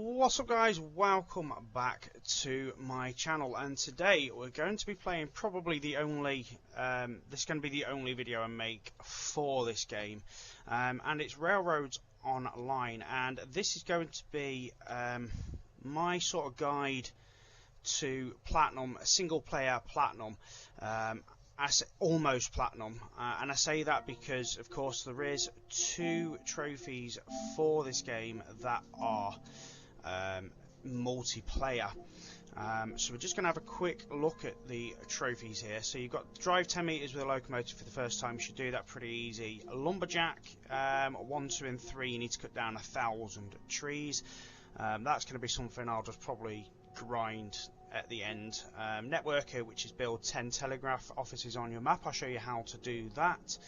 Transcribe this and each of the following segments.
What's up, guys? Welcome back to my channel, and today we're going to be playing probably the only this is going to be the only video I make for this game, and it's Railroads Online, and this is going to be my sort of guide to platinum, single player platinum, as almost platinum, and I say that because of course there is 2 trophies for this game that are multiplayer. So we're just going to have a quick look at the trophies here. So you've got drive 10 meters with a locomotive for the first time. You should do that pretty easy. A lumberjack, 1, 2 and 3, you need to cut down 1,000 trees. That's going to be something I'll just probably grind at the end. Networker, which is build 10 telegraph offices on your map. I'll show you how to do that.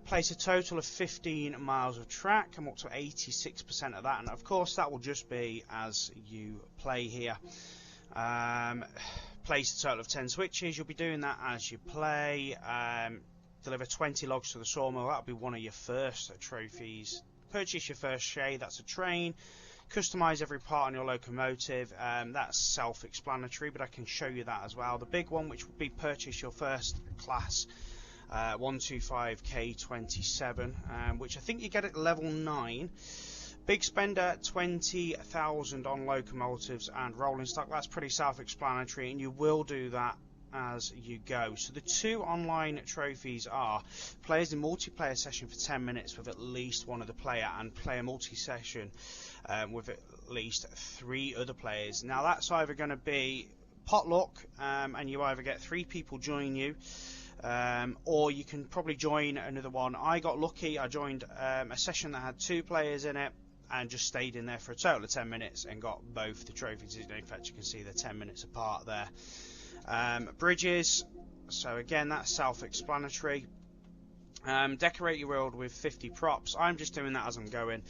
Place a total of 15 miles of track. I'm up to 86% of that, and of course that will just be as you play here. Place a total of 10 switches. You'll be doing that as you play. Deliver 20 logs to the sawmill. That'll be one of your first trophies. Purchase your first shade. That's a train. Customize every part on your locomotive. That's self-explanatory, but I can show you that as well. The big one, which would be purchase your first class 125K27, which I think you get at level 9. Big spender, 20,000 on locomotives and rolling stock. That's pretty self-explanatory, and you will do that as you go. So the 2 online trophies are players in multiplayer session for 10 minutes with at least one other player, and player multi-session with at least 3 other players. Now that's either going to be potluck, and you either get 3 people join you, or you can probably join another one. I got lucky. I joined a session that had 2 players in it and just stayed in there for a total of 10 minutes and got both the trophies. In fact, you can see they're 10 minutes apart there. Bridges, so again that's self-explanatory. Decorate your world with 50 props. I'm just doing that as I'm going.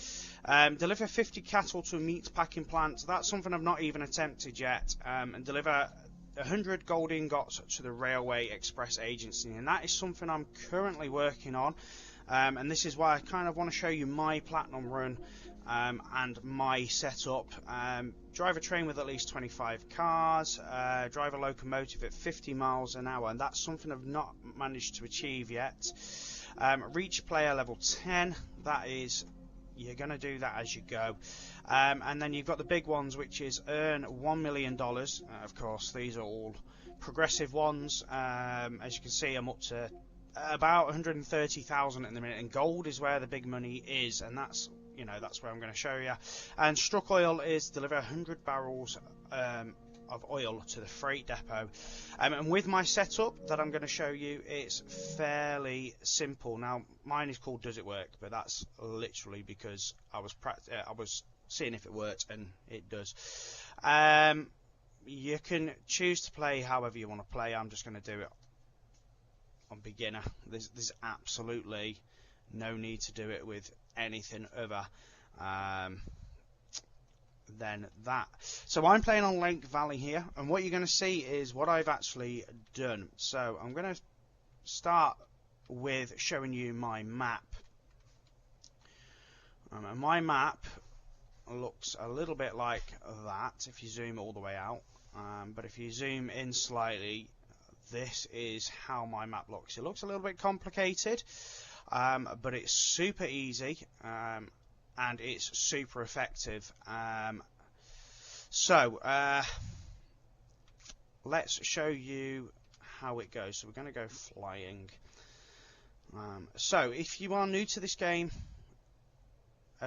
Deliver 50 cattle to a meat packing plant. That's something I've not even attempted yet. And deliver 100 gold ingots to the Railway Express Agency, and that is something I'm currently working on. And this is why I kind of want to show you my platinum run and my setup. Drive a train with at least 25 cars. Drive a locomotive at 50 miles an hour, and that's something I've not managed to achieve yet. Reach player level 10. That is, you're going to do that as you go. And then you've got the big ones, which is earn $1 million. Of course, these are all progressive ones. As you can see, I'm up to about 130,000 in the minute, and gold is where the big money is, and that's, you know, that's where I'm going to show you. And struck oil is deliver 100 barrels of oil to the freight depot. And with my setup that I'm going to show you, it's fairly simple. Now mine is called Does It Work, but that's literally because I was seeing if it worked, and it does. You can choose to play however you want to play. I'm just going to do it on beginner. There's absolutely no need to do it with anything other than that. So I'm playing on Lake Valley here, and what you're going to see is what I've actually done. So I'm going to start with showing you my map. And my map looks a little bit like that if you zoom all the way out, but if you zoom in slightly, this is how my map looks. It looks a little bit complicated, but it's super easy, and it's super effective. So let's show you how it goes. So we're going to go flying. So if you are new to this game,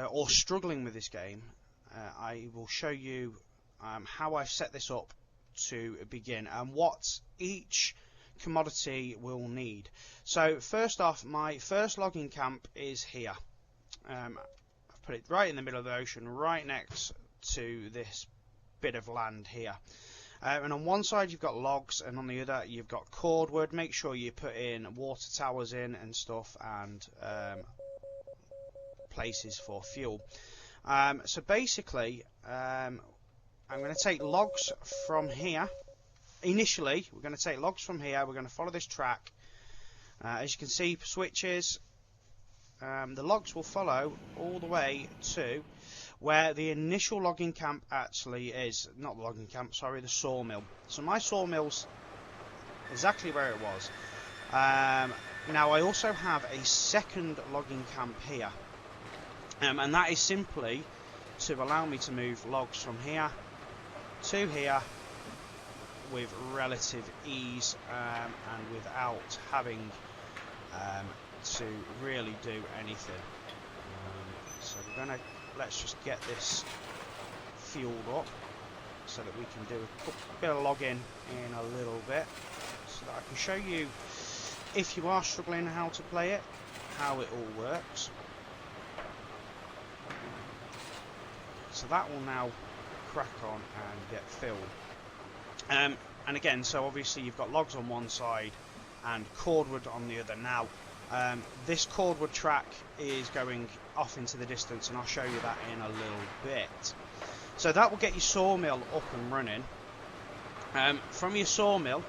or struggling with this game, I will show you how I've set this up to begin and what each commodity will need. So first off, my first logging camp is here. I've put it right in the middle of the ocean, right next to this bit of land here. And on one side you've got logs, and on the other you've got cordwood. Make sure you put in water towers in and stuff, and places for fuel. So basically, I'm going to take logs from here. Initially, we're going to take logs from here. We're going to follow this track. As you can see, switches. The logs will follow all the way to where the initial logging camp actually is. Not the logging camp, sorry, the sawmill. So my sawmill's exactly where it was. Now I also have a second logging camp here, and that is simply to allow me to move logs from here to here with relative ease, and without having to really do anything. So we're gonna, let's just get this fueled up so that we can do a bit of logging in a little bit, so that I can show you, if you are struggling how to play it, how it all works. So that will now crack on and get filled. And again, so obviously you've got logs on one side and cordwood on the other. Now, this cordwood track is going off into the distance, and I'll show you that in a little bit. So that will get your sawmill up and running. From your sawmill,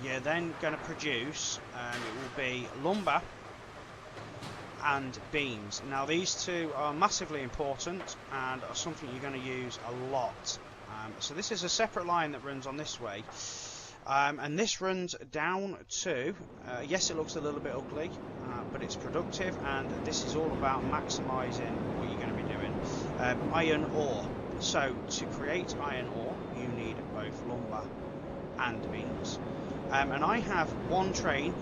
you're then going to produce, it will be lumber and beams. Now these two are massively important and are something you're going to use a lot. So this is a separate line that runs on this way, and this runs down to, yes, it looks a little bit ugly, but it's productive, and this is all about maximising what you're going to be doing. Iron ore. So to create iron ore, you need both lumber and beams. And I have one train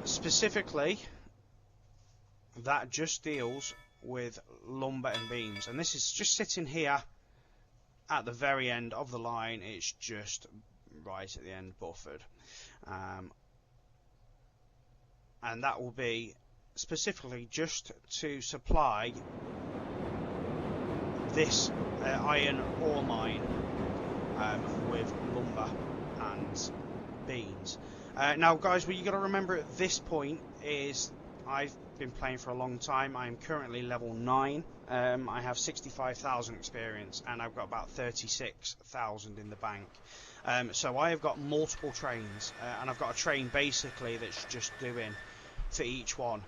specifically that just deals with lumber and beams, and this is just sitting here at the very end of the line. It's just right at the end, buffered, and that will be specifically just to supply this iron ore mine with lumber and beams. Now guys, what you got to remember at this point is I've been playing for a long time. I'm currently level 9. I have 65,000 experience, and I've got about 36,000 in the bank. So I have got multiple trains, and I've got a train basically that's just doing for each one.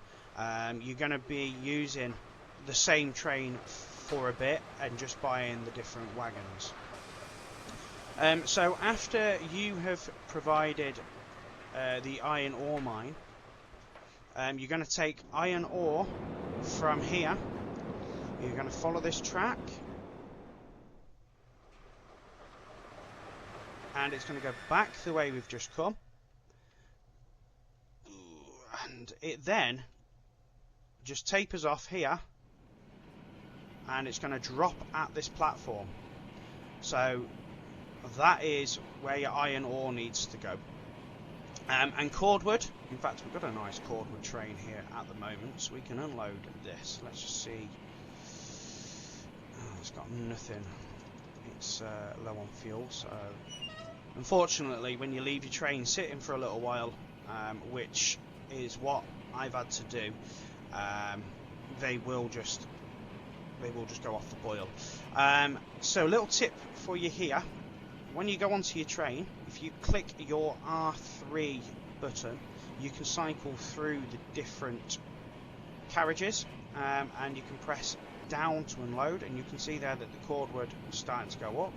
You're going to be using the same train for a bit and just buying the different wagons. So after you have provided the iron ore mine, you're going to take iron ore from here. You're going to follow this track, and it's going to go back the way we've just come, and it then just tapers off here, and it's going to drop at this platform. So that is where your iron ore needs to go. And cordwood, in fact we've got a nice cordwood train here at the moment, so we can unload this. Let's just see. Oh, it's got nothing, it's low on fuel, so unfortunately when you leave your train sitting for a little while, which is what I've had to do, they will just go off the boil. So little tip for you here: when you go onto your train, if you click your R3 button, you can cycle through the different carriages, and you can press down to unload, and you can see there that the cordwood is starting to go up.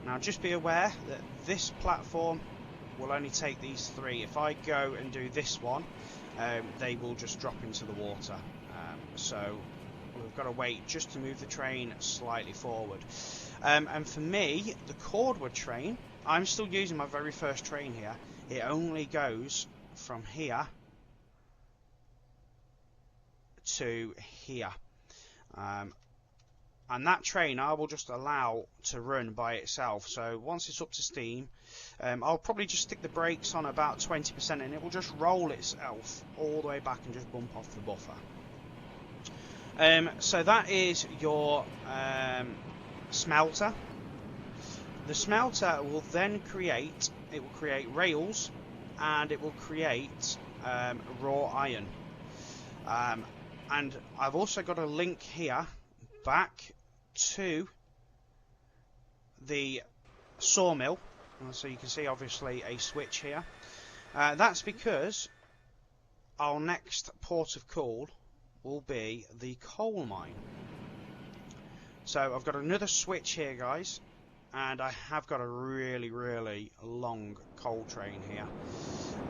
Now just be aware that this platform will only take these 3. If I go and do this one, they will just drop into the water. So we've got to wait just to move the train slightly forward. And for me, the cordwood train, I'm still using my very first train here. It only goes from here to here. And that train I will just allow to run by itself. So once it's up to steam, I'll probably just stick the brakes on about 20%, and it will just roll itself all the way back and just bump off the buffer. So that is your smelter. The smelter will then create rails, and it will create raw iron. And I've also got a link here back to the sawmill, so you can see obviously a switch here. That's because our next port of call will be the coal mine. So I've got another switch here, guys, and I have got a really, really long coal train here.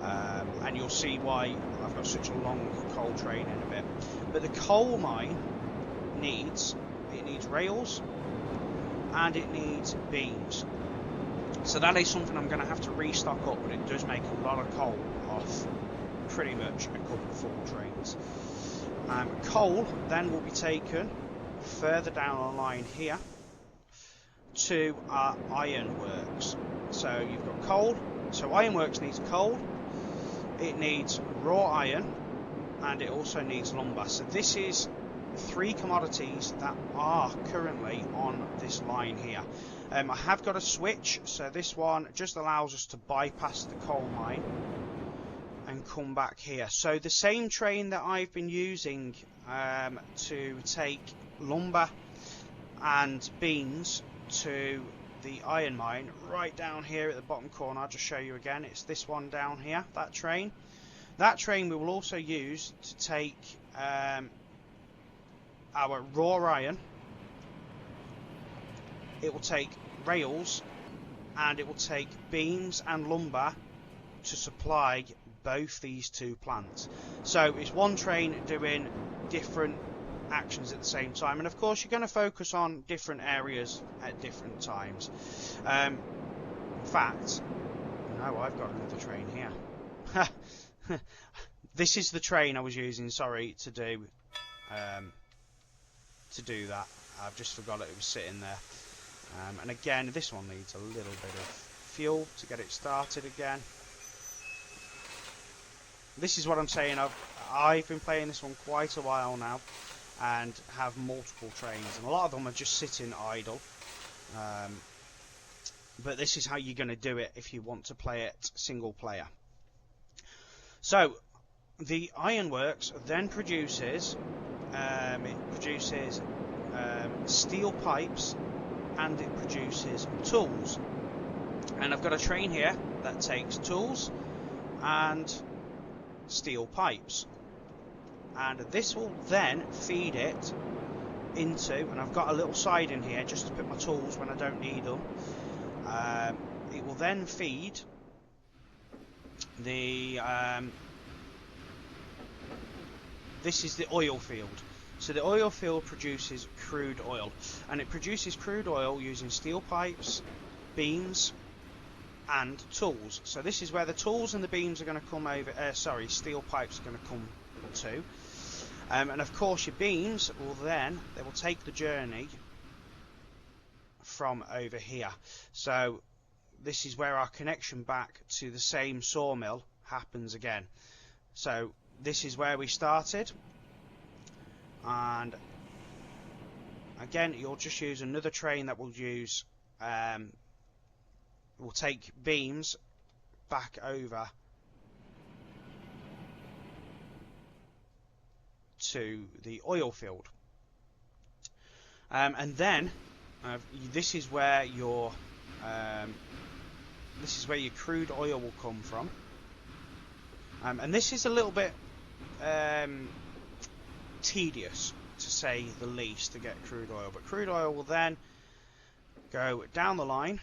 And you'll see why I've got such a long coal train in a bit. But the coal mine needs rails and it needs beams. So that is something I'm going to have to restock up, but it does make a lot of coal off pretty much a couple of full trains. Coal then will be taken further down the line here to our ironworks. So you've got coal, so ironworks needs coal, it needs raw iron, and it also needs lumber. So this is 3 commodities that are currently on this line here. I have got a switch, so this one just allows us to bypass the coal mine and come back here. So the same train that I've been using to take lumber and beams to the iron mine, right down here at the bottom corner, I'll just show you again, it's this one down here, that train. That train we will also use to take our raw iron, it will take rails, and it will take beams and lumber to supply both these 2 plants. So it's one train doing different actions at the same time, and of course you're going to focus on different areas at different times. In fact, no, I've got another train here. This is the train I was using, sorry, to do that. I've just forgot it was sitting there. And again, this one needs a little bit of fuel to get it started again. This is what I'm saying, I've been playing this one quite a while now and have multiple trains, and a lot of them are just sitting idle. But this is how you're going to do it if you want to play it single player. So the ironworks then produces steel pipes, and it produces tools. And I've got a train here that takes tools and steel pipes, and this will then feed it into, and I've got a little side in here just to put my tools when I don't need them. It will then feed the this is the oil field. So the oil field produces crude oil, and it produces crude oil using steel pipes, beams and tools. So this is where the tools and the beams are going to come over, steel pipes are going to come to. And of course your beams will then, they will take the journey from over here. So this is where our connection back to the same sawmill happens again. So this is where we started, and again you'll just use another train that will use will take beams back over to the oil field, and then this is where your crude oil will come from, and this is a little bit tedious to say the least to get crude oil, but crude oil will then go down the line,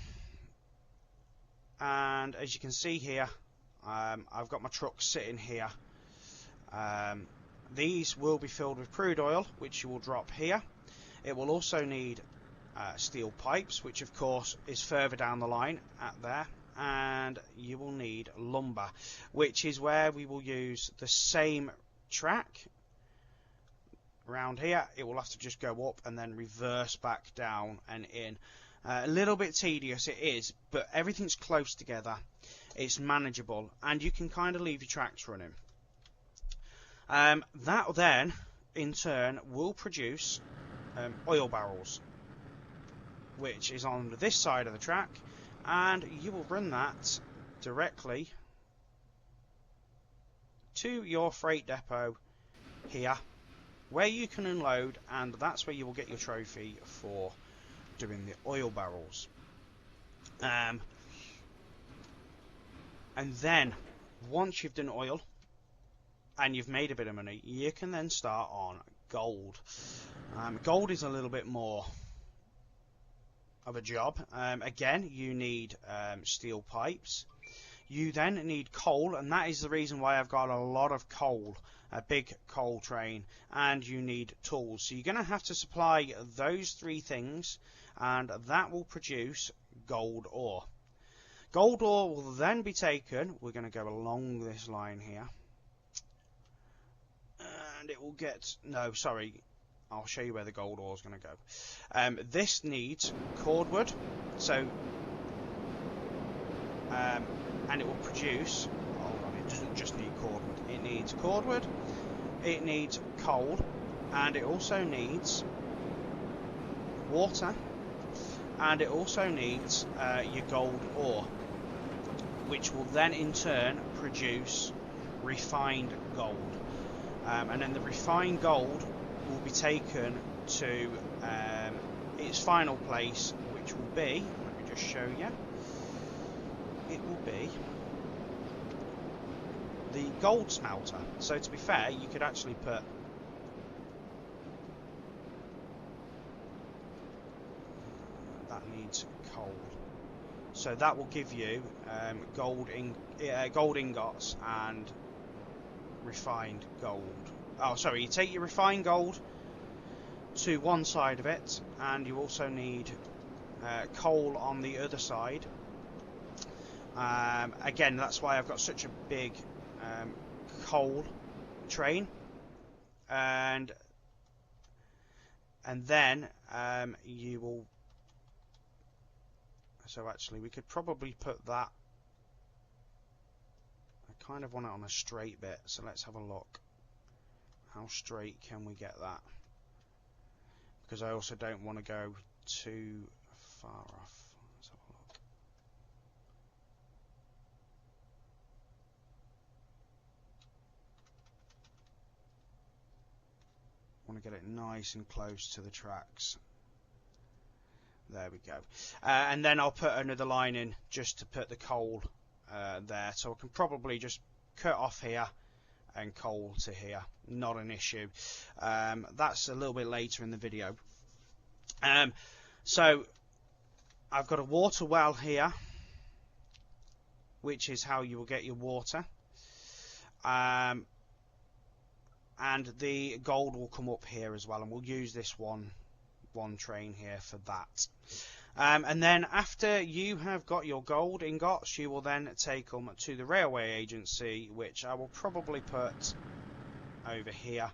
and as you can see here, I've got my truck sitting here. These will be filled with crude oil, which you will drop here. It will also need steel pipes, which of course is further down the line at there, and you will need lumber, which is where we will use the same track around here. It will have to just go up and then reverse back down and in. A little bit tedious it is, but everything's close together, it's manageable, and you can kind of leave your tracks running. That then in turn will produce oil barrels, which is on this side of the track, and you will run that directly to your freight depot here, where you can unload, and that's where you will get your trophy for doing the oil barrels. And then once you've done oil and you've made a bit of money, you can then start on gold. Gold is a little bit more of a job. Again, you need steel pipes. You then need coal, and that is the reason why I've got a lot of coal, a big coal train, and you need tools. So you're going to have to supply those three things, and that will produce gold ore. Gold ore will then be taken, we're going to go along this line here, and it will get, no, sorry, I'll show you where the gold ore is going to go. This needs cordwood, so, and it will produce, hold on, it doesn't just need cordwood, it needs cordwood, it needs coal, and it also needs water, and it also needs your gold ore, which will then in turn produce refined gold. And then the refined gold will be taken to its final place, which will be, let me just show you, it will be the gold smelter. So to be fair, you could actually put that needs coal. So that will give you gold ingots and refined gold. Oh, sorry, you take your refined gold to one side of it, and you also need coal on the other side. Again, that's why I've got such a big coal train, and then you will. So actually, we could probably put that. I kind of want it on a straight bit, so let's have a look. How straight can we get that? Because I also don't want to go too far off. Let's have a look. I want to get it nice and close to the tracks. There we go. And then I'll put another line in just to put the coal there. So I can probably just cut off here and coal to here. Not an issue. That's a little bit later in the video. So I've got a water well here, which is how you will get your water. And the gold will come up here as well, and we'll use this one train here for that. And then after you have got your gold ingots, you will then take them to the railway agency, which I will probably put over here,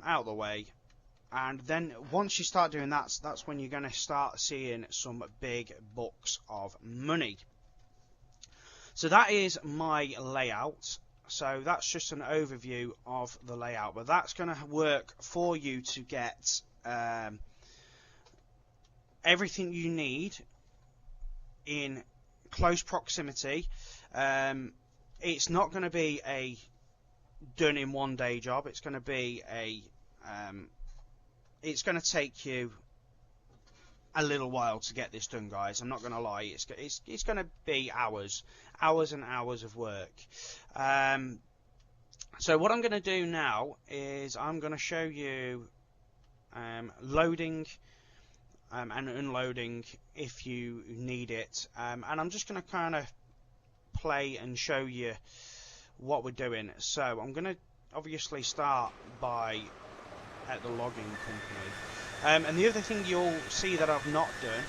out of the way. And then once you start doing that, that's when you're going to start seeing some big bucks of money. So that is my layout. So that's just an overview of the layout, but that's going to work for you to get everything you need in close proximity. It's not going to be a done in one day job. It's going to be a it's going to take you a little while to get this done, guys. I'm not going to lie. It's going to be hours and hours of work. So what I'm going to do now is I'm going to show you loading and unloading if you need it, and I'm just going to kind of play and show you what we're doing. So I'm going to obviously start by at the logging company, and the other thing you'll see that I've not done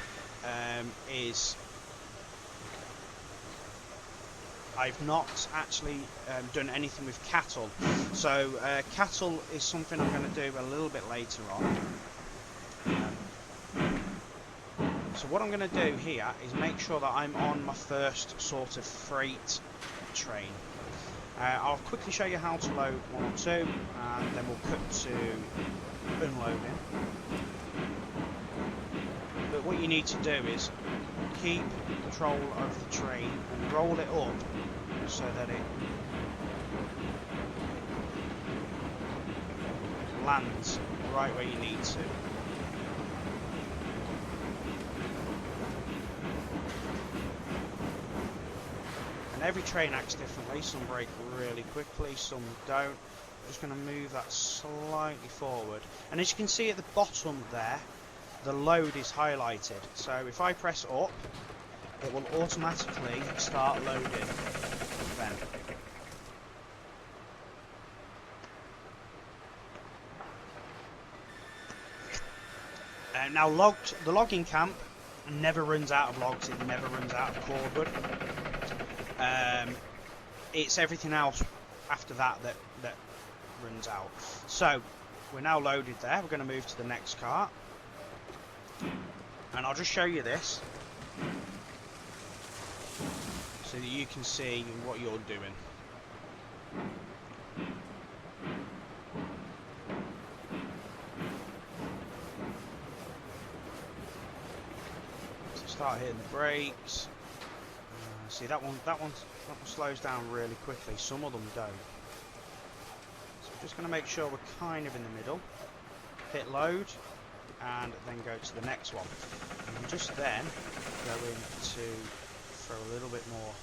is I've not actually done anything with cattle. So cattle is something I'm going to do a little bit later on. So what I'm going to do here is make sure that I'm on my first sort of freight train. I'll quickly show you how to load one or two, and then we'll cut to unloading. But what you need to do is keep control of the train and roll it up so that it lands right where you need to. And every train acts differently. Some brake really quickly, some don't. I'm just going to move that slightly forward. And as you can see at the bottom there, the load is highlighted. So if I press up, it will automatically start loading then. Now the logging camp never runs out of logs, it never runs out of cordwood. It's everything else after that runs out. So we're now loaded there. We're going to move to the next cart, and I'll just show you this so that you can see what you're doing. So start hitting the brakes. See that one slows down really quickly. Some of them don't. So I'm just going to make sure we're kind of in the middle. Hit load, and then go to the next one. And just then going to throw a little bit more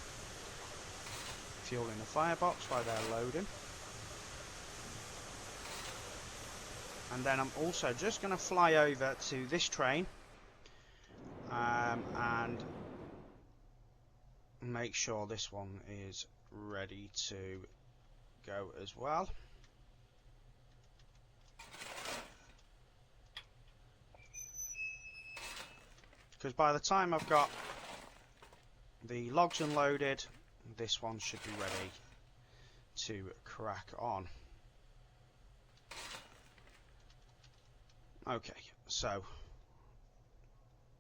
fuel in the firebox while they're loading. And then I'm also just going to fly over to this train and make sure this one is ready to go as well. Because by the time I've got the logs unloaded, this one should be ready to crack on. Okay, so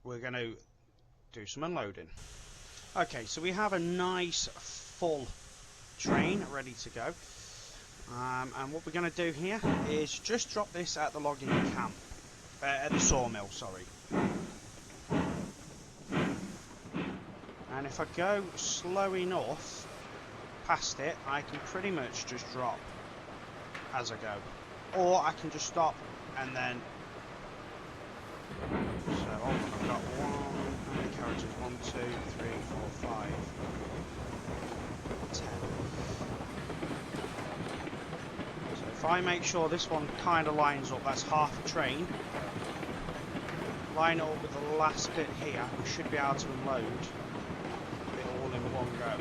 we're going to do some unloading. Okay, so we have a nice full train ready to go. And what we're going to do here is just drop this at the logging camp, at the sawmill, sorry. And if I go slow enough past it, I can pretty much just drop as I go. Or I can just stop and then... So hold on, I've got how many characters? 1, 2, 3, 4, 5, 10. So if I make sure this one kind of lines up, that's half a train. Line it up with the last bit here, we should be able to unload it all in one go.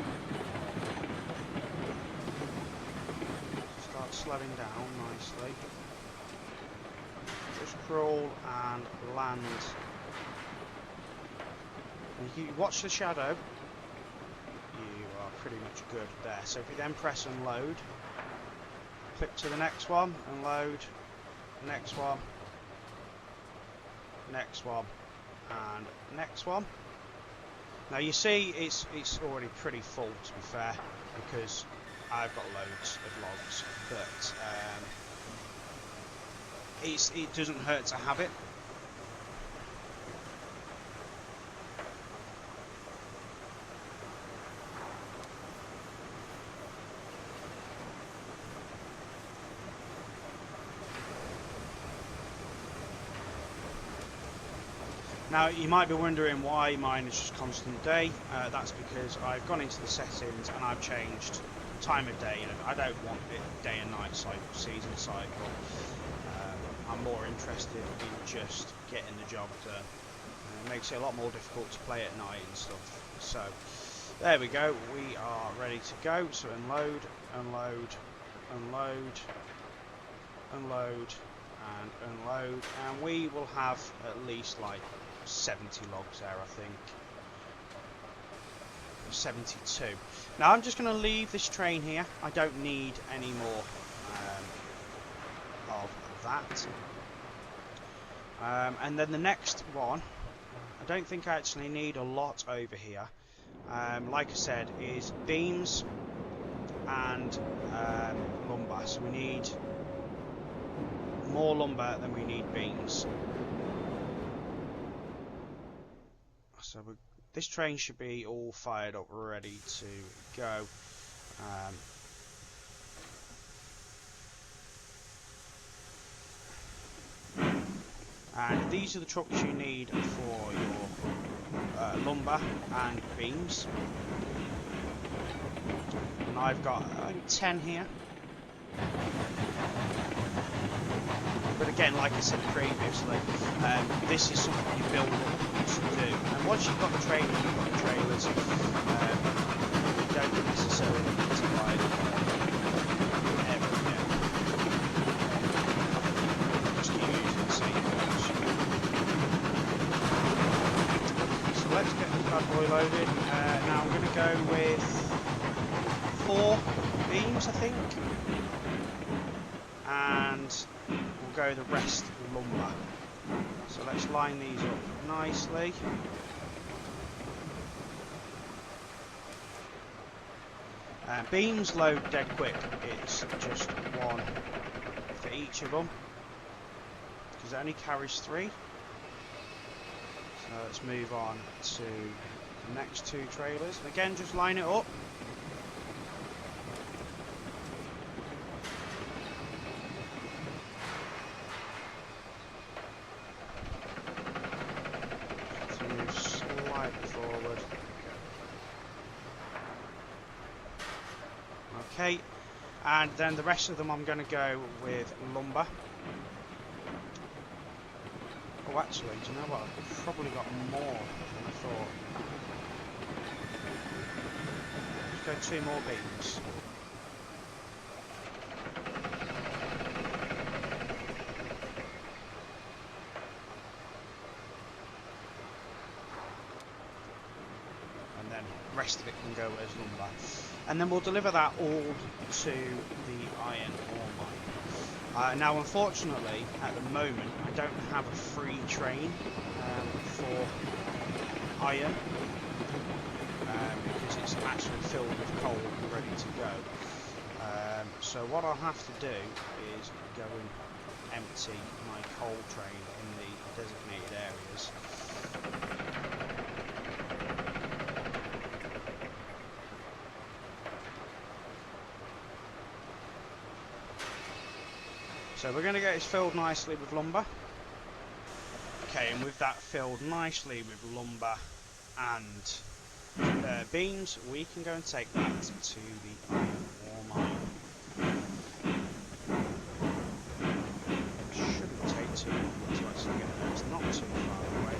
Start slowing down nicely. Just crawl and land. And you watch the shadow, you are pretty much good there. So if you then press unload, click to the next one, unload, next one, next one, and next one. Now you see it's already pretty full, to be fair, because I've got loads of logs, but it doesn't hurt to have it. Now you might be wondering why mine is just constant day. That's because I've gone into the settings and I've changed time of day. I don't want it day and night cycle, season cycle. I'm more interested in just getting the job done. It makes it a lot more difficult to play at night and stuff. So there we go, we are ready to go. So unload, unload, unload, unload, and unload, and we will have at least like 70 logs there, I think. 72. Now I'm just going to leave this train here. I don't need any more of that. And then the next one, I don't think I actually need a lot over here. Like I said, is beams and lumber. So we need more lumber than we need beams. So this train should be all fired up, ready to go. And these are the trucks you need for your lumber and beams. And I've got 10 here. But again, like I said previously, this is something you build up to do. And once you've got the training, you've got the trailers, you don't necessarily need to buy everything. Just keep using the same ones. So let's get this bad boy loaded. Now I'm going to go with 4 beams, I think. And we'll go the rest lumber. So let's line these up nicely. Beams load dead quick. It's just 1 for each of them, because it only carries 3. So let's move on to the next 2 trailers. And again, just line it up. Okay, and then the rest of them I'm going to go with lumber. Oh, actually, do you know what? I've probably got more than I thought. Let's go 2 more beams. And then the rest of it can go as lumber. And then we'll deliver that all to the iron ore mine. Now, unfortunately, at the moment, I don't have a free train for iron because it's actually filled with coal and ready to go. So what I'll have to do is go and empty my coal train in the designated areas. So we're going to get this filled nicely with lumber. Okay, and with that filled nicely with lumber and beams, we can go and take that to the iron ore mine. Shouldn't take too long to actually get there, it's not too far away.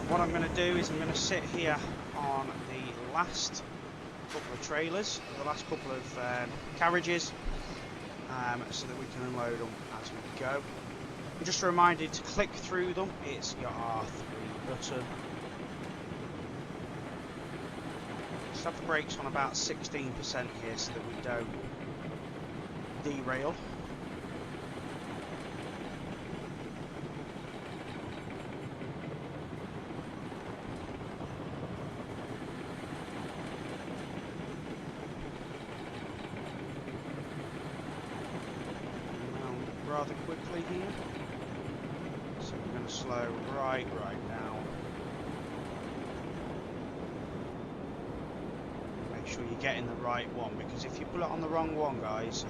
What I'm going to do is I'm going to sit here on the last couple of trailers, the last couple of carriages, so that we can unload them as we go. And just a reminder to click through them, it's your R3 button. Let's have the brakes on about 16% here so that we don't derail. Rather quickly here, so we're going to slow right down. Make sure you're getting the right one, because if you pull it on the wrong one, guys,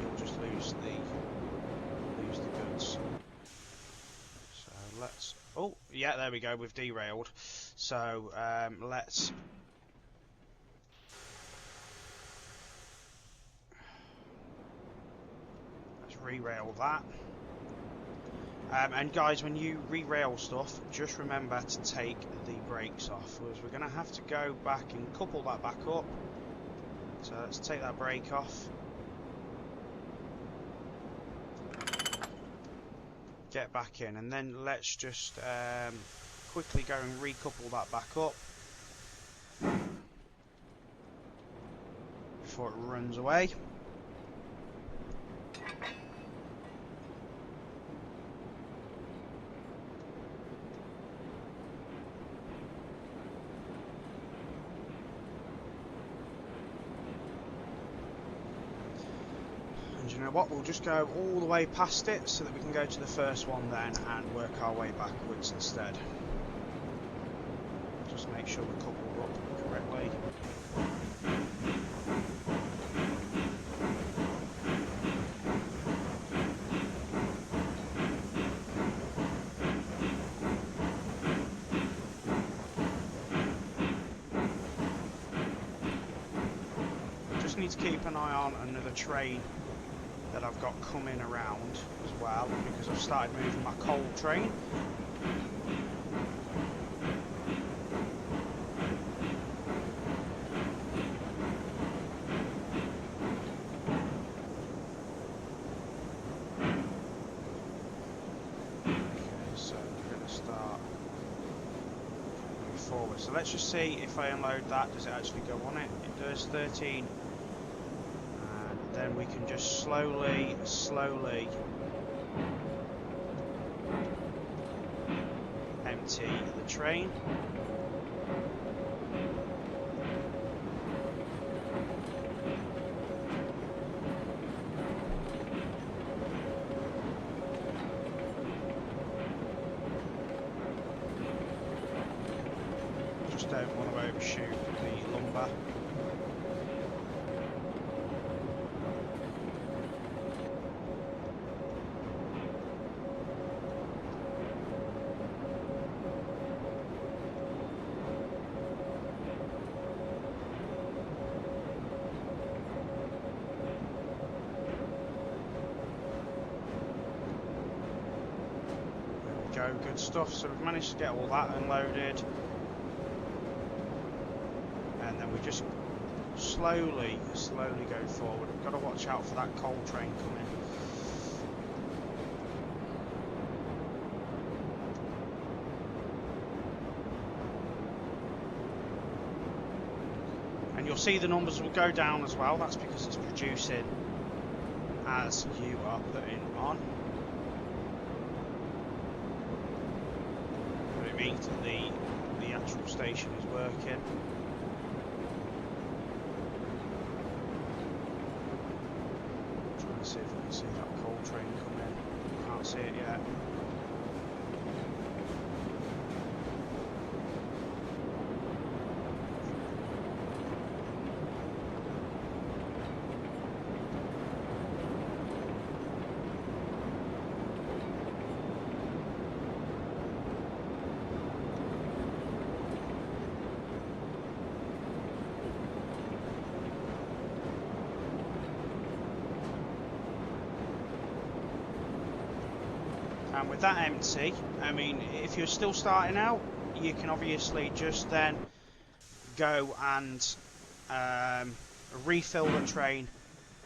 you'll just lose the goods. So let's. Oh, yeah, there we go. We've derailed. So let's. Re-rail that. And guys, when you re-rail stuff, just remember to take the brakes off, because we're going to have to go back and couple that back up. So let's take that brake off. Get back in, and then let's just quickly go and recouple that back up before it runs away. You know what, we'll just go all the way past it so that we can go to the first one then and work our way backwards instead. Just make sure we're coupled up correctly. Just need to keep an eye on another train that I've got coming around as well, because I've started moving my coal train. So let's just see if I unload that, does it actually go on it? It does, 13. And then we can just slowly empty the train. Don't want to overshoot the lumber. There we go, good stuff. So we've managed to get all that unloaded. Just slowly go forward. We've got to watch out for that coal train coming. And you'll see the numbers will go down as well. That's because it's producing as you are putting on. But it means that the actual station is working. See if I can see that coal train come in. Can't see it yet. And with that empty, I mean, if you're still starting out, you can obviously just then go and refill the train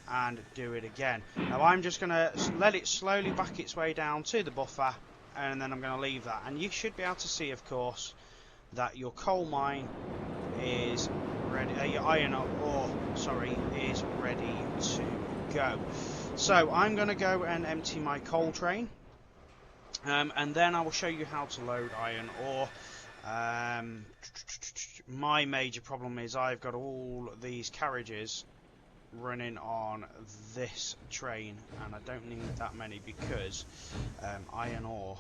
and do it again. Now I'm just going to let it slowly back its way down to the buffer, and then I'm going to leave that. And you should be able to see, of course, that your coal mine is ready, your iron ore, sorry, is ready to go. So I'm going to go and empty my coal train. And then I will show you how to load iron ore. My major problem is I've got all these carriages running on this train, and I don't need that many because iron ore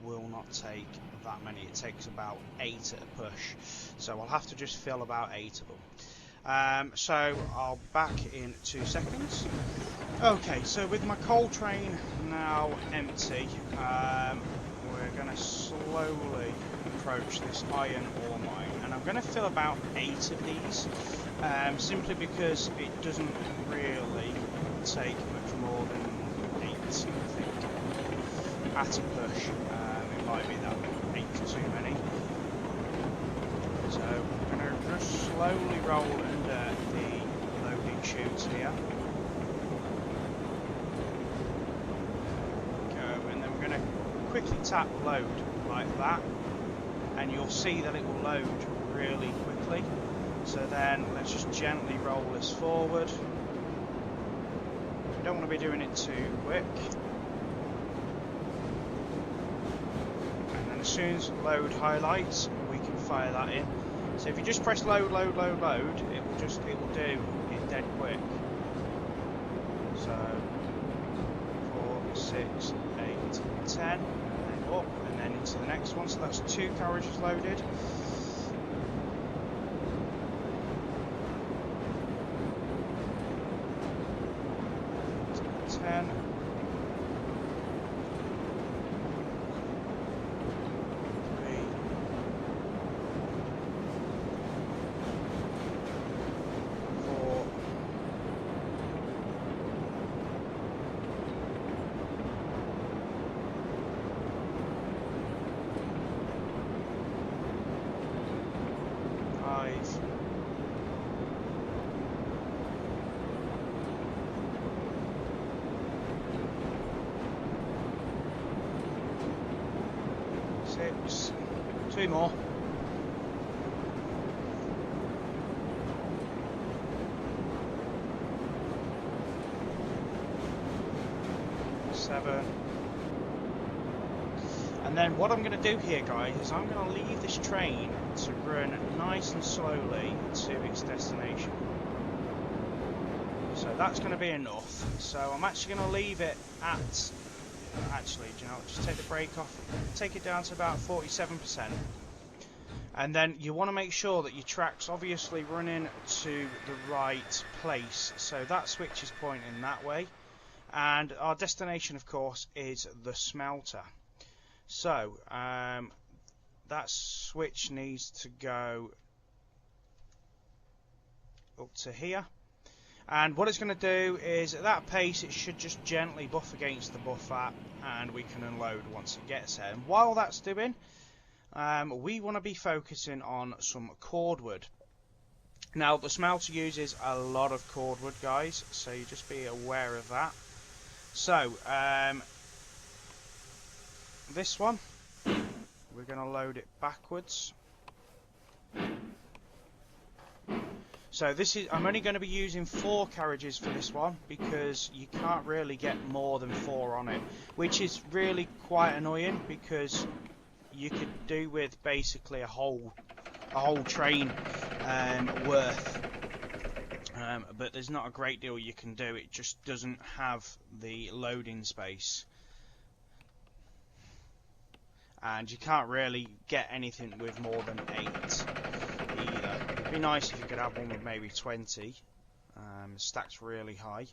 will not take that many. It takes about 8 at a push, so I'll have to just fill about 8 of them. So I'll be back in 2 seconds. Okay, so with my coal train now empty, we're going to slowly approach this iron ore mine, and I'm going to fill about 8 of these, simply because it doesn't really take much more than 8, I think, at a push. It might be that 8 too many. So I'm going to just slowly roll under the loading chutes here. Quickly tap load like that, and you'll see that it will load really quickly. So then let's just gently roll this forward. We don't want to be doing it too quick. And then as soon as load highlights, we can fire that in. So if you just press load, load, load, load, it will do it dead quick. So 4, 6, 8, 10. Up and then into the next one, so that's 2 carriages loaded. So 10. 3. 4. 6. 2 more. 7. And then what I'm going to do here, guys, is I'm going to leave this train to run nice and slowly to its destination. So that's going to be enough. So I'm actually going to leave it at, actually, do you know, just take the brake off, take it down to about 47%. And then you want to make sure that your track's obviously running to the right place. So that switch is pointing that way. And our destination, of course, is the smelter. So that switch needs to go up to here. And what it's going to do is, at that pace, it should just gently buff against the buffer, and we can unload once it gets there. And while that's doing, we want to be focusing on some cordwood. Now, the smelter uses a lot of cordwood, guys, so you just be aware of that. So, this one, we're going to load it backwards. So this is, I'm only going to be using 4 carriages for this one, because you can't really get more than 4 on it, which is really quite annoying, because you could do with basically a whole train worth. But there's not a great deal you can do. It just doesn't have the loading space. And you can't really get anything with more than 8 either. It'd be nice if you could have one with maybe 20. Stacked really high.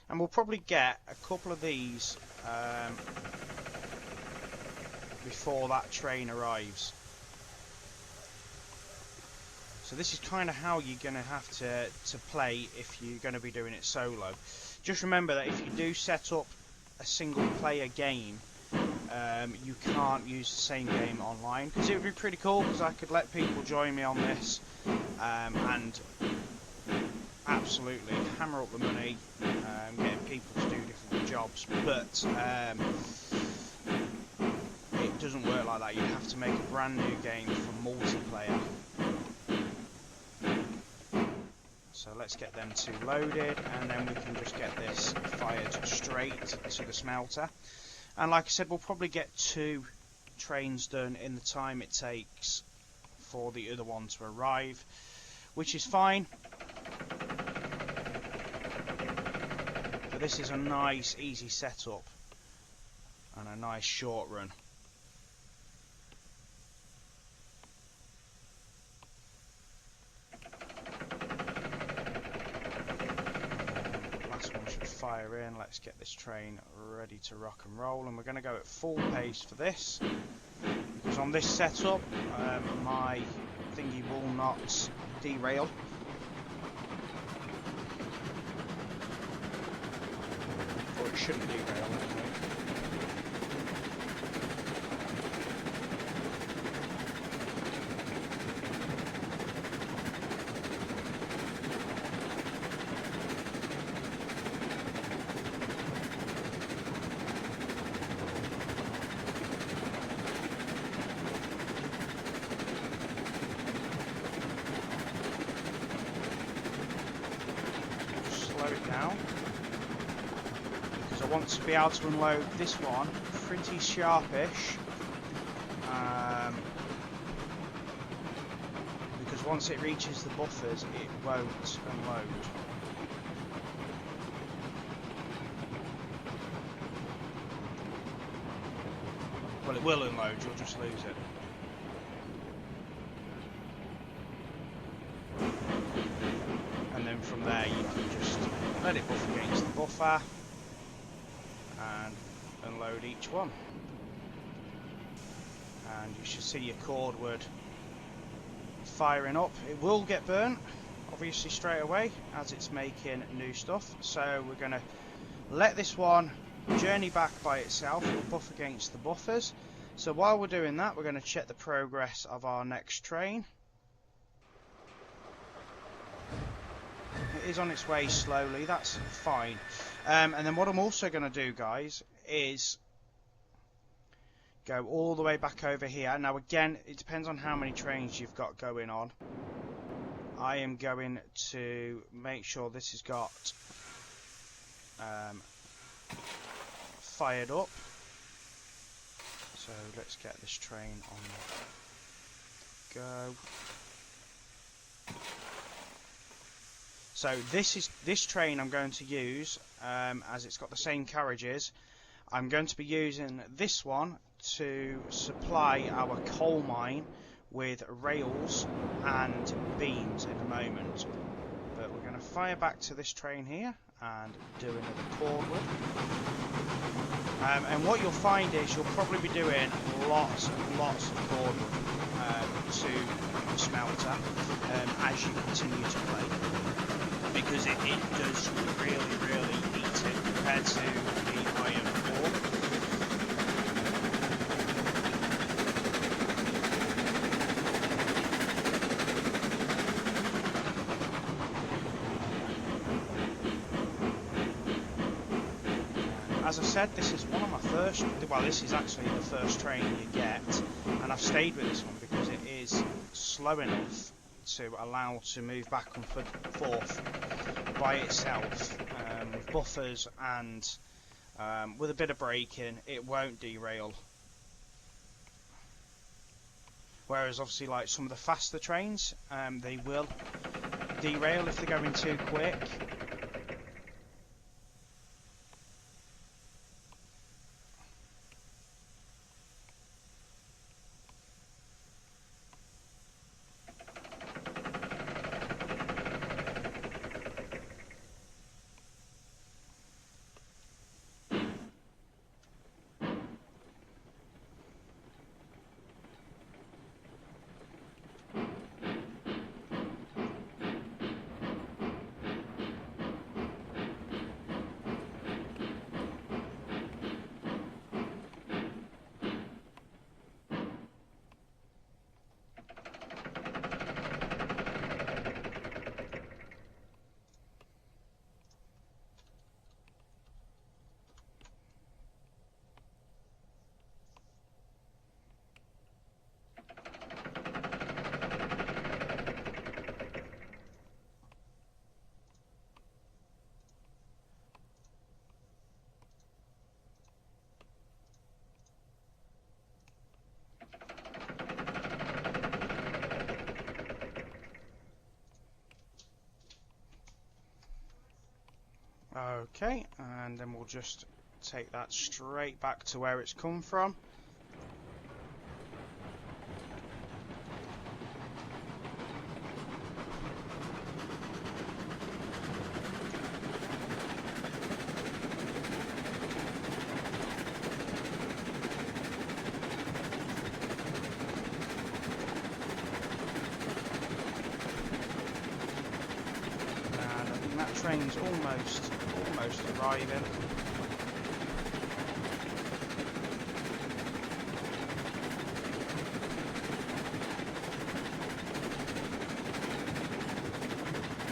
And we'll probably get a couple of these before that train arrives. So this is kind of how you're going to have to play if you're going to be doing it solo. Just remember that if you do set up a single player game, you can't use the same game online, because it would be pretty cool, because I could let people join me on this and absolutely hammer up the money, getting people to do different jobs, but it doesn't work like that. You have to make a brand new game for multiplayer. So let's get them 2 loaded, and then we can just get this fired straight to the smelter. And like I said, we'll probably get 2 trains done in the time it takes for the other one to arrive, which is fine. But this is a nice, easy setup and a nice short run. Fire in. Let's get this train ready to rock and roll, and we're going to go at full pace for this, because on this setup my thingy will not derail. Or it shouldn't derail anyway. Down, because I want to be able to unload this one pretty sharpish, because once it reaches the buffers it won't unload. Well, it will unload, you'll just lose it. And then from there you can just let it buff against the buffer and unload each one. And you should see your cordwood firing up. It will get burnt, obviously, straight away as it's making new stuff. So we're going to let this one journey back by itself. It'll buff against the buffers. So while we're doing that, we're going to check the progress of our next train. It is on its way slowly. That's fine. And then what I'm also going to do, guys, is go all the way back over here. Now, again, it depends on how many trains you've got going on. I am going to make sure this has got fired up. So let's get this train on the go. So this train I'm going to use, as it's got the same carriages. I'm going to be using this one to supply our coal mine with rails and beams at the moment. But we're going to fire back to this train here and do another Cordwood. And what you'll find is you'll probably be doing lots and lots of Cordwood to the smelter as you continue to play, because it does really eat it compared to the iron ore. As I said, this is one of my first, well, this is actually the first train you get, and I've stayed with this one because it is slow enough to allow to move back and forth by itself, with buffers and with a bit of braking. It won't derail. Whereas obviously like some of the faster trains, they will derail if they're going too quick. Okay, and then we'll just take that straight back to where it's come from. And I think that train's almost arriving.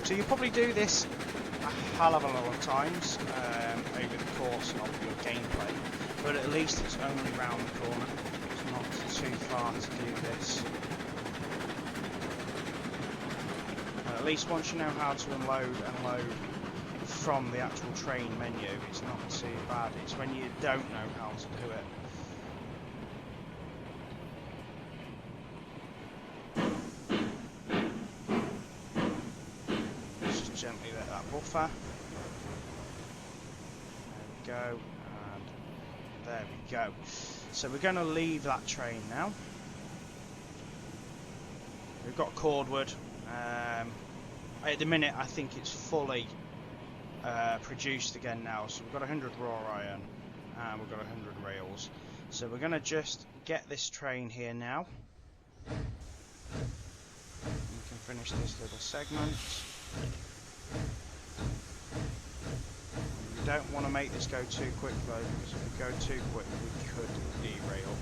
So you probably do this a hell of a lot of times over the course of your gameplay, but at least it's only round the corner. It's not too far to do this. At least once you know how to unload and load from the actual train menu, it's not too bad. It's when you don't know how to do it. Just gently let that buffer. There we go, and there we go. So we're going to leave that train now. We've got Cordwood. At the minute, I think it's fully produced again now. So we've got 100 raw iron and we've got 100 rails. So we're going to just get this train here now. You can finish this little segment. We don't want to make this go too quick though, because if we go too quick we could derail.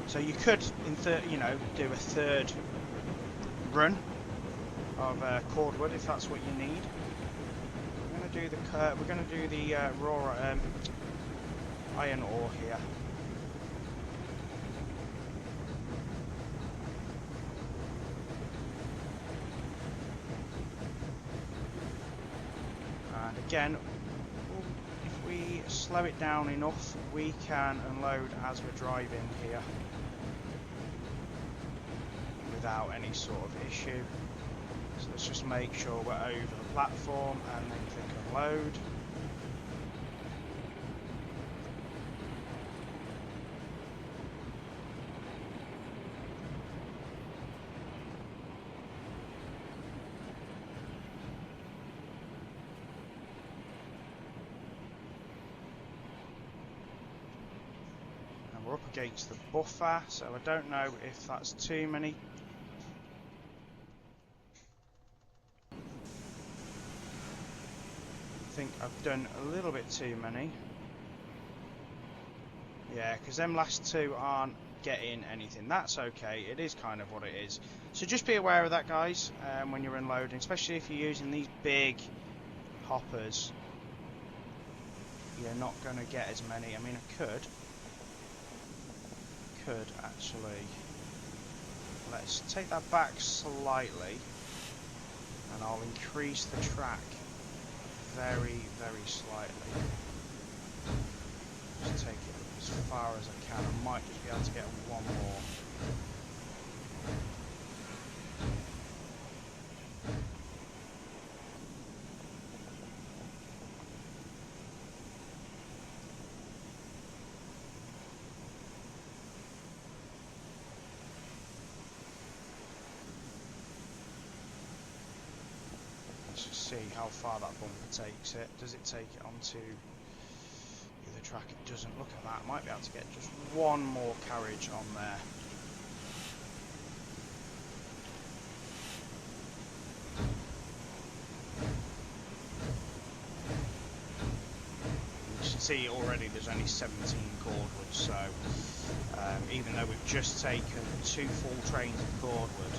So you could, do a third run of cordwood if that's what you need. We're going to do the raw iron ore here. And again, if we slow it down enough, we can unload as we're driving here without any sort of issue. So let's just make sure we're over the platform and then click unload. And we're up against the buffer, so I don't know if that's too many. I think I've done a little bit too many. Yeah, because them last two aren't getting anything. That's okay, it is kind of what it is. So just be aware of that, guys, when you're unloading, especially if you're using these big hoppers. You're not going to get as many. I mean, I could actually, let's take that back slightly and I'll increase the track very, very slightly. Just take it as far as I can. I might just be able to get one more. See how far that bumper takes it. Does it take it onto the other track? It doesn't. Look at that. Might be able to get just one more carriage on there. You can see already there's only 17 cordwood, so even though we've just taken 2 full trains of cordwood,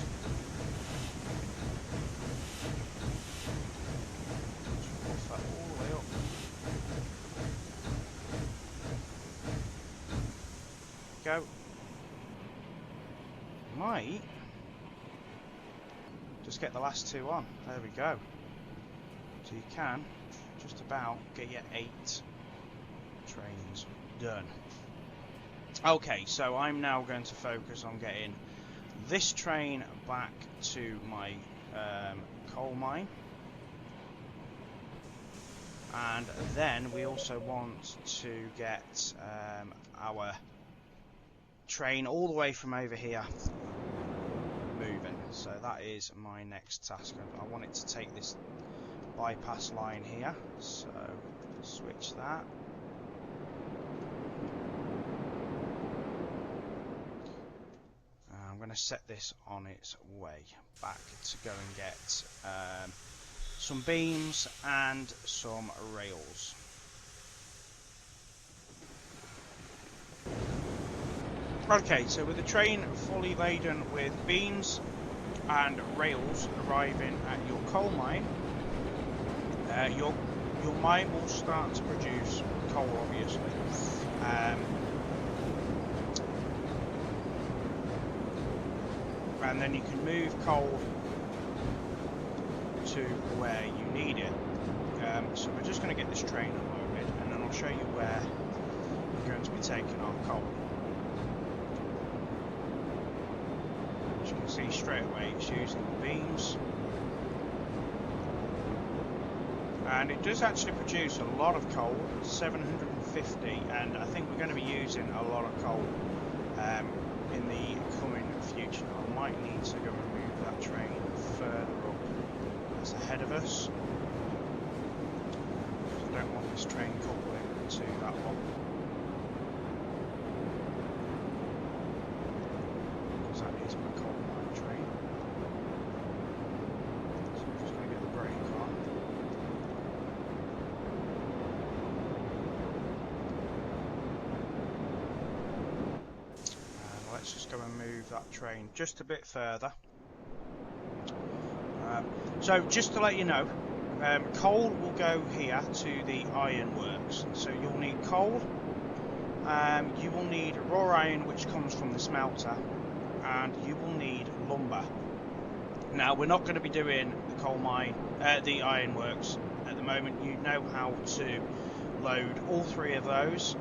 go. Might just get the last 2 on. There we go. So you can just about get your 8 trains done. Okay, so I'm now going to focus on getting this train back to my coal mine. And then we also want to get our train all the way from over here moving. So that is my next task. I want it to take this bypass line here. So switch that. I'm going to set this on its way back to go and get some beams and some rails. Okay, so with the train fully laden with beams and rails arriving at your coal mine, your mine will start to produce coal, obviously. And then you can move coal to where you need it. So we're just going to get this train unloaded, and then I'll show you where we're going to be taking our coal. As you can see straight away, it's using the beams, and it does actually produce a lot of coal, 750, and I think we're going to be using a lot of coal in the coming future. I might need to go and move that train further up. That's ahead of us. I don't want this train coupling to that one, because that is my coal mine train. So I'm just going to get the brake on. just go and move that train just a bit further. So just to let you know, coal will go here to the ironworks. So you'll need coal, you will need raw iron, which comes from the smelter, and you will need lumber. Now we're not going to be doing the coal mine, the ironworks at the moment. You know how to load all three of those.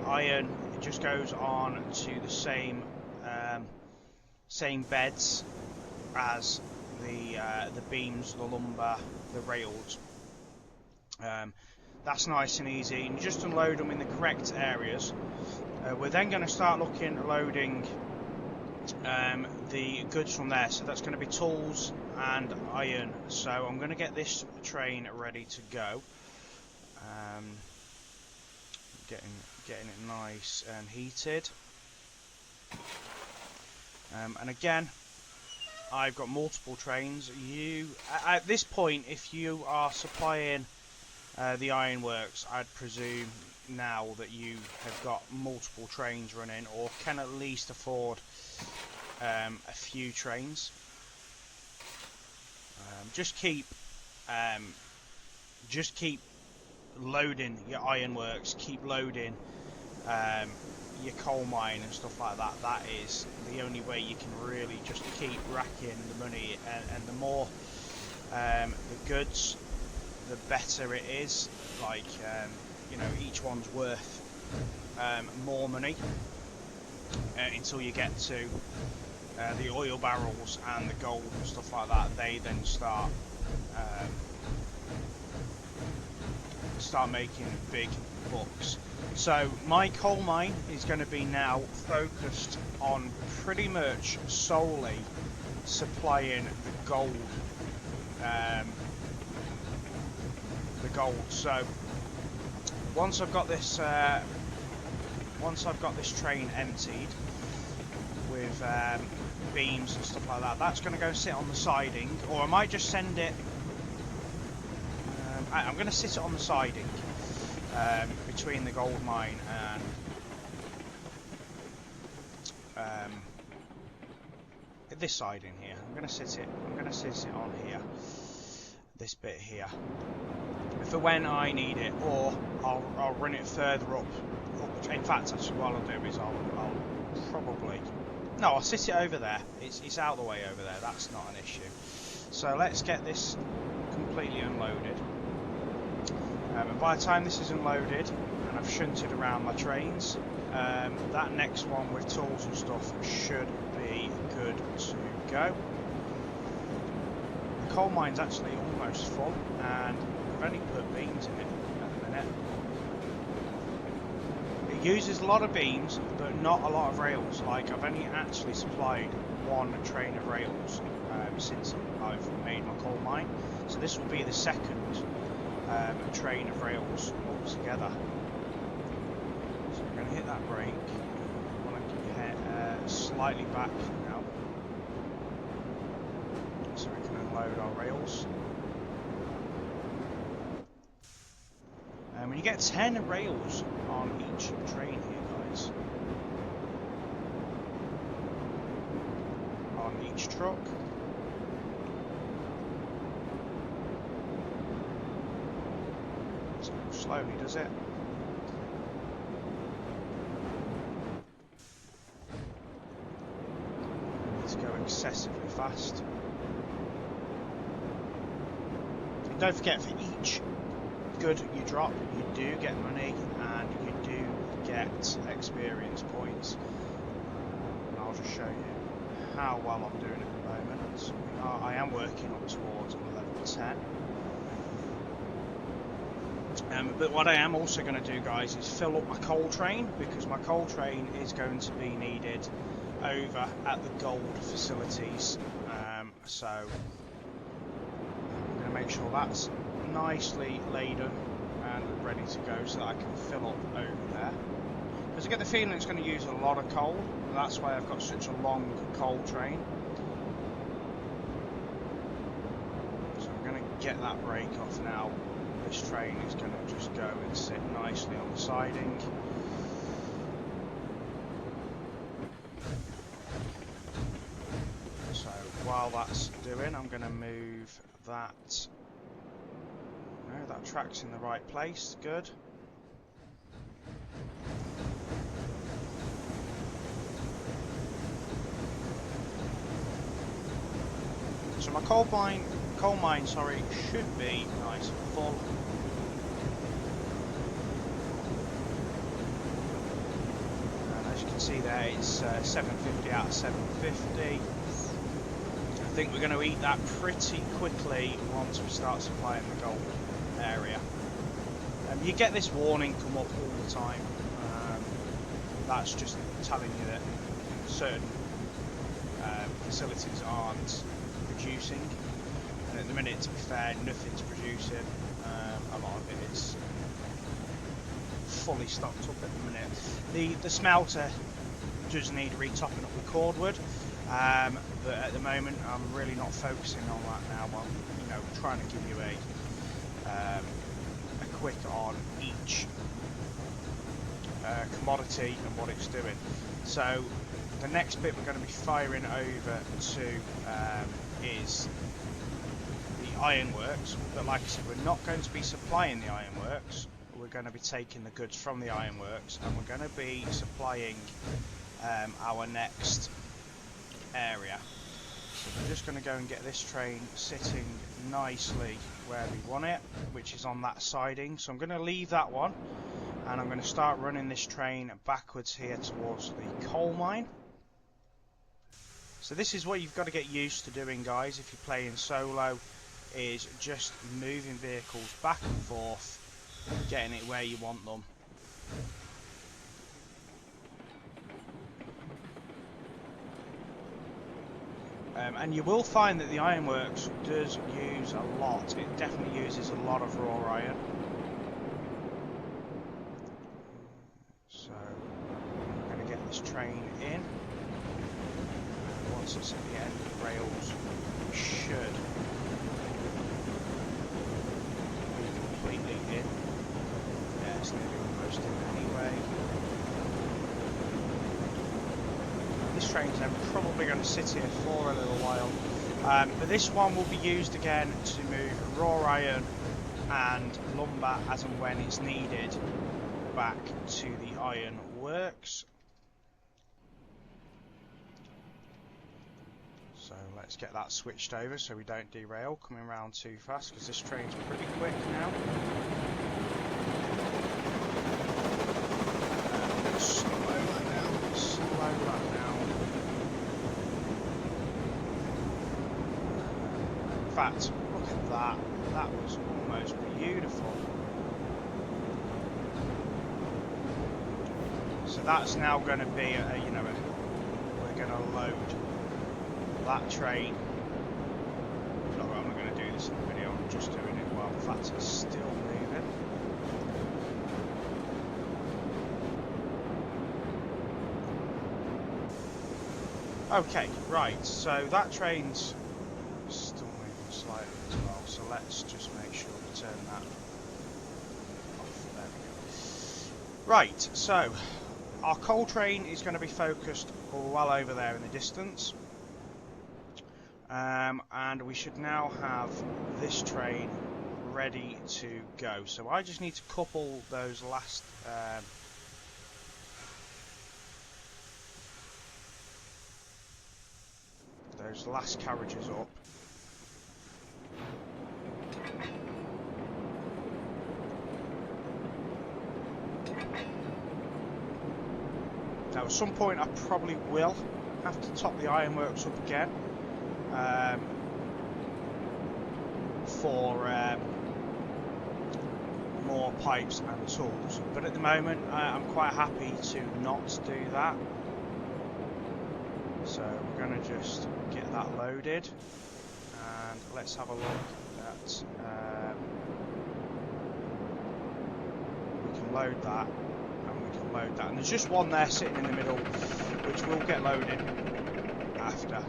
Iron, it just goes on to the same beds as the beams, the lumber, the rails. That's nice and easy, and you just unload them in the correct areas. We're then going to start looking at loading the goods from there, so that's going to be tools and iron. So I'm going to get this train ready to go. Getting it nice and heated. And again, I've got multiple trains. At this point, if you are supplying the ironworks, I'd presume now that you have got multiple trains running, or can at least afford a few trains. Just keep loading your ironworks. Keep loading your coal mine and stuff like that. That is the only way you can really just keep racking the money, and the more the goods, the better it is. Like you know, each one's worth more money until you get to the oil barrels and the gold and stuff like that. They then start making big bucks. So my coal mine is going to be now focused on pretty much solely supplying the gold. So once I've got this train emptied with beams and stuff like that, that's going to go sit on the siding, or I might just send it. I'm going to sit it on the siding between the gold mine and this siding here. I'm going to sit it on here, this bit here, for when I need it, or I'll run it further up. In fact, actually, what I'll do is I'll probably I'll sit it over there. It's out of the way over there. That's not an issue. So let's get this completely unloaded. And by the time this is unloaded and I've shunted around my trains, that next one with tools and stuff should be good to go. The coal mine's actually almost full, and I've only put beams in it at the minute. It uses a lot of beams, but not a lot of rails. Like, I've only actually supplied one train of rails since I've made my coal mine. So this will be the second train of rails altogether. So we're going to hit that brake. I want to get slightly back now, so we can unload our rails. And you get 10 rails on each train here, guys. On each truck. So slowly does it. Let's go excessively fast. And don't forget, for each good you drop, you do get money and you do get experience points. And I'll just show you how well I'm doing at the moment. So I am working up towards level 10. But what I am also going to do, guys, is fill up my coal train, because my coal train is going to be needed over at the gold facilities. So I'm going to make sure that's nicely laden and ready to go, so that I can fill up over there, because I get the feeling it's going to use a lot of coal, and that's why I've got such a long coal train. So I'm going to get that brake off now. This train is going to just go and sit nicely on the siding. well that's doing. I'm going to move that. No, that track's in the right place. Good. So my coal mine, sorry, should be nice and full. And as you can see there, it's 750 out of 750. I think we're going to eat that pretty quickly once we start supplying the gold area. You get this warning come up all the time. That's just telling you that certain facilities aren't producing, and at the minute, to be fair, nothing's producing. A lot of it is fully stocked up at the minute. The smelter does need retopping up with cordwood, but at the moment I'm really not focusing on that now. I'm trying to give you a quick on each commodity and what it's doing. So the next bit we're going to be firing over to is the ironworks, but like I said, we're not going to be supplying the ironworks. We're going to be taking the goods from the ironworks, and we're going to be supplying our next area. So we're just going to go and get this train sitting nicely where we want it, which is on that siding. So I'm going to leave that one, and I'm going to start running this train backwards here towards the coal mine. So this is what you've got to get used to doing, guys, if you're playing solo, is just moving vehicles back and forth, getting it where you want them. And you will find that the ironworks does use a lot. It definitely uses a lot of raw iron. So I'm going to get this train in. Once it's at the end, the rails should be completely in. Yeah, it's nearly almost in anyway. This train's then probably going to sit here for a little while, but this one will be used again to move raw iron and lumber as and when it's needed back to the iron works. So let's get that switched over so we don't derail coming around too fast, because this train's pretty quick now. Slow that down, slow that down. In fact, look at that, that was almost beautiful. So that's now going to be, we're going to load that train. No, I'm not going to do this in the video, I'm just doing it while the fats are still moving. Okay, right, so that train's still moving slightly as well, so let's just make sure we turn that off. There we go. Right, so our coal train is going to be focused well over there in the distance. And we should now have this train ready to go. So I just need to couple those last carriages up. Now at some point I probably will have to top the ironworks up again. For more pipes and tools, but at the moment I'm quite happy to not do that. So we're going to just get that loaded, and let's have a look at we can load that, and we can load that, and there's just one there sitting in the middle which will get loaded after.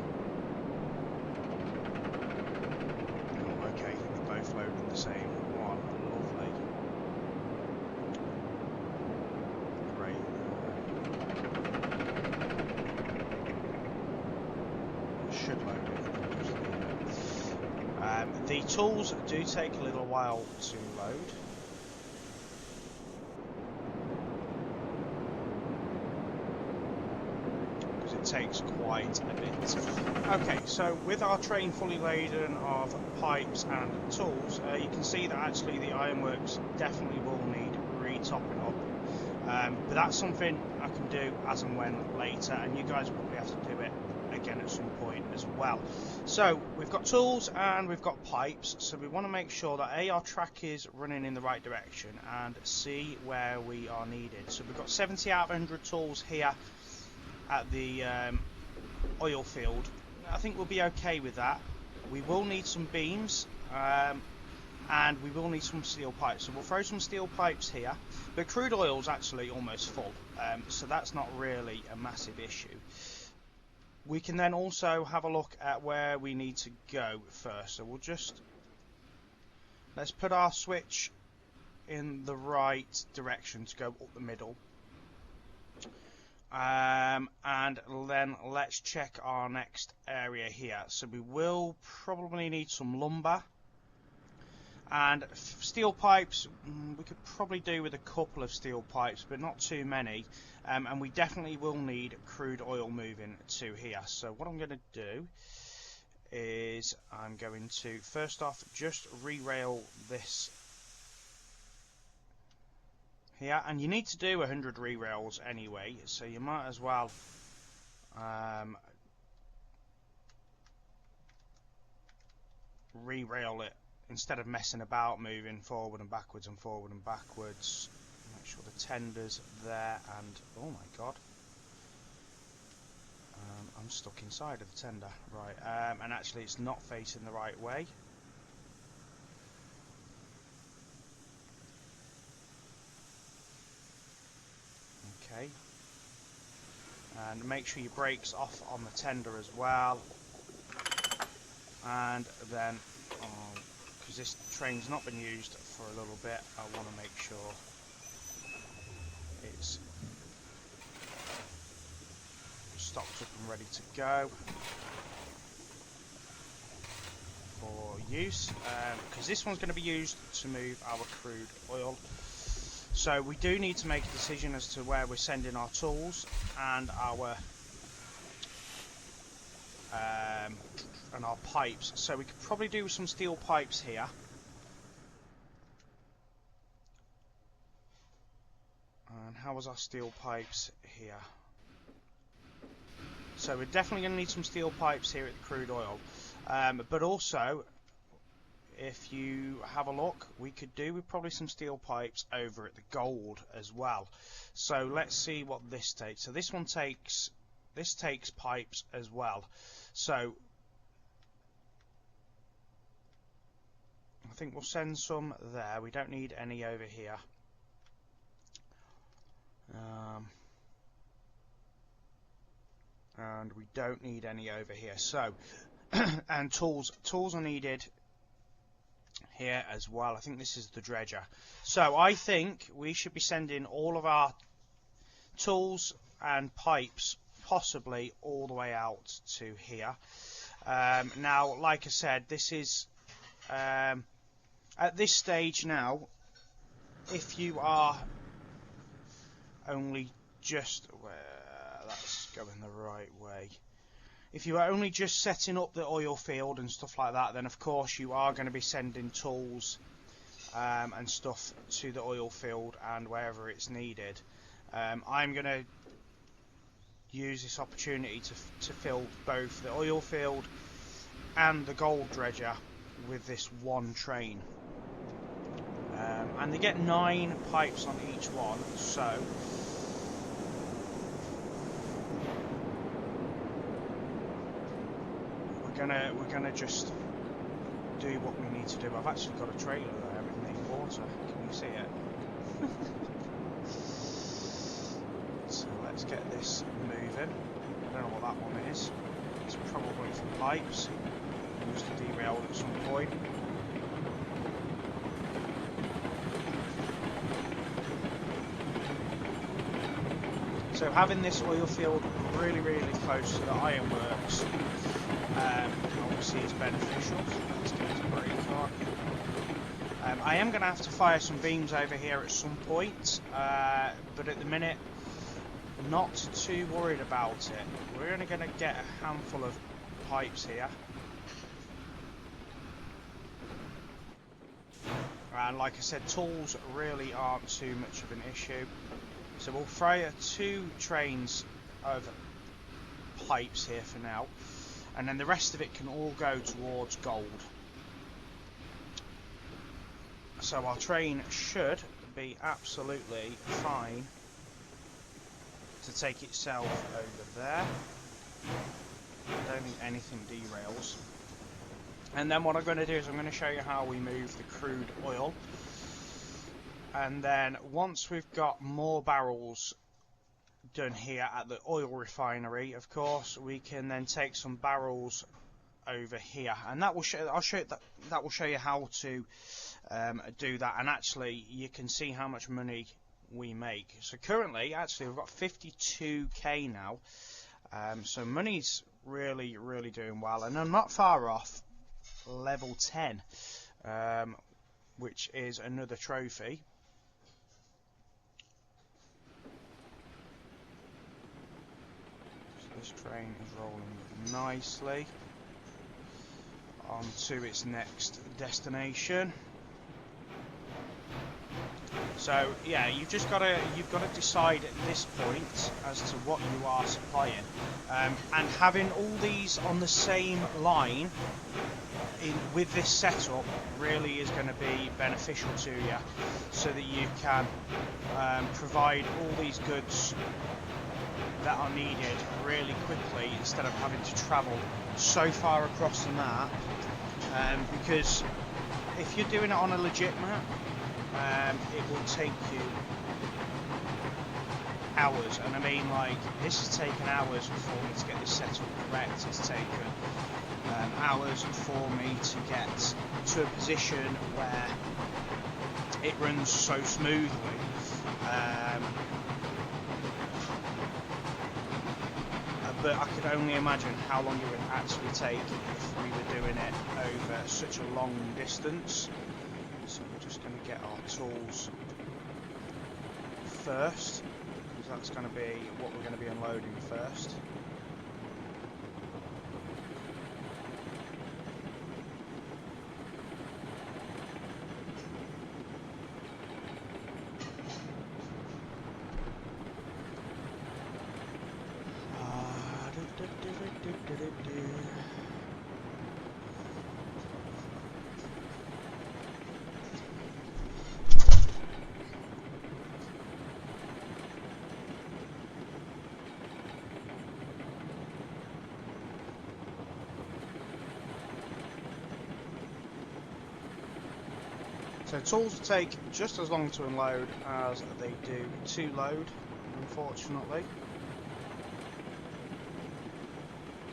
Loading the same one. Lovely. Great. Should load it. Just tools do take a little while to load. Because it takes quite a bit. Okay, so with our train fully laden of pipes and tools, you can see that actually the ironworks definitely will need re-topping up. But that's something I can do as and when later, and you guys will probably have to do it again at some point as well. So we've got tools and we've got pipes, so we want to make sure that A, our track is running in the right direction, and C, where we are needed. So we've got 70 out of 100 tools here at the oil field. I think we'll be okay with that. We will need some beams, and we will need some steel pipes, so we'll throw some steel pipes here. But crude oil is actually almost full, so that's not really a massive issue. We can then also have a look at where we need to go first. So we'll just, let's put our switch in the right direction to go up the middle. And then let's check our next area here. So we will probably need some lumber. And steel pipes, we could probably do with a couple of steel pipes, but not too many. And we definitely will need crude oil moving to here. So what I'm going to do is I'm going to, first off, just re-rail this here. And you need to do 100 re-rails anyway, so you might as well re-rail it. Instead of messing about moving forward and backwards and forward and backwards. Make sure the tender's there, and oh my god, I'm stuck inside of the tender. Right, and actually it's not facing the right way. Okay, and make sure your brakes off on the tender as well, and then because this train's not been used for a little bit, I want to make sure it's stocked up and ready to go for use, because this one's going to be used to move our crude oil. So we do need to make a decision as to where we're sending our tools and our pipes. So we could probably do some steel pipes here. And how was our steel pipes here? So we're definitely going to need some steel pipes here at the crude oil. But also, if you have a look, we could do with probably some steel pipes over at the gold as well. So let's see what this takes. So this one takes, this takes pipes as well. So I think we'll send some there. We don't need any over here. And we don't need any over here. So and tools are needed here as well. I think this is the dredger. So I think we should be sending all of our tools and pipes possibly all the way out to here. Now, like I said, this is at this stage now, if you are only just, that's going the right way. If you are only just setting up the oil field and stuff like that, then of course you are going to be sending tools and stuff to the oil field and wherever it's needed. I'm going to use this opportunity to fill both the oil field and the gold dredger with this one train. And they get 9 pipes on each one, so we're gonna just do what we need to do. I've actually got a trailer there with me water. Can you see it? So let's get this moving. I don't know what that one is. It's probably for pipes. It must have derailed at some point. So having this oil field really, really close to the ironworks obviously is beneficial. So let's get his brake on. I am going to have to fire some beams over here at some point, but at the minute, not too worried about it. We're only going to get a handful of pipes here. And like I said, tools really aren't too much of an issue. So we'll fire 2 trains of pipes here for now. And then the rest of it can all go towards gold. So our train should be absolutely fine to take itself over there. I don't think anything derails. And then what I'm going to do is I'm going to show you how we move the crude oil. And then once we've got more barrels done here at the oil refinery, of course, we can then take some barrels over here, and that will show. That will show you how to do that. And actually, you can see how much money we make. So currently, actually, we've got 52k now. So money's really doing well, and I'm not far off level 10, which is another trophy. So this train is rolling nicely on to its next destination. So yeah, you've got to decide at this point as to what you are supplying, and having all these on the same line with this setup really is going to be beneficial to you, so that you can provide all these goods that are needed really quickly instead of having to travel so far across the map. Because if you're doing it on a legit map, it will take you hours, and I mean, like, this has taken hours for me to get this setup correct. It's taken hours for me to get to a position where it runs so smoothly. But I could only imagine how long it would actually take if we were doing it over such a long distance. So we're just going to get our tools first, because that's going to be what we're going to be unloading first. So tools take just as long to unload as they do to load, unfortunately.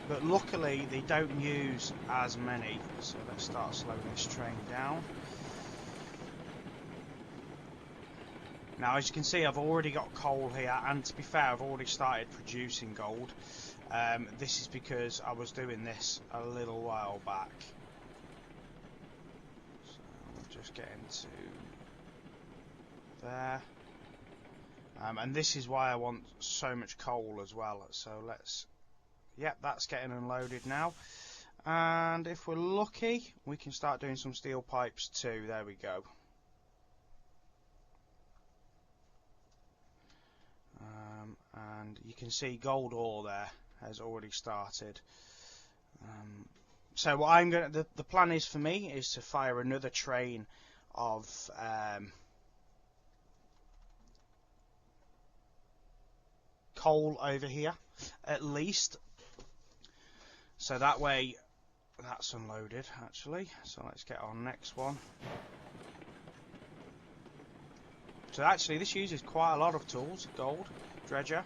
But luckily they don't use as many, so let's start slowing this train down. Now, as you can see, I've already got coal here, and to be fair, I've already started producing gold. This is because I was doing this a little while back. Just getting to there, and this is why I want so much coal as well. So yep, that's getting unloaded now, and if we're lucky we can start doing some steel pipes too. There we go. And you can see gold ore there has already started. So what I'm going to, the plan is for me is to fire another train of coal over here, at least. So that way, that's unloaded actually. So let's get on next one. So actually, this uses quite a lot of tools. Gold, dredger.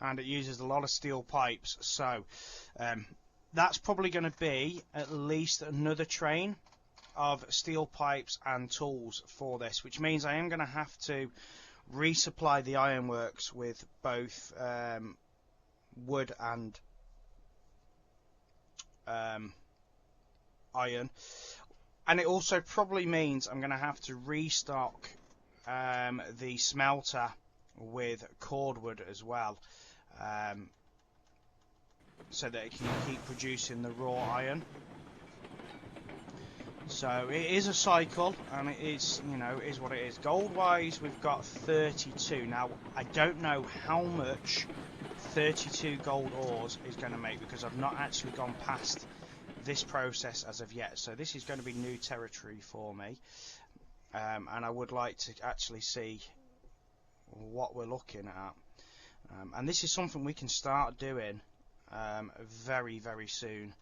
And it uses a lot of steel pipes, so that's probably going to be at least another train of steel pipes and tools for this, which means I am going to have to resupply the ironworks with both wood and iron, and it also probably means I'm going to have to restock the smelter with cordwood as well, so that it can keep producing the raw iron. So it is a cycle, and it is, you know, it is what it is. Gold wise, we've got 32. Now I don't know how much 32 gold ores is going to make, because I've not actually gone past this process as of yet. So this is going to be new territory for me, and I would like to actually see what we're looking at. And this is something we can start doing very, very soon.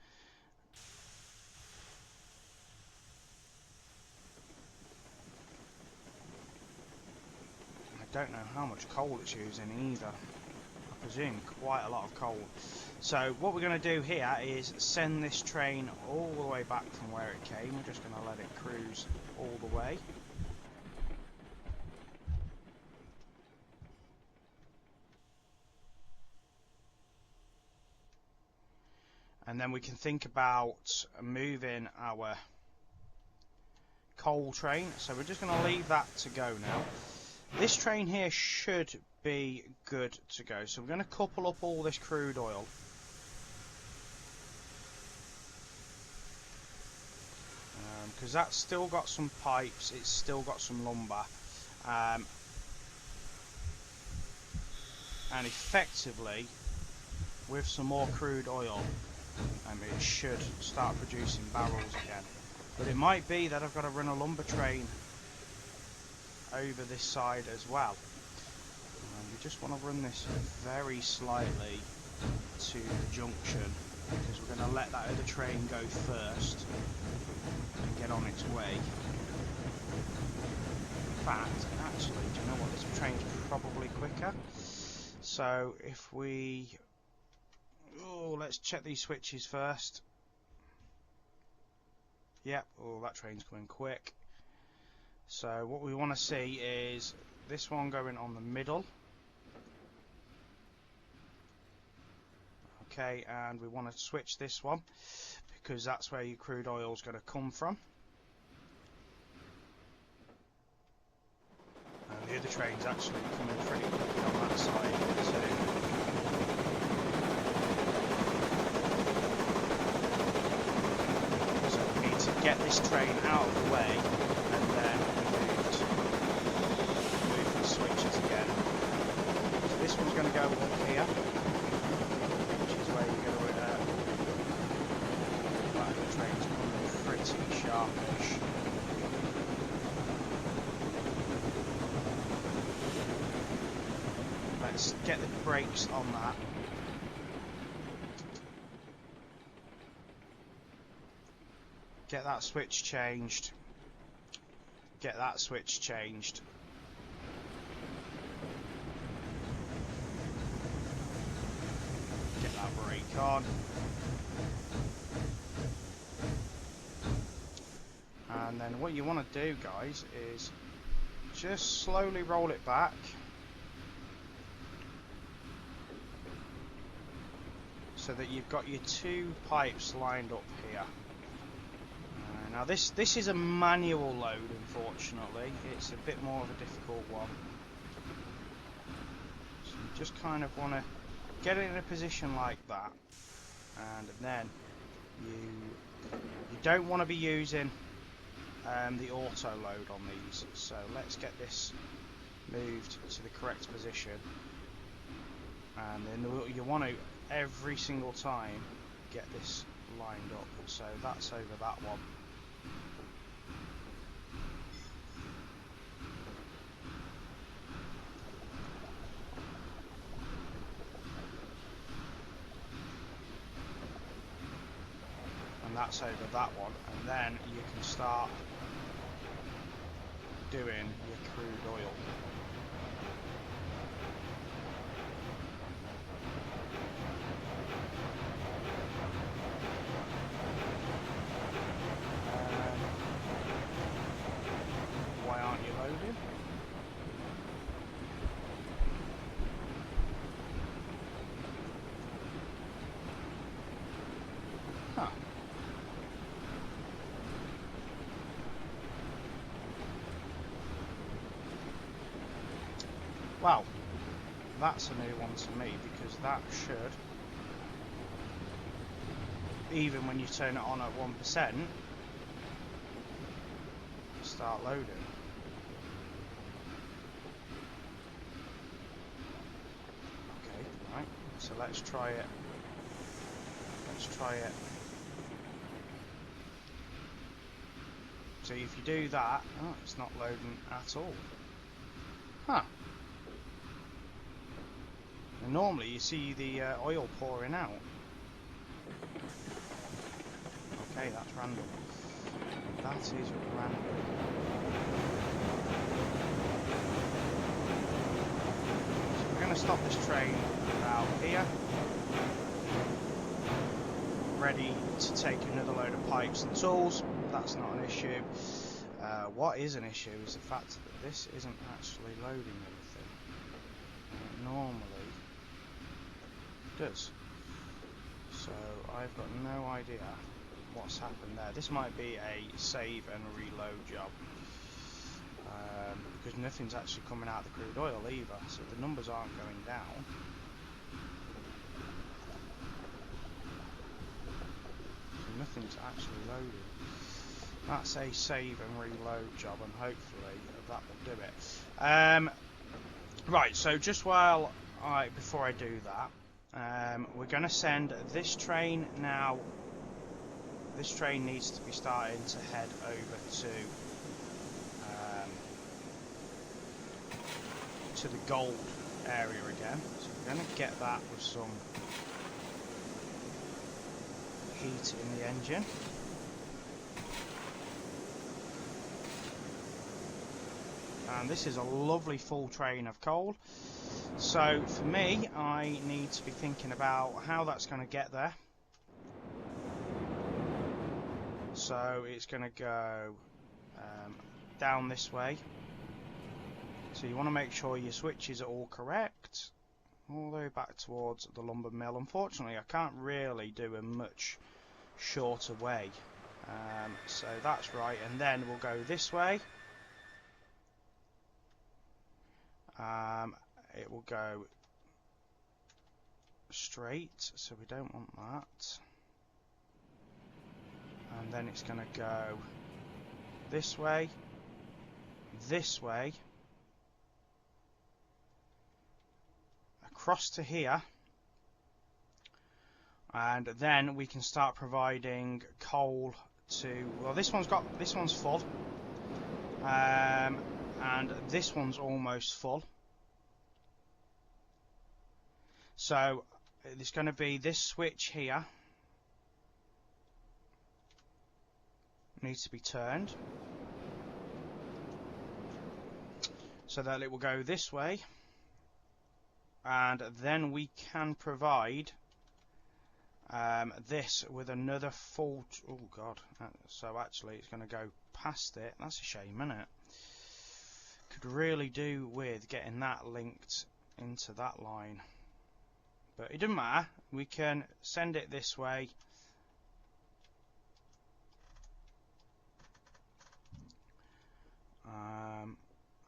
I don't know how much coal it's using either. I presume quite a lot of coal. So what we're going to do here is send this train all the way back from where it came. We're just going to let it cruise all the way. And then we can think about moving our coal train. So we're just going to leave that to go now. This train here should be good to go. So we're going to couple up all this crude oil. Because that's still got some pipes, it's still got some lumber. And effectively, with some more crude oil, it should start producing barrels again. But it might be that I've got to run a lumber train over this side as well. We just want to run this very slightly to the junction, because we're going to let that other train go first and get on its way. In fact, actually, do you know what? This train's probably quicker. So if we... Oh, let's check these switches first. Yep, oh, that train's coming quick. So what we want to see is this one going on the middle. Okay, and we want to switch this one, because that's where your crude oil is going to come from. And the other train's actually coming pretty quickly on that side too. So we need to get this train out of the way, and then move the switches again. So this one's going to go up here, which is where you're going to the train's coming pretty sharpish. Let's get the brakes on that. Get that switch changed. Get that switch changed. Get that brake on. And then what you want to do, guys, is just slowly roll it back. So that you've got your two pipes lined up here. Now this is a manual load, unfortunately. It's a bit more of a difficult one. So you just kind of want to get it in a position like that, and then you don't want to be using the auto load on these. So let's get this moved to the correct position, and then you want to every single time get this lined up. So that's over that one. And that's over that one, and then you can start doing your crude oil. Why aren't you loading? Huh. Well, that's a new one to me, because that should, even when you turn it on at 1%, start loading. Okay, right, so let's try it. Let's try it. So if you do that, oh, it's not loading at all. Huh. And normally you see the oil pouring out. Okay, that's random. That is random. So we're going to stop this train about here. Ready to take another load of pipes and tools. That's not an issue. What is an issue is the fact that this isn't actually loading anything. It normally does. So I've got no idea what's happened there. This might be a save and reload job, because nothing's actually coming out of the crude oil either, so the numbers aren't going down. So nothing's actually loaded. That's a save and reload job, and hopefully that will do it. Right, so just before I do that, we're going to send this train now. This train needs to be starting to head over to the gold area again. So we're going to get that with some heat in the engine. And this is a lovely full train of coal. So for me, I need to be thinking about how that's going to get there. So it's going to go down this way. So you want to make sure your switches are all correct, all the way back towards the lumber mill. Unfortunately, I can't really do a much shorter way. So that's right, and then we'll go this way. It will go straight, so we don't want that. And then it's going to go this way, across to here, and then we can start providing coal to. Well, this one's full, and this one's almost full. So there's going to be this switch here needs to be turned so that it will go this way, and then we can provide this with another full. Oh god! So actually, it's going to go past it. That's a shame, isn't it? Could really do with getting that linked into that line, but it doesn't matter. We can send it this way.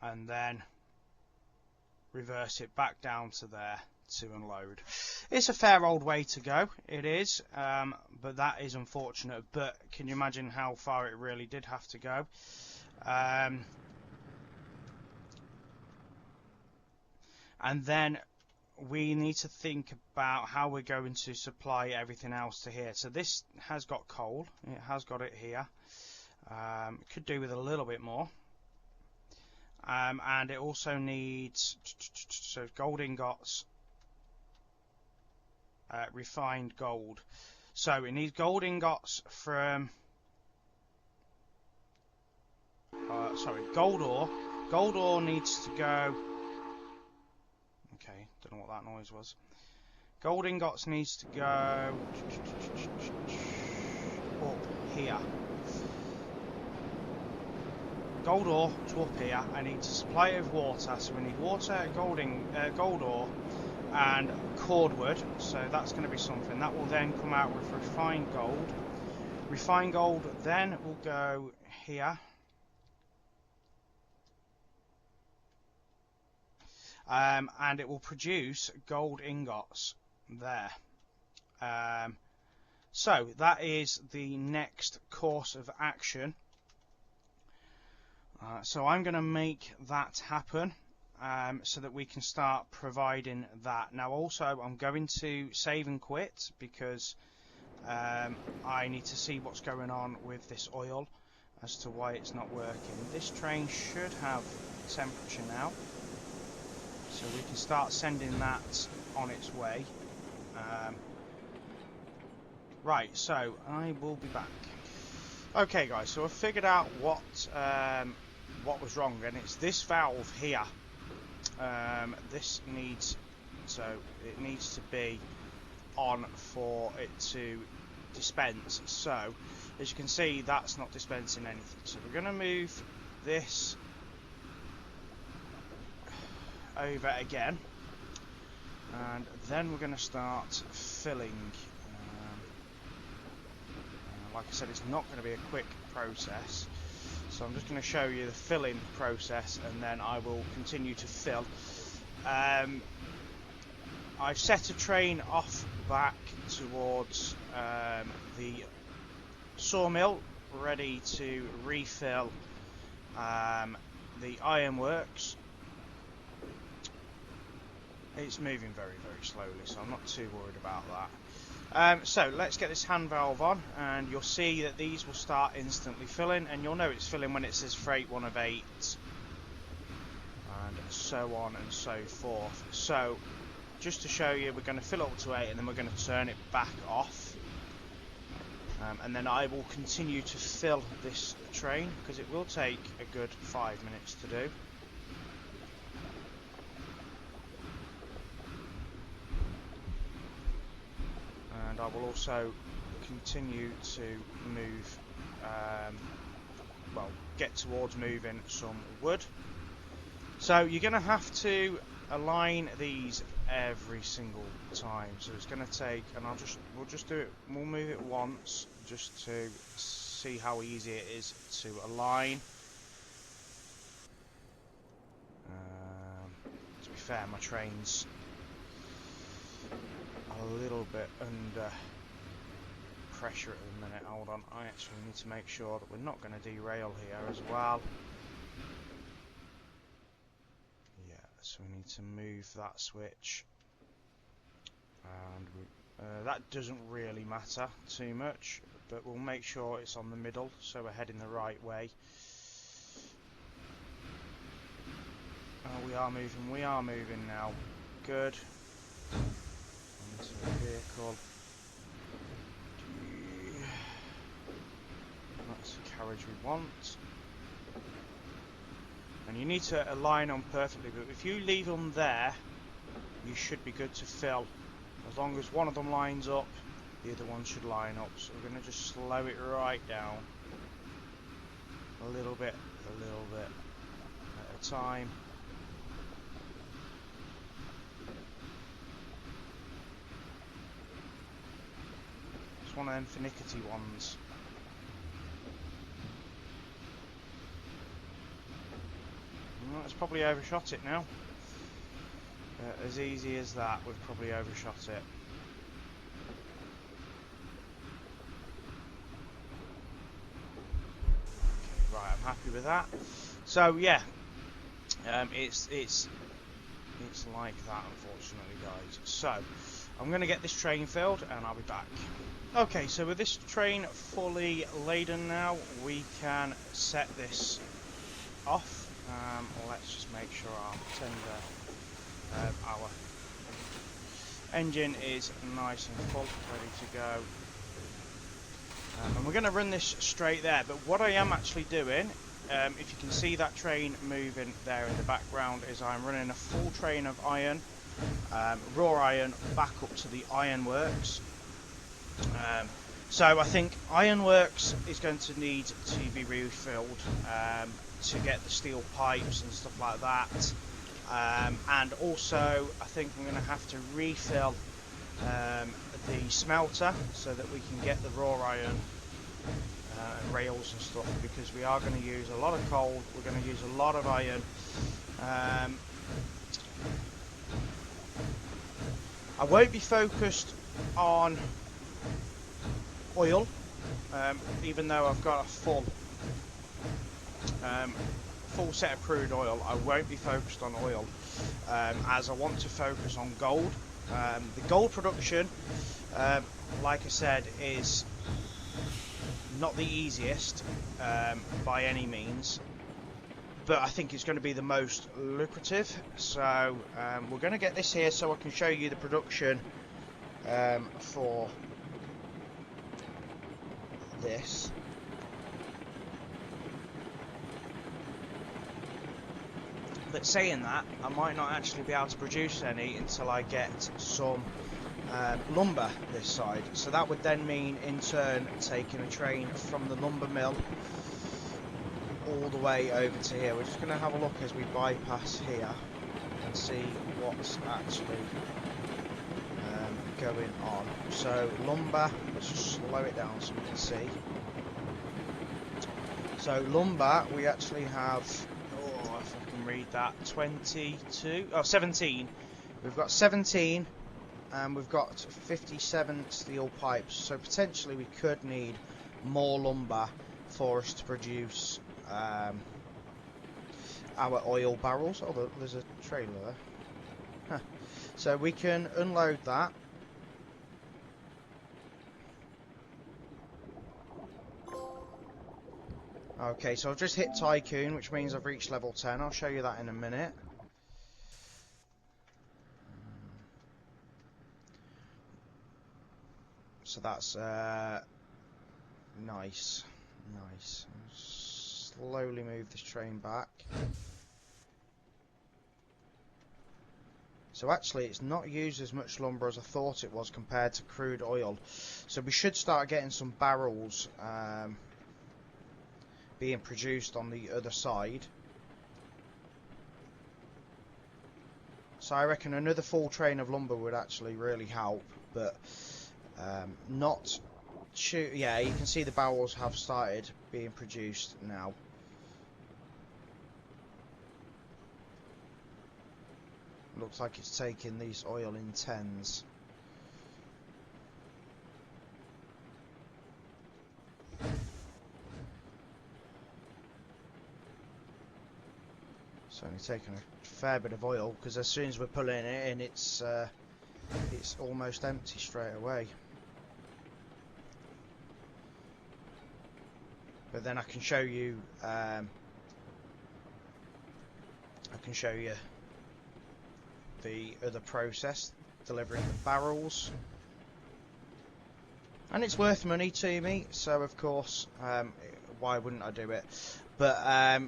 And then reverse it back down to there to unload. It's a fair old way to go, it is, but that is unfortunate. But can you imagine how far it really did have to go? And then we need to think about how we're going to supply everything else to here. So this has got coal, it has got it here. Could do with a little bit more. And it also needs gold ingots, refined gold. So it needs gold ingots from gold ore. Gold ore needs to go. Okay, don't know what that noise was. Gold ingots needs to go up here. Gold ore to up here. I need to supply it with water, so we need water, gold ore, and cordwood, so that's going to be something. That will then come out with refined gold. Refined gold then will go here. And it will produce gold ingots there. So that is the next course of action. So I'm going to make that happen so that we can start providing that. Now also I'm going to save and quit because I need to see what's going on with this oil as to why it's not working. This train should have temperature now, so we can start sending that on its way. Right, so I will be back. Okay guys, so I've figured out what was wrong, and it's this valve here. This needs, so it needs to be on for it to dispense. So as you can see, that's not dispensing anything, so we're going to move this over again, and then we're going to start filling. Like I said, it's not going to be a quick process, so I'm just going to show you the filling process, and then I will continue to fill. I've set a train off back towards the sawmill, ready to refill the ironworks. It's moving very, very slowly, so I'm not too worried about that. So let's get this hand valve on, and you'll see that these will start instantly filling, and you'll know it's filling when it says freight 1 of 8, and so on and so forth. So just to show you, we're going to fill up to 8, and then we're going to turn it back off, and then I will continue to fill this train because it will take a good 5 minutes to do. And I will also continue to move, well, get towards moving some wood. So you're going to have to align these every single time. So it's going to take, and we'll just do it. We'll move it once just to see how easy it is to align. To be fair, my train's a little bit under pressure at the minute. Hold on, I actually need to make sure that we're not going to derail here as well. Yeah, so we need to move that switch, and that doesn't really matter too much, but we'll make sure it's on the middle so we're heading the right way. We are moving now. Good. Into the vehicle. That's the carriage we want. And you need to align them perfectly, but if you leave them there, you should be good to fill. As long as one of them lines up, the other one should line up. So we're going to just slow it right down. A little bit at a time. One of them finicky ones. It's probably overshot it now. As easy as that, we've probably overshot it. Okay, right, I'm happy with that. So yeah, it's like that, unfortunately, guys. So I'm going to get this train filled, and I'll be back. Okay, so with this train fully laden now, we can set this off. Let's just make sure our engine is nice and full, ready to go. And we're going to run this straight there, but what I am actually doing, if you can see that train moving there in the background, is I'm running a full train of iron, raw iron, back up to the ironworks. So I think ironworks is going to need to be refilled to get the steel pipes and stuff like that And also I think I'm going to have to refill the smelter so that we can get the raw iron and rails and stuff, because we are going to use a lot of coal, we're going to use a lot of iron. I won't be focused on oil, even though I've got a full set of crude oil. I won't be focused on oil, as I want to focus on gold. The gold production, like I said, is not the easiest by any means, but I think it's going to be the most lucrative. So we're going to get this here so I can show you the production for this. But saying that, I might not actually be able to produce any until I get some lumber this side. So that would then mean, in turn, taking a train from the lumber mill all the way over to here. We're just going to have a look as we bypass here and see what's actually going on. So lumber, let's just slow it down so we can see. So lumber, we actually have, oh, if I can read that, 17. We've got 17, and we've got 57 steel pipes. So potentially we could need more lumber for us to produce our oil barrels. Oh, there's a trailer there. Huh. So we can unload that. Okay, so I've just hit Tycoon, which means I've reached level 10. I'll show you that in a minute. So that's nice. Slowly move this train back. So actually it's not used as much lumber as I thought it was compared to crude oil. So we should start getting some barrels being produced on the other side. So I reckon another full train of lumber would actually really help, but not too. Yeah, you can see the barrels have started being produced now. Looks like it's taking these oil in tens. It's only taking a fair bit of oil, because as soon as we're pulling it in, it's almost empty straight away. But then I can show you the other process, delivering the barrels, and it's worth money to me, so of course why wouldn't I do it? But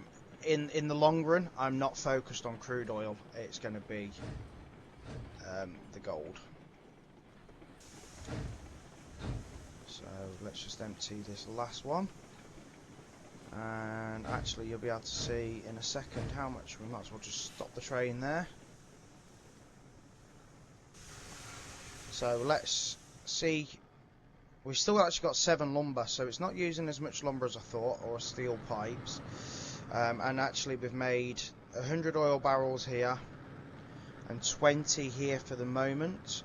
in the long run, I'm not focused on crude oil. It's going to be the gold. So let's just empty this last one, and actually you'll be able to see in a second how much. We might as well just stop the train there. So let's see, we've still actually got 7 lumber, so it's not using as much lumber as I thought, or steel pipes. And actually we've made 100 oil barrels here and 20 here for the moment.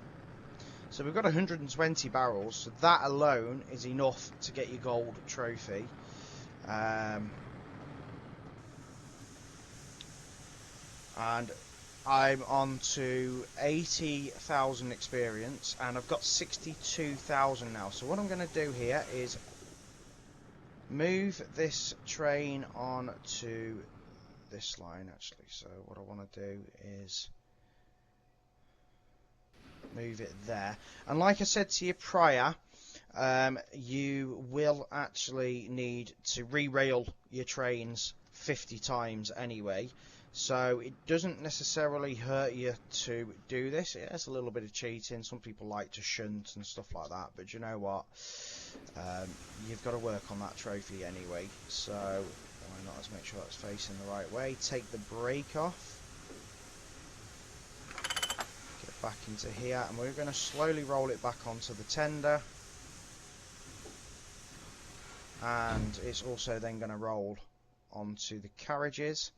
So we've got 120 barrels, so that alone is enough to get your gold trophy. And I'm on to 80,000 experience, and I've got 62,000 now. So what I'm going to do here is move this train on to this line, actually. So what I want to do is move it there. And like I said to you prior, you will actually need to re-rail your trains 50 times anyway. So it doesn't necessarily hurt you to do this. It has a little bit of cheating. Some people like to shunt and stuff like that, but you know what? You've got to work on that trophy anyway. So why not? Let's make sure that's facing the right way. Take the brake off. back into here, and we're going to slowly roll it back onto the tender, and it's also then going to roll onto the carriages,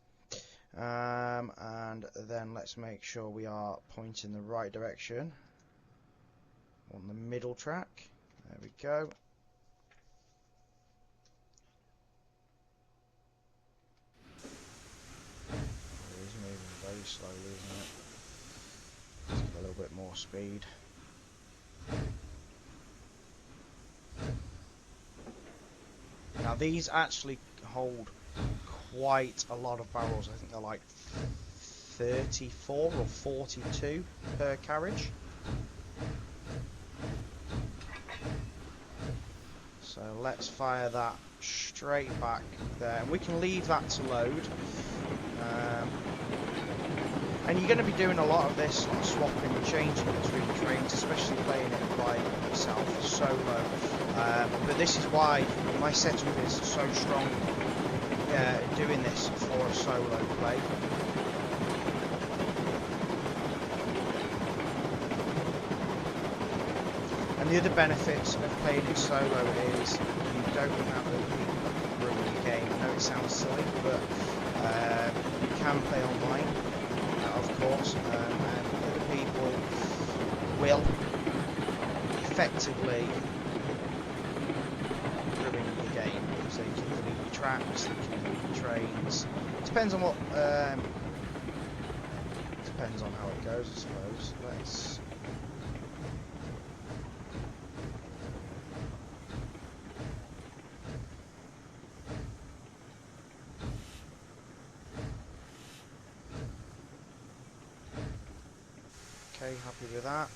and then let's make sure we are pointing the right direction on the middle track. There we go. It is moving very slowly, isn't it? Let's give it a little bit more speed. Now these actually hold quite a lot of barrels. I think they're like 34 or 42 per carriage. So let's fire that straight back there, and we can leave that to load. And you're going to be doing a lot of this, like swapping and changing between trains, especially playing it by yourself solo. But this is why my setup is so strong doing this for a solo play. And the other benefits of playing it solo is you don't have other people ruin the game. I know it sounds silly, but you can play online, of course, and other people will effectively ruin the game because they can delete the tracks, they can delete the trains. Depends on what. Depends on how it goes, I suppose. Let's. Okay, happy with that.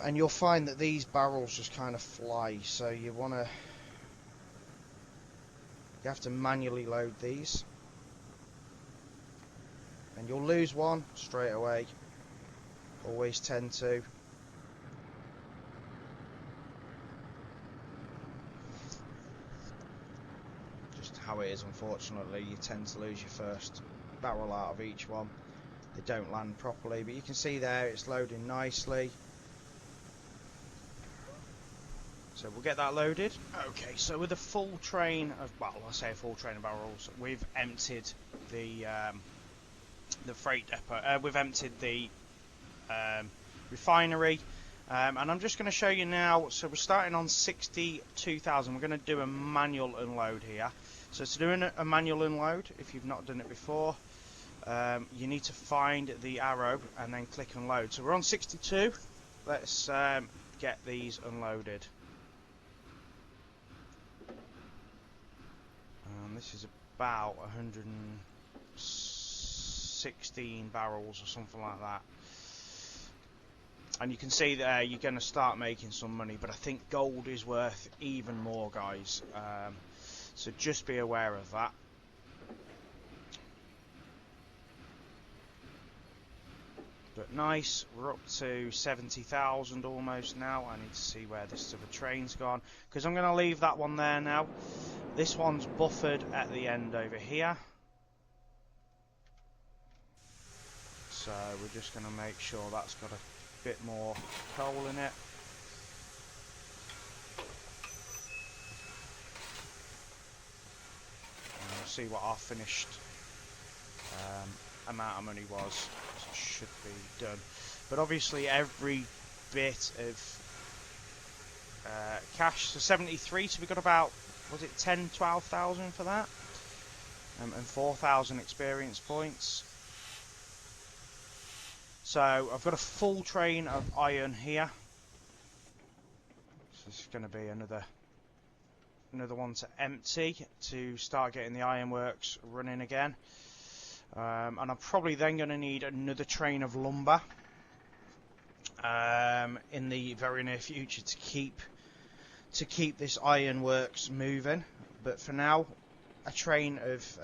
And you'll find that these barrels just kind of fly, so you have to manually load these, and you'll lose one straight away. Always tend to. Just how it is, unfortunately. You tend to lose your first barrel out of each one. They don't land properly, but you can see there it's loading nicely. So we'll get that loaded. Okay, so with a full train of, well, I say a full train of barrels, we've emptied the freight depot. We've emptied the refinery, and I'm just going to show you now. So we're starting on 62,000. We're going to do a manual unload here. So to do a manual unload, if you've not done it before, you need to find the arrow and then click unload. So we're on 62. Let's get these unloaded. This is about 116 barrels or something like that. And you can see there you're going to start making some money, but I think gold is worth even more, guys. So just be aware of that. But nice, we're up to 70,000 almost now. I need to see where this other train's gone, because I'm going to leave that one there now. This one's buffered at the end over here. So we're just going to make sure that's got a bit more coal in it. And we'll see what our finished amount of money was. It should be done. But obviously every bit of cash, so 73, so we got about, was it 12,000 for that, and 4,000 experience points. So I've got a full train of iron here, so this is going to be another one to empty to start getting the ironworks running again. And I'm probably then going to need another train of lumber in the very near future to keep this ironworks moving. But for now, a train of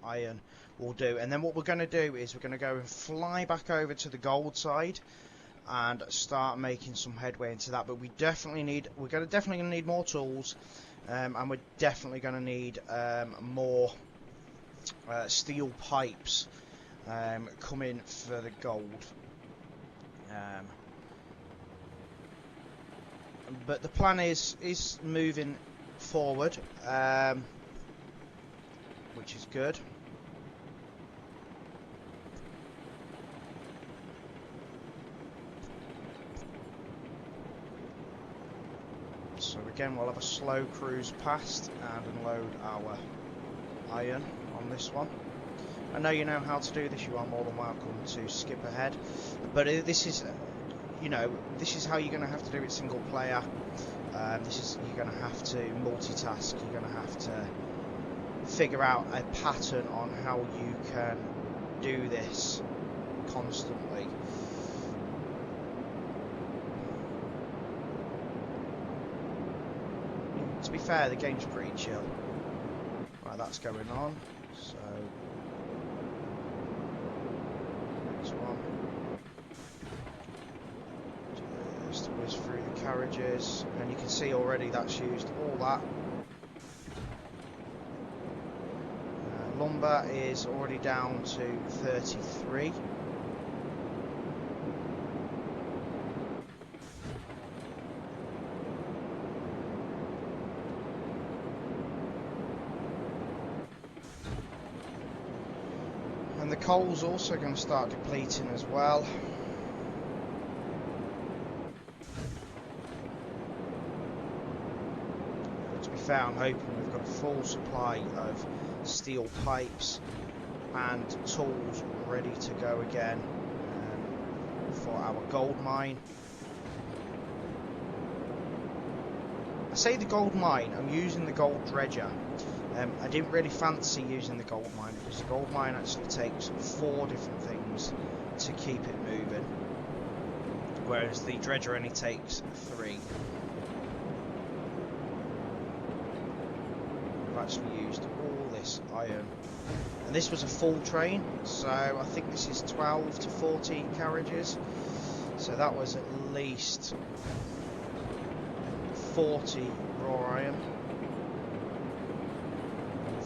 iron will do. And then what we're going to do is we're going to go and fly back over to the gold side and start making some headway into that. But we're definitely going to need more tools, and we're definitely going to need more steel pipes come in for the gold. But the plan is moving forward, which is good. So again, we'll have a slow cruise past and unload our iron on this one. I know you know how to do this, you are more than welcome to skip ahead, but this is, you know, this is how you're going to have to do it single player. You're going to have to multitask, you're going to have to figure out a pattern on how you can do this constantly. To be fair, the game's pretty chill. Right, that's going on. So next one. Just to whiz through the carriages, and you can see already that's used all that. Lumber is already down to 33. And the coal's also going to start depleting as well. To be fair, I'm hoping we've got a full supply of steel pipes and tools ready to go again for our gold mine. I say the gold mine, I'm using the gold dredger. I didn't really fancy using the gold mine because the gold mine actually takes 4 different things to keep it moving, whereas the dredger only takes 3. I've actually used all this iron, and this was a full train, so I think this is 12 to 14 carriages, so that was at least 40 raw iron.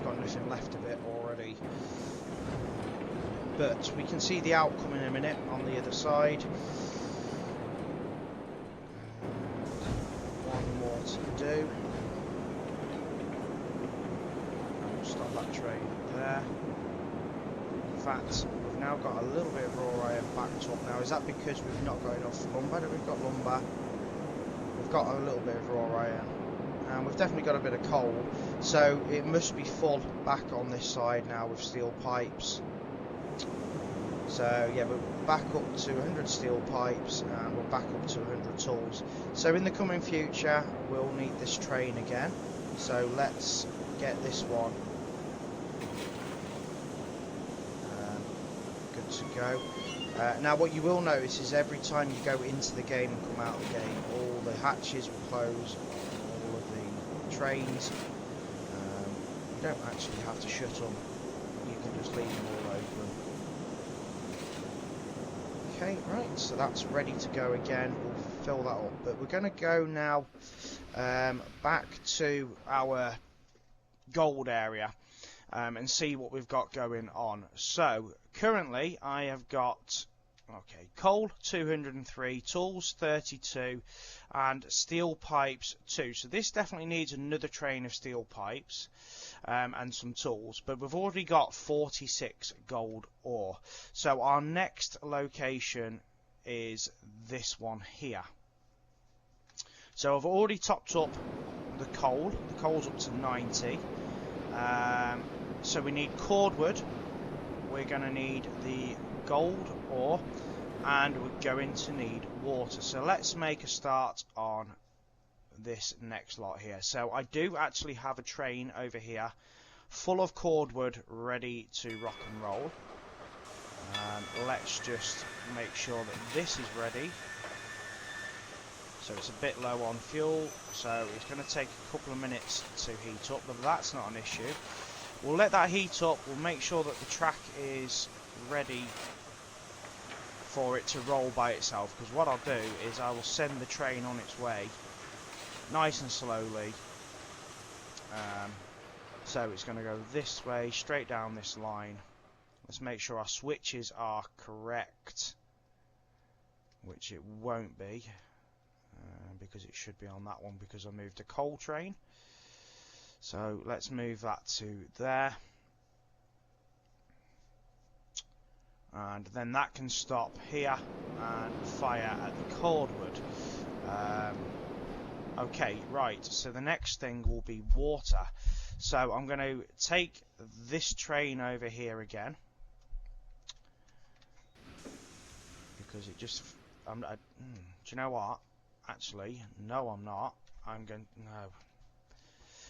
Got nothing left of it already, but we can see the outcome in a minute on the other side. One more to do. We'll stop that train there. In fact, we've now got a little bit of raw iron backed up now. Is that because we've not got enough lumber? We've got lumber, we've got a little bit of raw iron, and we've definitely got a bit of coal, so it must be full back on this side now with steel pipes. So yeah, we're back up to 100 steel pipes and we're back up to 100 tools. So in the coming future we'll need this train again, so let's get this one good to go. Now what you will notice is every time you go into the game and come out of the game, all the hatches will close, all of the trains. You don't actually have to shut them, you can just leave them all open. Okay, right, so that's ready to go again. We'll fill that up, but we're going to go now back to our gold area and see what we've got going on. So currently I have got coal 203, tools 32, and steel pipes 2. So this definitely needs another train of steel pipes and some tools, but we've already got 46 gold ore. So our next location is this one here. So I've already topped up the coal. The coal's up to 90. So we need cordwood, we're going to need the gold ore, and we're going to need water. So let's make a start on this next lot here. So I do actually have a train over here full of cordwood ready to rock and roll. Let's just make sure that this is ready. So it's a bit low on fuel, so it's going to take a couple of minutes to heat up, but that's not an issue. We'll let that heat up, we'll make sure that the track is ready for it to roll by itself, because what I'll do is I will send the train on its way nice and slowly. So it's going to go this way, straight down this line, Let's make sure our switches are correct, which it won't be, because it should be on that one because I moved a coal train. So let's move that to there. And then that can stop here and fire at the cordwood. Okay, right, so the next thing will be water. So I'm going to take this train over here again, because it just... do you know what? Actually, no, I'm not.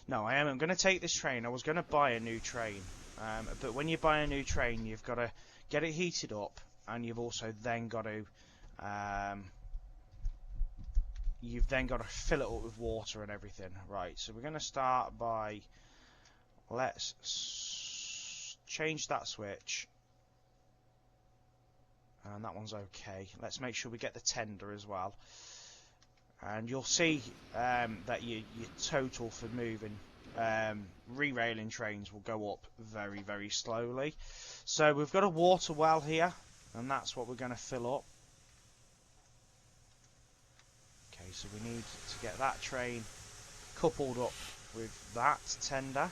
No, I am. I'm going to take this train. I was going to buy a new train, but when you buy a new train, you've got to get it heated up, and you've also then got to fill it up with water and everything. Right, so we're going to start by, let's change that switch, and that one's okay. Let's make sure we get the tender as well, and you'll see that your total for moving re-railing trains will go up very, very slowly. So we've got a water well here, and that's what we're going to fill up. Okay, so we need to get that train coupled up with that tender.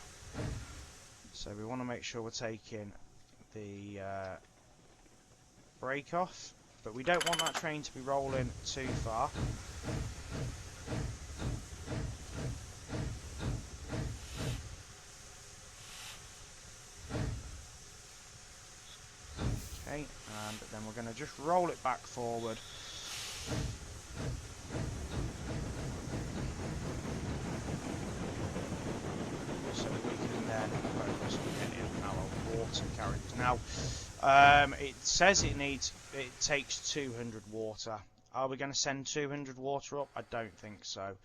So we want to make sure we're taking the brake off, but we don't want that train to be rolling too far. Okay, and then we're going to just roll it back forward. So we can then focus on getting our water carriage. Now, it says it takes 200 water. Are we going to send 200 water up? I don't think so.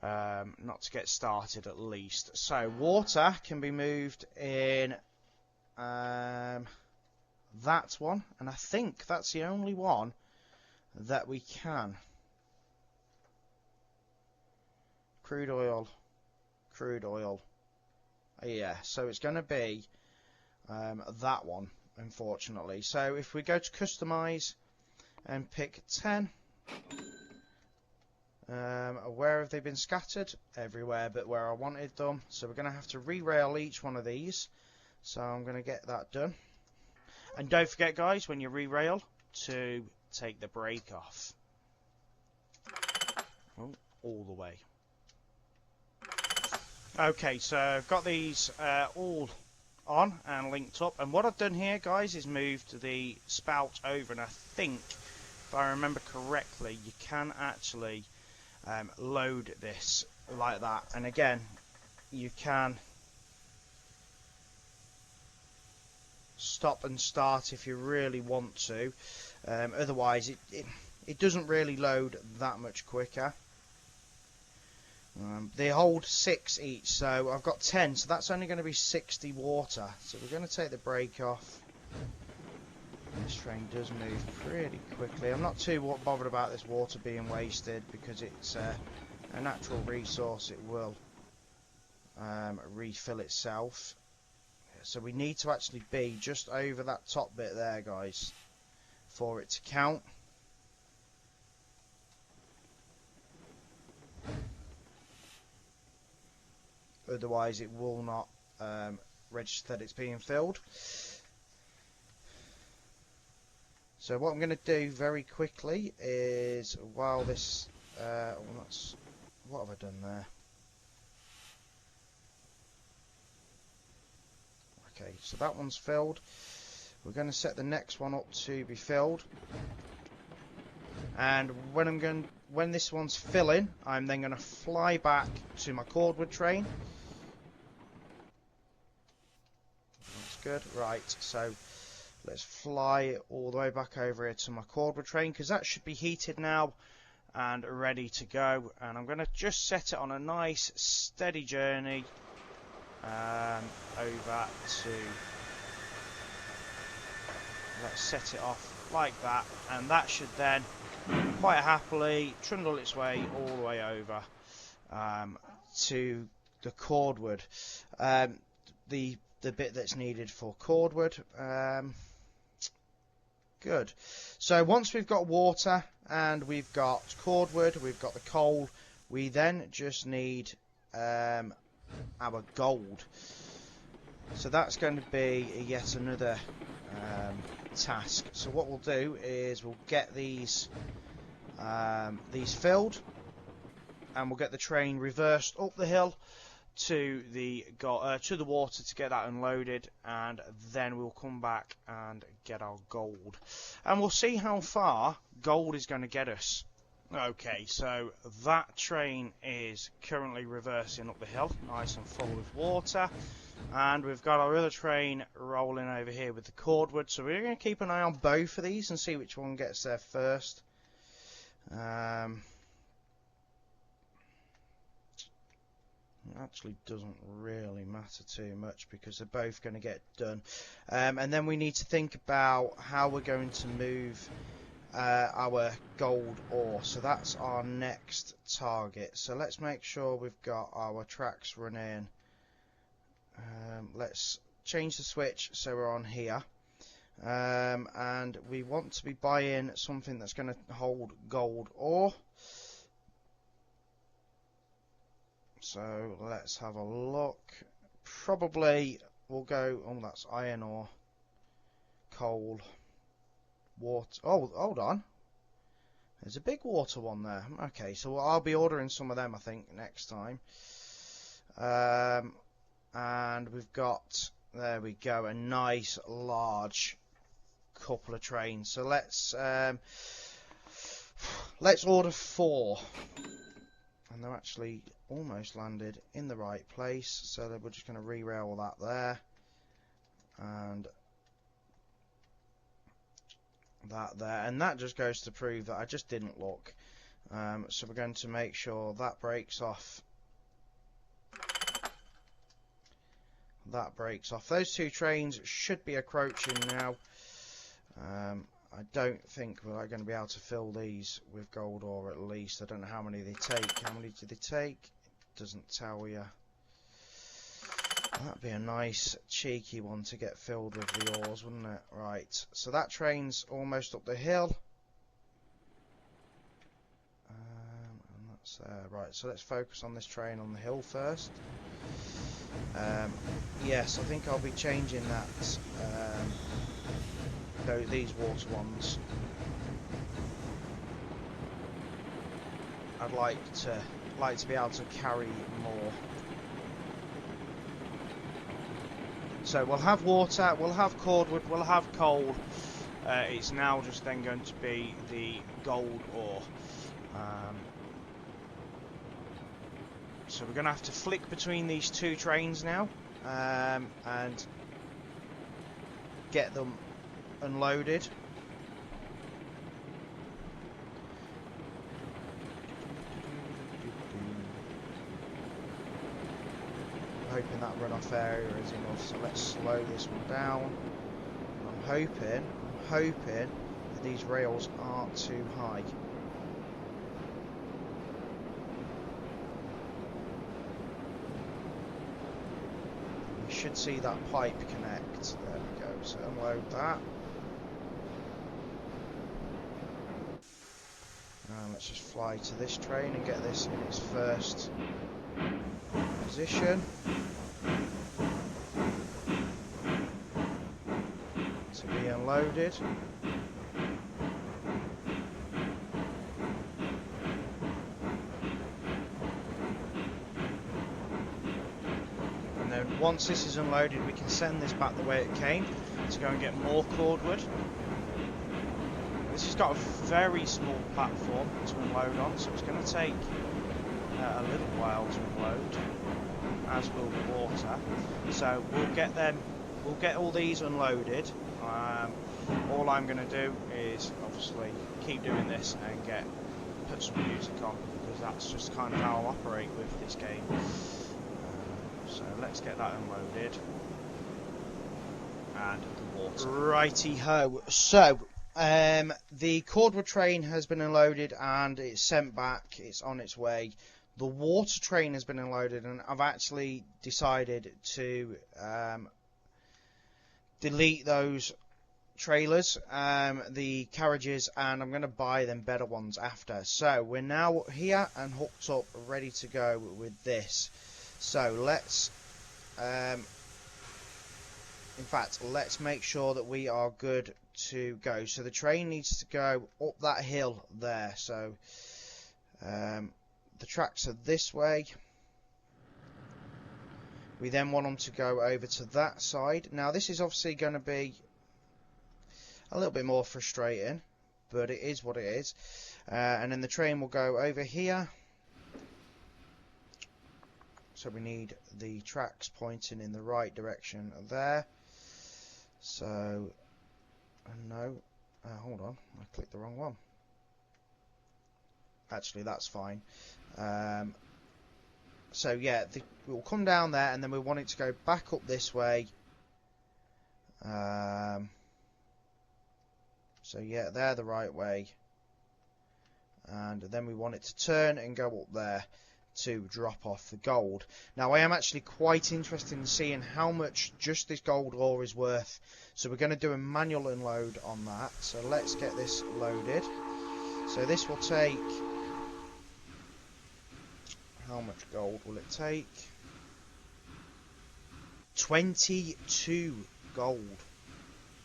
Not to get started, at least. So water can be moved in that one, and I think that's the only one that we can. Crude oil. Yeah, so it's going to be that one, unfortunately. So if we go to customize and pick 10, where have they been scattered? Everywhere but where I wanted them. So we're going to have to re-rail each one of these. So I'm going to get that done. And don't forget, guys, when you re-rail, to take the brake off. Oh, all the way. Okay, so I've got these all on and linked up. And what I've done here, guys, is moved the spout over. And I think, if I remember correctly, you can actually load this like that. And again, you can stop and start if you really want to. Otherwise, it doesn't really load that much quicker. They hold 6 each, so I've got 10, so that's only going to be 60 water. So we're going to take the brake off. This train does move pretty quickly. I'm not too bothered about this water being wasted because it's a natural resource. It will refill itself. So we need to actually be just over that top bit there, guys, for it to count. Otherwise it will not register that it's being filled. So what I'm going to do very quickly is, while this what have I done there? Okay, so that one's filled. We're going to set the next one up to be filled. And when this one's filling, I'm then going to fly back to my cordwood train. That's good. Right, so let's fly it all the way back over here to my cordwood train, because that should be heated now and ready to go. And I'm going to just set it on a nice steady journey over to, let's set it off like that, and that should then quite happily trundle its way all the way over to the cordwood. The the bit that's needed for cordwood. Good. So once we've got water and we've got cordwood, we've got the coal, we then just need our gold. So that's going to be yet another task. So what we'll do is we'll get these filled, and we'll get the train reversed up the hill to the water to get that unloaded, and then we'll come back and get our gold, and we'll see how far gold is going to get us. Okay, so that train is currently reversing up the hill, nice and full with water, and we've got our other train rolling over here with the cordwood, so we're going to keep an eye on both of these and see which one gets there first. It actually doesn't really matter too much because they're both going to get done, and then we need to think about how we're going to move our gold ore. So that's our next target. So let's make sure we've got our tracks running. Let's change the switch so we're on here, and we want to be buying something that's going to hold gold ore. So let's have a look. Probably we'll go, oh, that's iron ore, coal, water. Oh, hold on. There's a big water one there. Okay, so I'll be ordering some of them, I think, next time. And we've got, there we go, a nice large couple of trains. So let's order 4. And they're actually almost landed in the right place, so we're just going to re-rail that there, and that there, and that just goes to prove that I just didn't look. So we're going to make sure that breaks off. That breaks off. Those 2 trains should be approaching now. I don't think we're going to be able to fill these with gold ore, at least. I don't know how many they take. How many do they take? It doesn't tell you. That'd be a nice cheeky one to get filled with the ores, wouldn't it? Right, so that train's almost up the hill. And that's right, so let's focus on this train on the hill first. Yes, I think I'll be changing that. These water ones, I'd like to be able to carry more. So we'll have water, we'll have cordwood, we'll have coal. It's now just then going to be the gold ore. So we're going to have to flick between these 2 trains now, and get them unloaded. I'm hoping that runoff area is enough, so let's slow this one down. I'm hoping that these rails aren't too high. We should see that pipe connect. There we go, so unload that. Let's just fly to this train and get this in its first position. To be unloaded. And then once this is unloaded, we can send this back the way it came to go and get more cordwood. This has got a very small platform to unload on, so it's going to take a little while to unload, as will the water. So we'll get all these unloaded. All I'm going to do is obviously keep doing this and put some music on, because that's just kind of how I'll operate with this game. So let's get that unloaded. And the water. Righty ho. So the cordwood train has been unloaded and it's sent back. It's on its way. The water train has been unloaded, and I've actually decided to delete those trailers, the carriages, and I'm going to buy them better ones after. So we're now here and hooked up, ready to go with this. So let's in fact, let's make sure that we are good to go. So the train needs to go up that hill there. So the tracks are this way. We then want them to go over to that side. Now this is obviously going to be a little bit more frustrating, but it is what it is. And then the train will go over here. So we need the tracks pointing in the right direction there. So, no, hold on, I clicked the wrong one. Actually, that's fine. So yeah, we'll come down there, and then we want it to go back up this way. So yeah, they're the right way. And then we want it to turn and go up there to drop off the gold. Now I am actually quite interested in seeing how much just this gold ore is worth, so we're going to do a manual unload on that. So let's get this loaded. So this will take, how much gold will it take? 22 gold.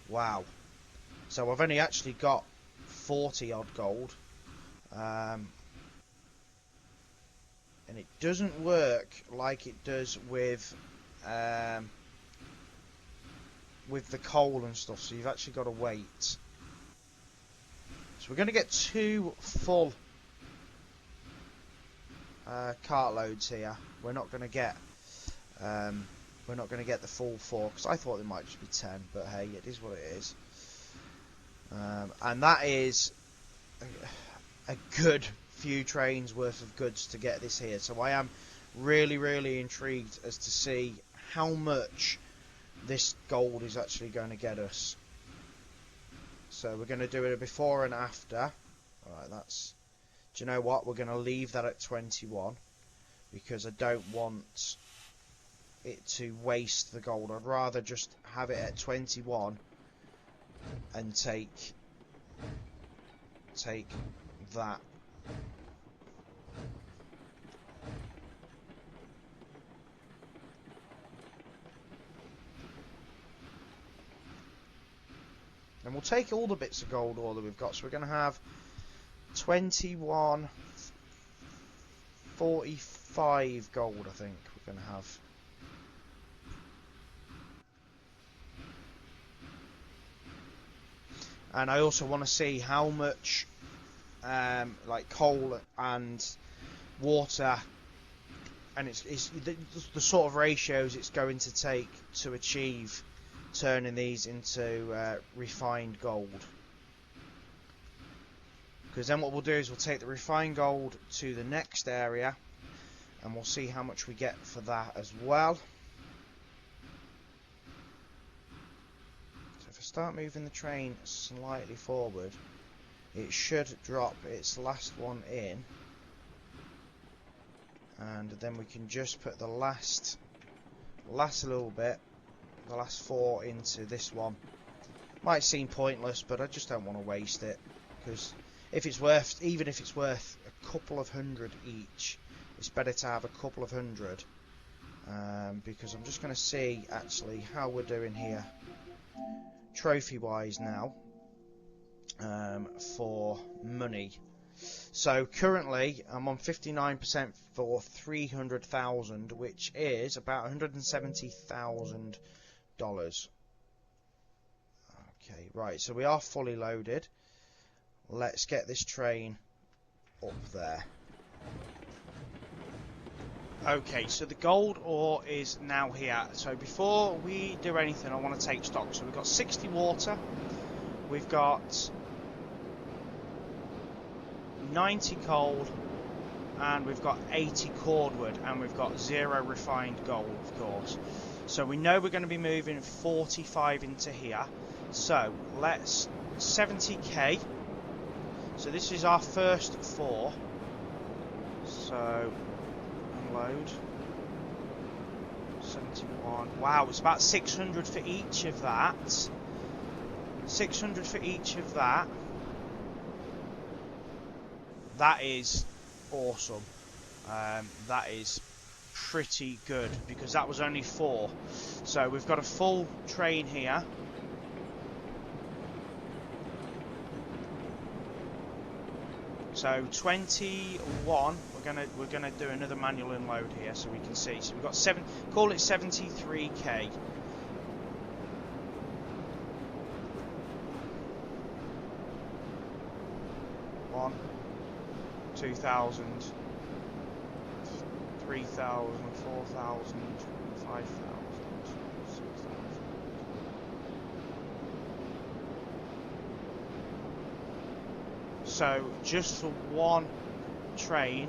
Wow. So I've only actually got 40 odd gold. And it doesn't work like it does with the coal and stuff, so you've actually got to wait. So we're going to get 2 full cart loads here. We're not going to get the full 4, because I thought there might just be 10, but hey, it is what it is. And that is a good few trains worth of goods to get this here, so I am really intrigued as to see how much this gold is actually going to get us. So we're going to do it a before and after. Alright, that's, do you know what, we're going to leave that at 21, because I don't want it to waste the gold. I'd rather just have it at 21 and take that. And we'll take all the bits of gold ore that we've got. So we're going to have 2145 gold, I think we're going to have. And I also want to see how much like coal and water, and it's the sort of ratios it's going to take to achieve turning these into refined gold. Because then what we'll do is we'll take the refined gold to the next area, and we'll see how much we get for that as well. So if I start moving the train slightly forward, it should drop its last one in, and then we can just put the last little bit, the last 4 into this one. Might seem pointless, but I just don't want to waste it, because if it's worth, even if it's worth a couple of hundred each, it's better to have a couple of hundred, because I'm just going to see actually how we're doing here trophy wise now, for money. So currently I'm on 59% for 300,000, which is about $170,000. Okay, right, so we are fully loaded. Let's get this train up there. Okay, so the gold ore is now here. So before we do anything, I want to take stock. So we've got 60 water, we've got 90 coal, and we've got 80 cordwood, and we've got 0 refined gold, of course. So we know we're going to be moving 45 into here. So let's 70k. So this is our first 4. So unload. 71. Wow, it's about 600 for each of that. 600 for each of that. That is awesome. That is pretty good because that was only 4. So we've got a full train here. So 21. We're gonna do another manual unload here so we can see. So we've got call it 73k. One, 2,000, 3,000, 4,000, 5,000, 6,000. So just for one train,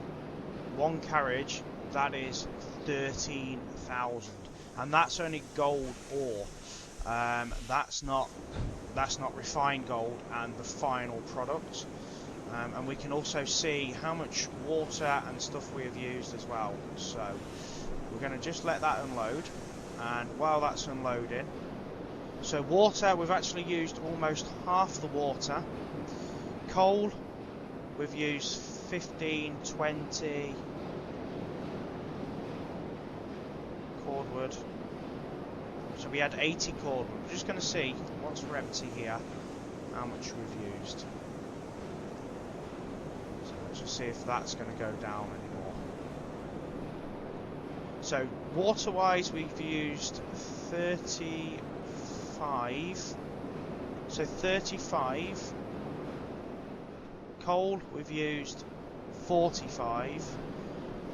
one carriage, that is 13,000, and that's only gold ore. That's not refined gold and the final product. And we can also see how much water and stuff we have used as well. So we're going to just let that unload, and while that's unloading, so water, we've actually used almost half the water. Coal, we've used 15, 20. Cordwood, so we had 80 cordwood. We're just going to see once we're empty here how much we've used. So let's just see if that's going to go down anymore. So water wise we've used 35. So 35. Coal we've used 45,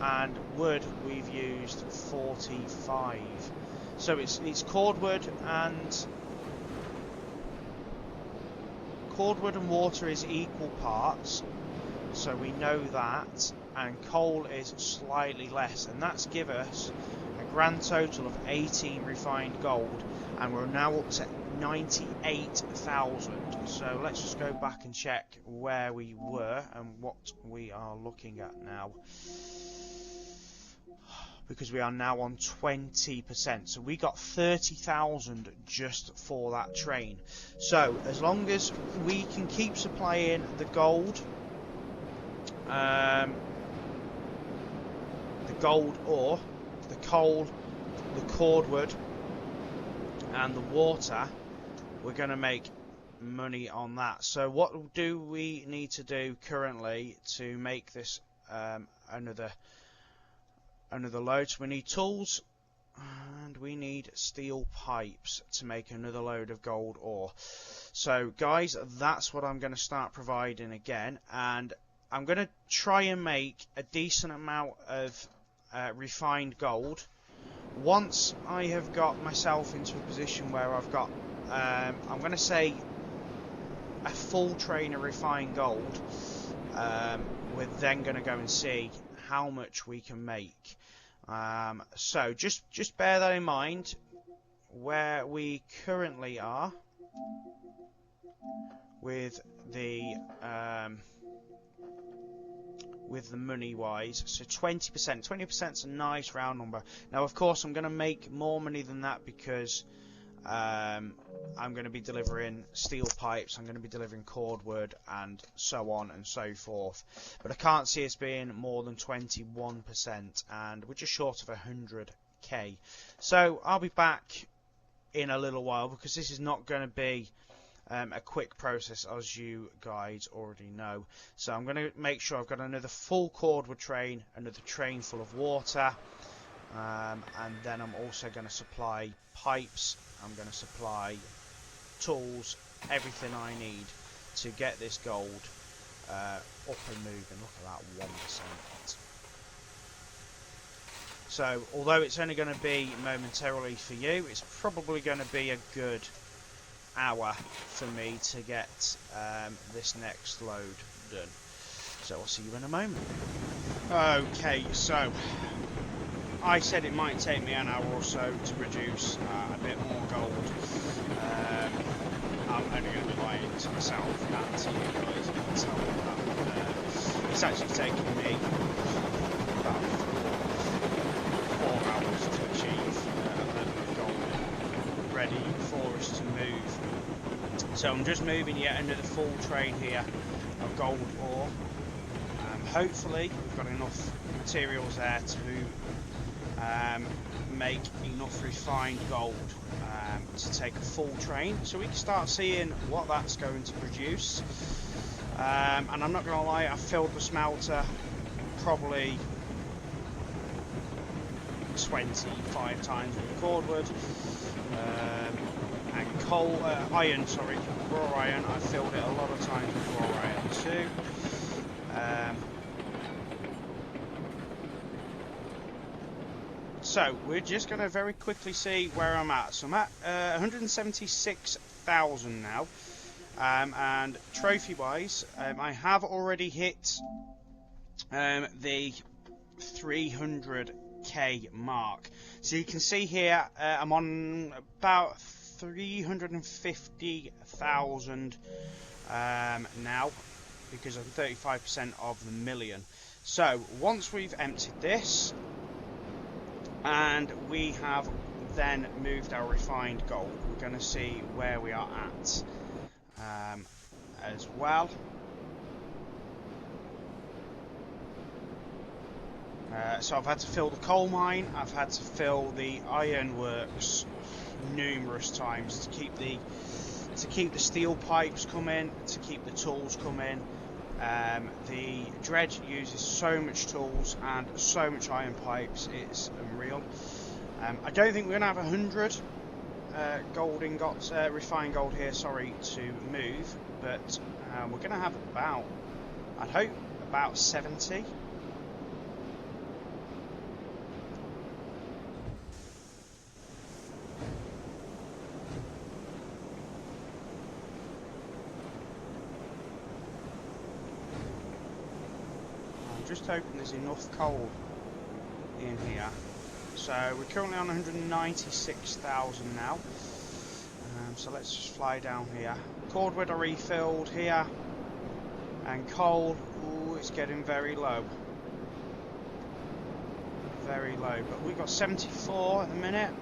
and wood we've used 45. So it's cordwood and water is equal parts, so we know that, and coal is slightly less, and that's give us a grand total of 18 refined gold, and we're now up to 98,000. So let's just go back and check where we were and what we are looking at now, because we are now on 20%. So we got 30,000 just for that train. So as long as we can keep supplying the gold, the gold ore, the coal, the cordwood and the water, we're going to make money on that. So what do we need to do currently to make this another load? So we need tools and we need steel pipes to make another load of gold ore. So guys, that's what I'm going to start providing again, and I'm going to try and make a decent amount of refined gold. Once I have got myself into a position where I've got I'm going to say a full train of refined gold, we're then going to go and see how much we can make. So just bear that in mind where we currently are with the money wise. So 20% is a nice round number. Now of course I'm going to make more money than that because I'm going to be delivering steel pipes, I'm going to be delivering cordwood and so on and so forth, but I can't see us being more than 21%, and we're just short of 100k. So I'll be back in a little while because this is not going to be a quick process, as you guys already know. So I'm going to make sure I've got another full cordwood train, another train full of water, and then I'm also going to supply pipes, I'm going to supply tools, everything I need to get this gold up and moving. Look at that 1%. So although it's only going to be momentarily for you, it's probably going to be a good hour for me to get this next load done. So I'll see you in a moment. Okay, so I said it might take me an hour or so to produce a bit more gold. I'm only going to be lying to myself and to you guys. You can tell that it's actually taken me about 4 hours to achieve us to move. So I'm just moving yet another full train here of gold ore. Hopefully we've got enough materials there to make enough refined gold to take a full train, so we can start seeing what that's going to produce. And I'm not going to lie, I've filled the smelter probably 25 times with cordwood and coal, iron, sorry, raw iron. I've filled it a lot of times with raw iron too. So we're just going to very quickly see where I'm at. So I'm at 176,000 now, and trophy-wise, I have already hit the 300k mark. So you can see here I'm on about 350,000 now, because I'm 35% of the million. So once we've emptied this, and we have then moved our refined gold, we're going to see where we are at as well. So I've had to fill the coal mine, I've had to fill the ironworks numerous times to keep the steel pipes coming, to keep the tools coming. The dredge uses so much tools and so much iron pipes, it's unreal. I don't think we're going to have 100 gold ingots, refined gold here, sorry, to move, but we're going to have about, I'd hope, about 70. Just hoping there's enough coal in here. So we're currently on 196,000 now. So let's just fly down here. Cordwood are refilled here, and coal, ooh, it's getting very low. Very low, but we've got 74 at the minute,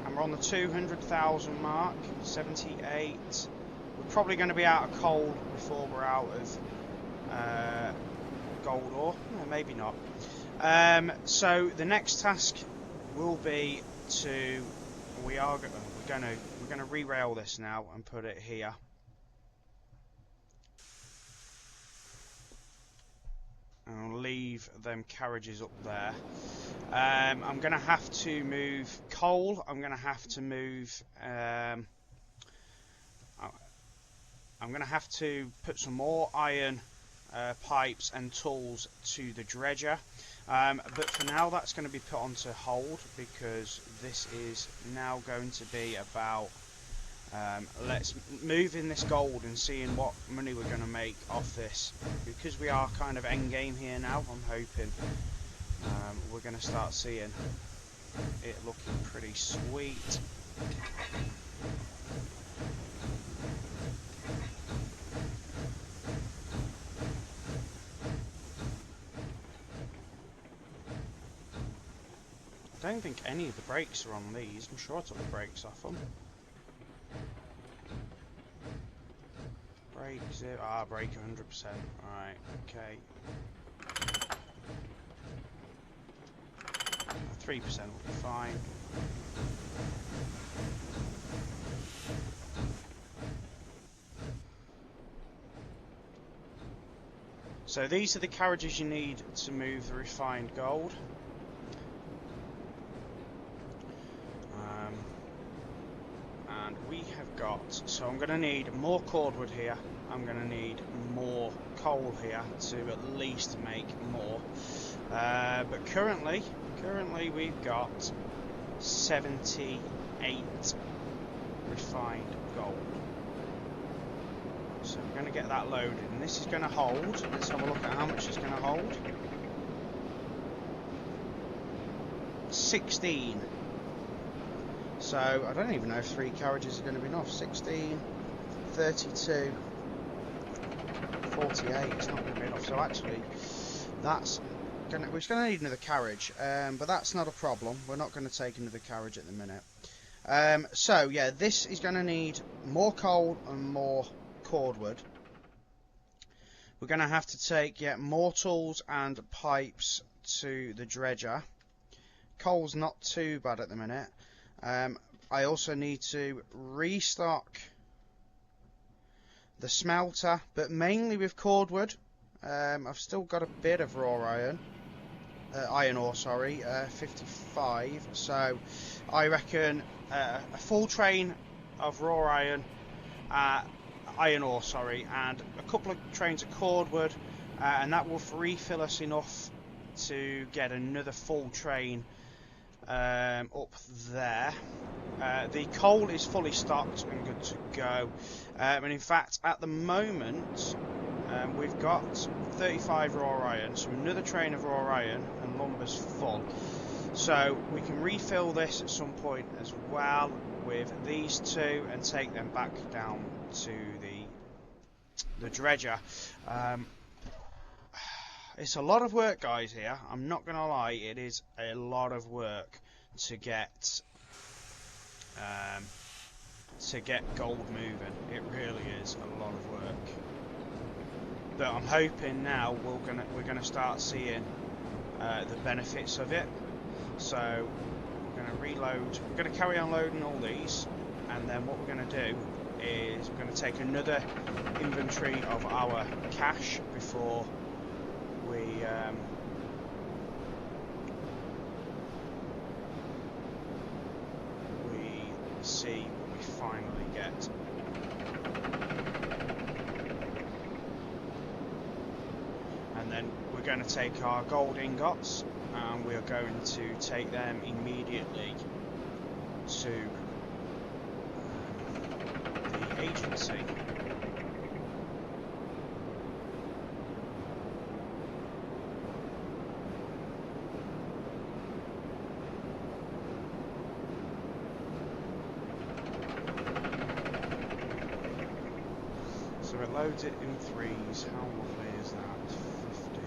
and we're on the 200,000 mark. 78. We're probably going to be out of coal before we're out of gold ore. No, maybe not. So the next task will be to we're going to re-rail this now and put it here. And I'll leave them carriages up there. I'm going to have to move coal. I'm going to have to move. I'm going to have to put some more iron pipes and tools to the dredger, but for now that's going to be put onto hold, because this is now going to be about let's move in this gold and seeing what money we're going to make off this, because we are kind of end game here now. I'm hoping we're going to start seeing it looking pretty sweet. I don't think any of the brakes are on these. I'm sure I took the brakes off them. Brake 0. Ah, brake 100%. Alright, okay. 3% will be fine. So these are the carriages you need to move the refined gold. And we have got, so I'm going to need more cordwood here, I'm going to need more coal here to at least make more, but currently we've got 78 refined gold. So we're going to get that loaded, and this is going to hold. Let's have a look at how much it's going to hold. 16. So I don't even know if 3 carriages are going to be enough. 16, 32, 48. It's not going to be enough. So actually, we're going to need another carriage, but that's not a problem. We're not going to take another carriage at the minute. So yeah, this is going to need more coal and more cordwood. We're going to have to take more tools and pipes to the dredger. Coal's not too bad at the minute. I also need to restock the smelter, but mainly with cordwood. I've still got a bit of raw iron. Iron ore, sorry, 55. So I reckon a full train of raw iron, iron ore, sorry, and a couple of trains of cordwood, and that will refill us enough to get another full train up there. The coal is fully stocked and good to go, and in fact at the moment we've got 35 raw iron, so another train of raw iron and lumber's full, so we can refill this at some point as well with these two and take them back down to the dredger. It's a lot of work, guys, here. I'm not going to lie, it is a lot of work to get gold moving. It really is a lot of work. But I'm hoping now we're gonna start seeing the benefits of it. So we're going to reload. We're going to carry on loading all these, and then what we're going to do is we're going to take another inventory of our cash before we see what we finally get. And then we're going to take our gold ingots and we are going to take them immediately to the agency. So it loads it in threes. How lovely is that? 50.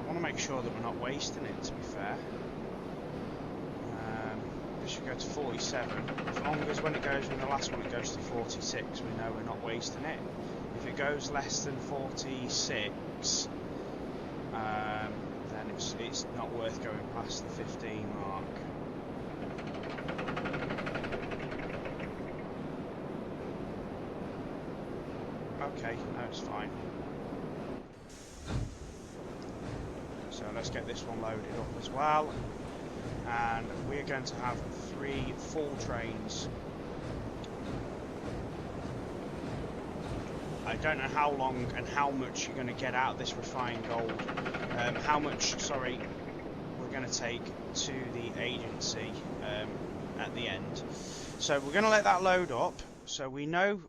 I want to make sure that we're not wasting it, to be fair. This should go to 47. As long as when the last one it goes to 46, we know we're not wasting it. If it goes less than 46, then it's not worth going past the 15 mark. Okay, no, it's fine. So let's get this one loaded up as well. And we're going to have 3 full trains. I don't know how long and how much you're going to get out of this refined gold. How much, sorry, we're going to take to the agency at the end. So we're going to let that load up. So we know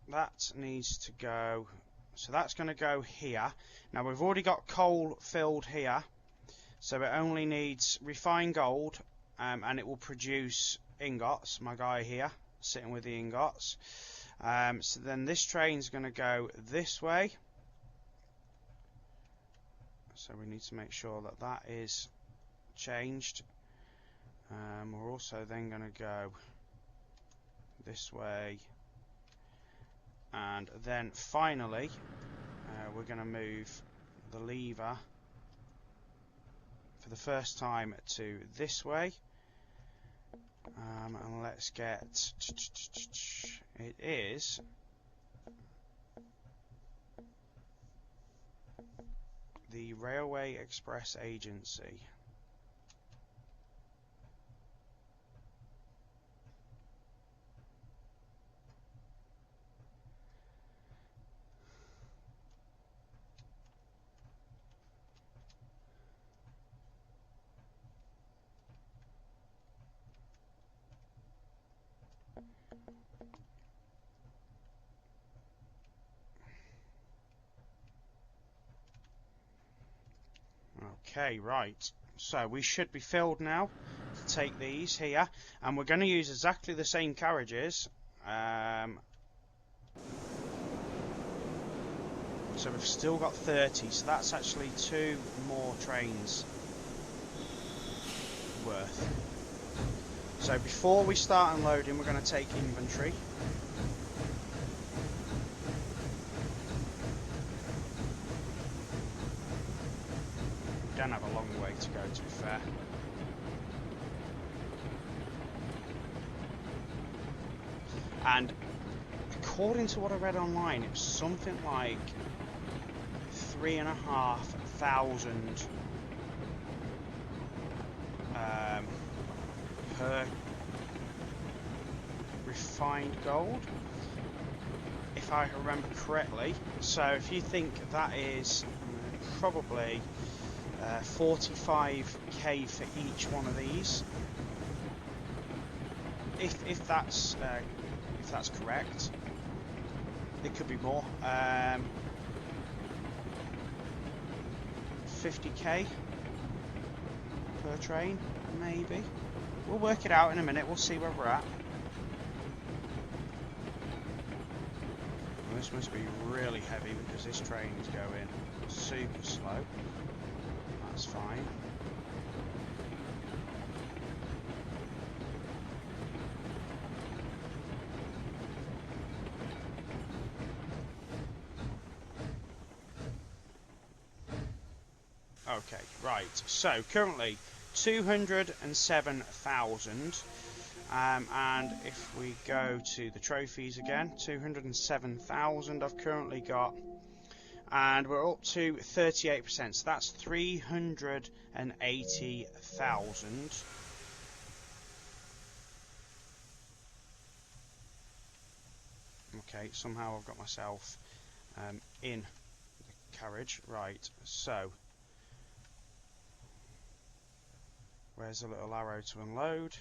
that needs to go. So that's going to go here. Now we've already got coal filled here. So it only needs refined gold, and it will produce ingots. My guy here, sitting with the ingots. So then this train's going to go this way. So we need to make sure that that is changed. We're also then going to go this way. And then finally, we're going to move the lever for the first time to this way, and let's get it is the Railway Express Agency. Okay, right, so we should be filled now to take these here, and we're going to use exactly the same carriages. So we've still got 30, so that's actually 2 more trains worth. So before we start unloading, we're going to take inventory. We don't have a long way to go, to be fair. And according to what I read online, it was something like 3,500 per refined gold, if I remember correctly. So if you think that is probably 45k for each one of these, if that's correct, it could be more. 50k per train, maybe. We'll work it out in a minute. We'll see where we're at. Well, this must be really heavy because this train is going super slow. That's fine. Okay, right. So currently 207,000. And if we go to the trophies again, 207,000 I've currently got, and we're up to 38%, so that's 380,000. Okay, somehow I've got myself in the carriage. Right, so where's the little arrow to unload?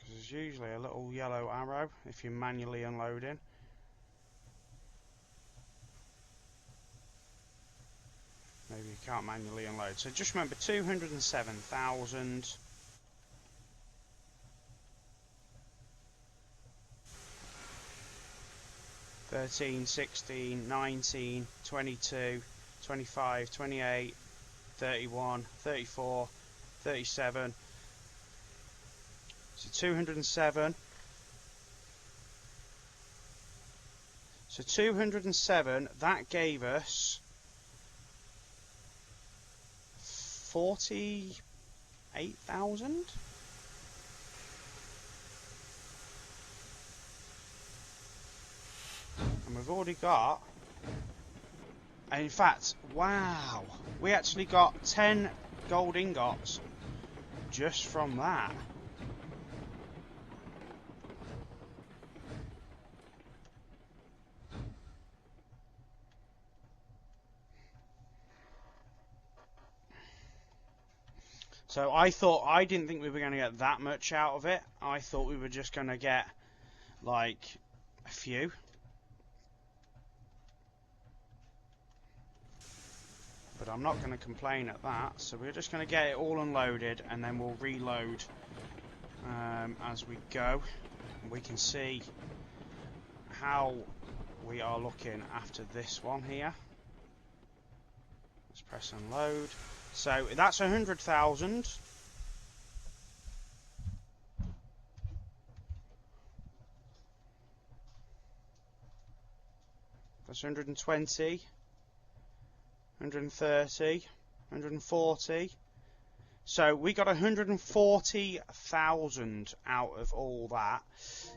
There's usually a little yellow arrow if you're manually unloading. Maybe you can't manually unload. So just remember 207,000. $13, $16, $19, $22, $25, $28, $31, $34, $37. So 207. So 207, that gave us 48,000. And we've already got, and in fact, wow, we actually got 10 gold ingots just from that. So I didn't think we were going to get that much out of it. I thought we were just going to get like a few. But I'm not going to complain at that. So we're just going to get it all unloaded and then we'll reload as we go. And we can see how we are looking after this one here. Let's press unload. So that's 100,000. That's 120, 130, 140. So we got 140,000 out of all that.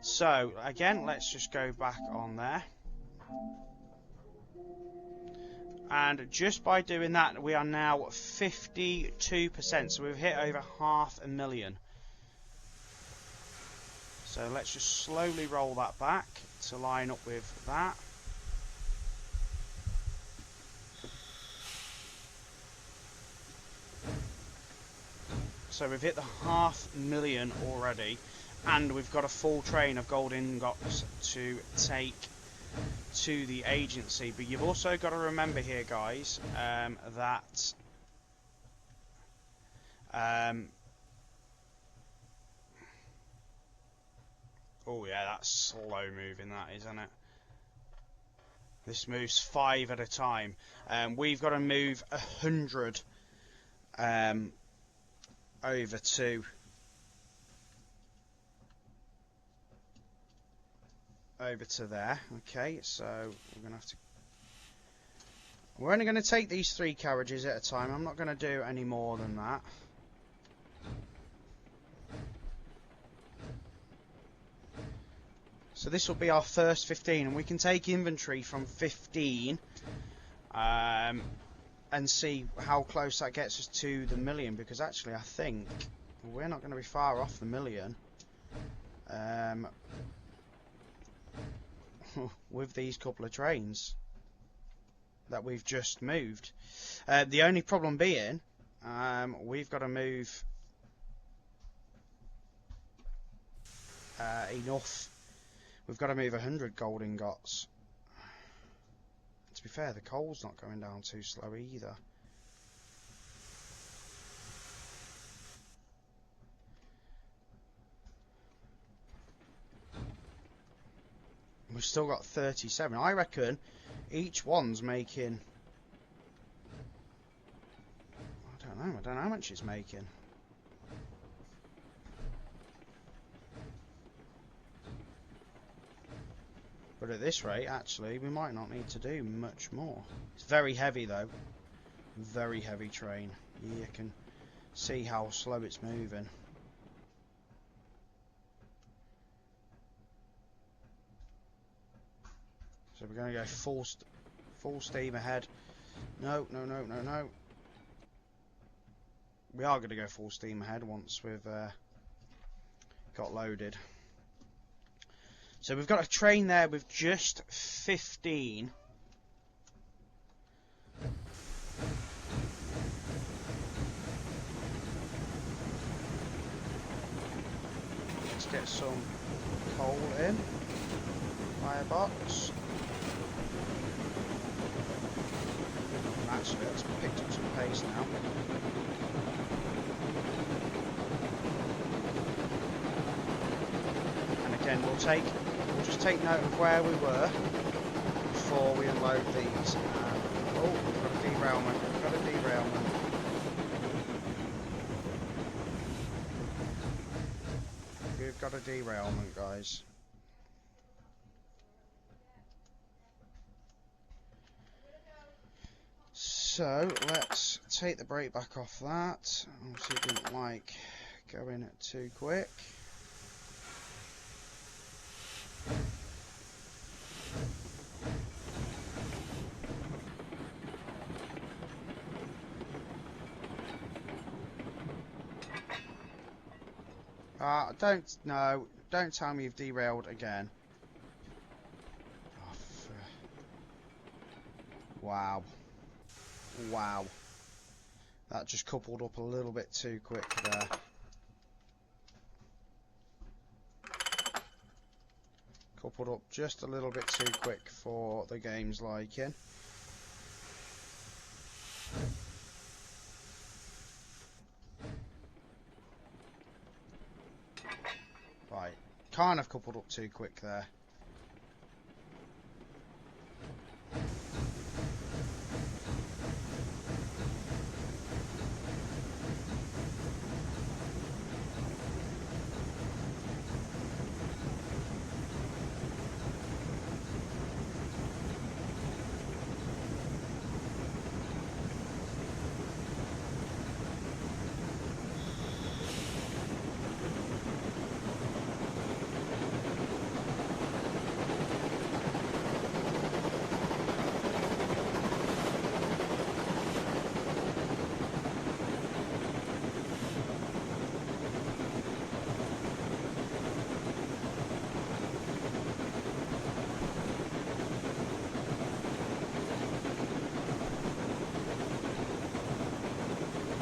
So again, let's just go back on there. And just by doing that, we are now 52%. So we've hit over 500,000. So let's just slowly roll that back to line up with that. So we've hit the 500,000 already, and we've got a full train of gold ingots to take to the agency. But you've also got to remember here, guys, that Oh yeah, that's slow moving, that, isn't it? This moves 5 at a time. We've got to move 100 over to there. Okay, so we're gonna have to. We're only going to take these 3 carriages at a time. I'm not going to do any more than that. So this will be our first 15, and we can take inventory from 15 and see how close that gets us to the million, because actually I think we're not going to be far off the million with these couple of trains that we've just moved. The only problem being we've got to move enough. We've got to move 100 gold ingots. To be fair, the coal's not going down too slow either. We've still got 37. I reckon each one's making... I don't know how much it's making. But at this rate, actually, we might not need to do much more. It's very heavy, though. Very heavy train. You can see how slow it's moving. So we're going to go full steam ahead. No. We are going to go full steam ahead once we've got loaded. So we've got a train there with just 15. Let's get some coal in. Firebox. Actually, it's picked up some pace now. And again, we'll just take note of where we were before we unload these. Oh, we've got a derailment. We've got a derailment, guys. So let's take the brake back off that. Obviously didn't like going too quick. Don't tell me you've derailed again. Oh, wow. That just coupled up a little bit too quick there. Coupled up just a little bit too quick for the game's liking. Right, kind of coupled up too quick there.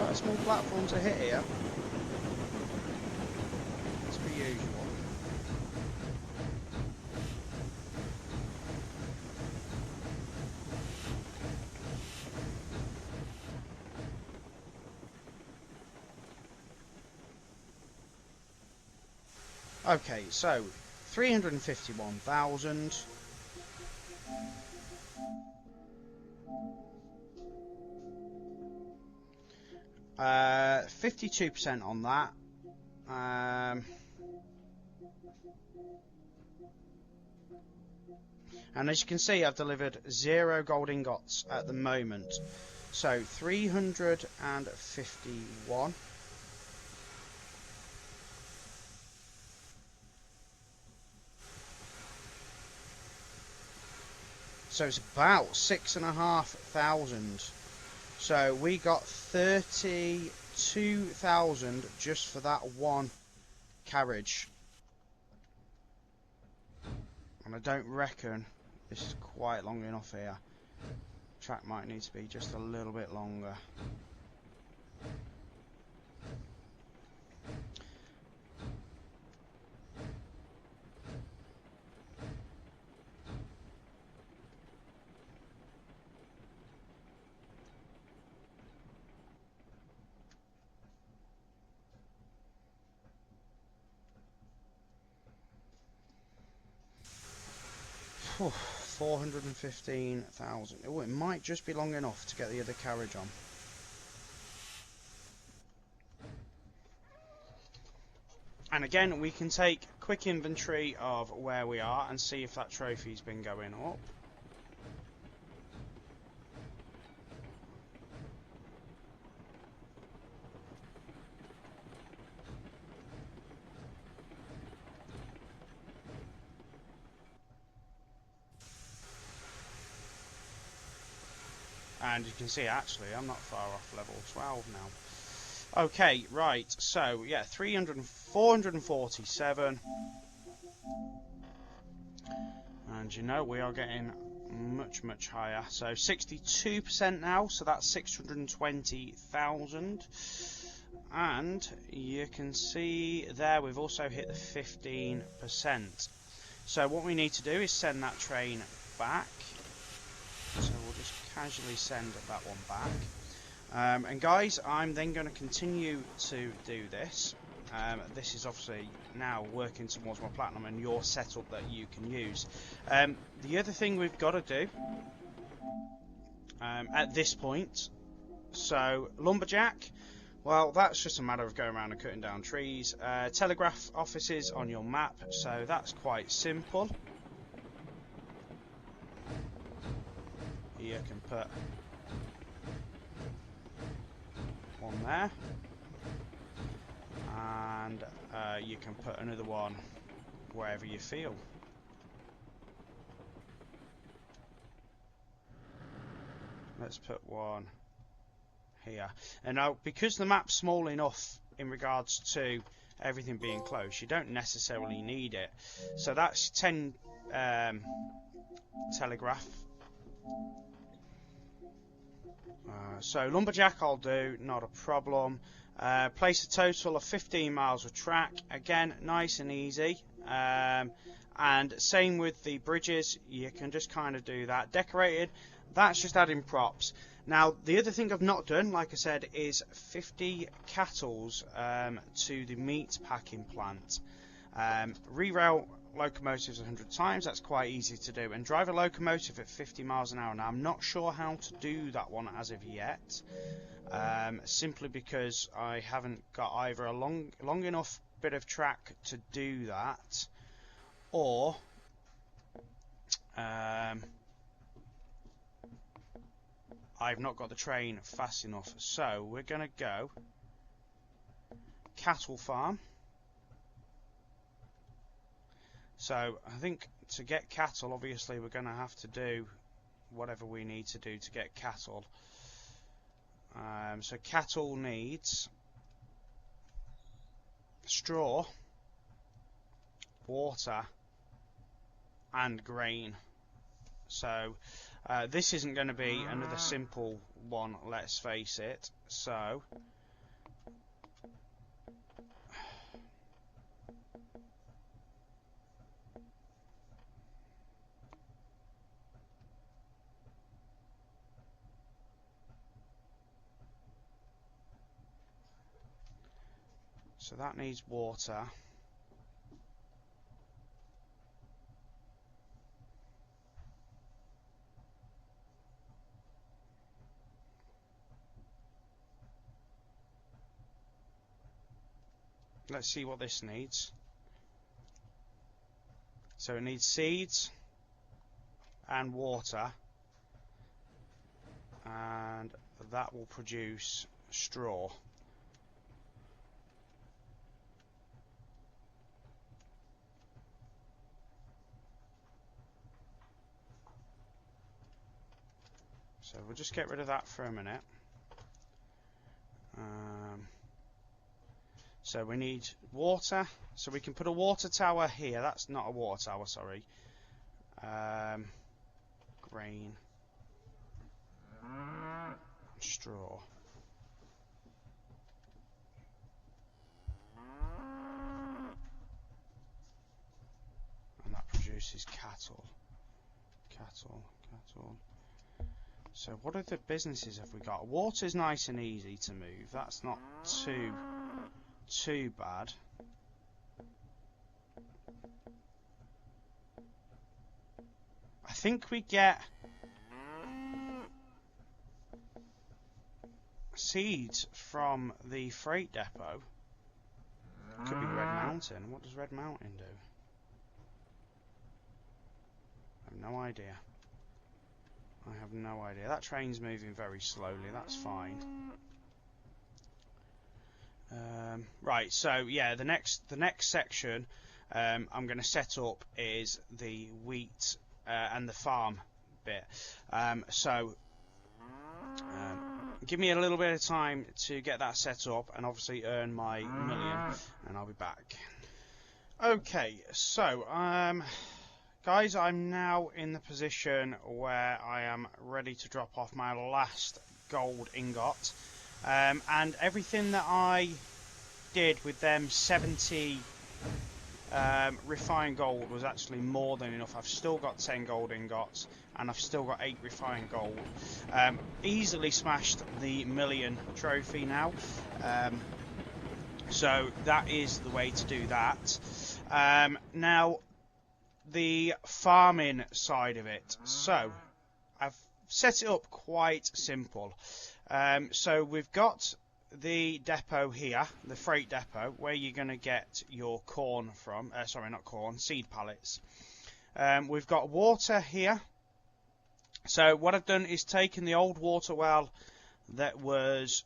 Quite a small platform to hit here. As per usual. Okay, so 351,000. 52% on that. And as you can see, I've delivered 0 gold ingots at the moment. So 351. So it's about 6,500. So we got 32,000 just for that one carriage. And I don't reckon this is quite long enough here. Track might need to be just a little bit longer. Whew, 415,000. Oh, it might just be long enough to get the other carriage on. And again, we can take quick inventory of where we are and see if that trophy's been going up. And you can see, actually, I'm not far off level 12 now. Okay, right, so, yeah, 447. And, you know, we are getting much, much higher. So, 62% now, so that's 620,000. And you can see there we've also hit the 15%. So, what we need to do is send that train back. So we'll just casually send that one back. And guys, I'm then going to continue to do this. This is obviously now working towards my platinum and your setup that you can use. The other thing we've got to do at this point, so lumberjack, well, that's just a matter of going around and cutting down trees. Telegraph offices on your map, so that's quite simple. You can put one there, and you can put another one wherever you feel. Let's put one here. And now, because the map's small enough in regards to everything being close, you don't necessarily need it. So that's 10 telegraph. So lumberjack I'll do, not a problem. Place a total of 15 miles of track, again nice and easy. And same with the bridges, you can just kind of do that. Decorated, that's just adding props. Now the other thing I've not done, like I said, is 50 cattles to the meat packing plant. Reroute locomotives 100 times, that's quite easy to do, and drive a locomotive at 50 miles an hour. Now I'm not sure how to do that one as of yet, simply because I haven't got either a long enough bit of track to do that, or I've not got the train fast enough. So we're gonna go cattle farm. So I think to get cattle, obviously we're going to have to do whatever we need to do to get cattle. So cattle needs straw, water, and grain. So this isn't going to be another simple one, let's face it. So that needs water. let's see what this needs. So it needs seeds and water, and that will produce straw. So we'll just get rid of that for a minute. So we need water, so we can put a water tower here. That's not a water tower, sorry. Grain, straw. And that produces cattle. Cattle. So what other businesses have we got? Water's nice and easy to move. That's not too bad. I think we get seeds from the freight depot. Could be Red Mountain. What does Red Mountain do? I have no idea. That train's moving very slowly. That's fine. Right. So yeah, the next section I'm going to set up is the wheat and the farm bit. Give me a little bit of time to get that set up and obviously earn my million, and I'll be back. Okay, so guys, I'm now in the position where I am ready to drop off my last gold ingot, and everything that I did with them 70 refined gold was actually more than enough. I've still got 10 gold ingots and I've still got 8 refined gold. Easily smashed the million trophy now, so that is the way to do that. Now the farming side of it, so I've set it up quite simple. So we've got the depot here, the freight depot, where you're going to get your corn from, sorry, not corn, seed pallets. We've got water here. So what I've done is taken the old water well that was,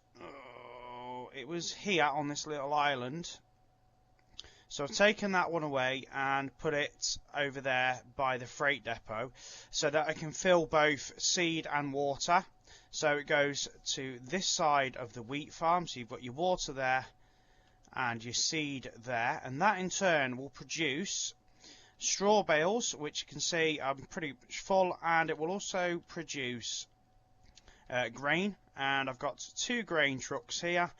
it was here on this little island. So I've taken that one away and put it over there by the freight depot so that I can fill both seed and water. So it goes to this side of the wheat farm, so you've got your water there and your seed there, and that in turn will produce straw bales, which you can see are pretty much full, and it will also produce grain. And I've got 2 grain trucks here,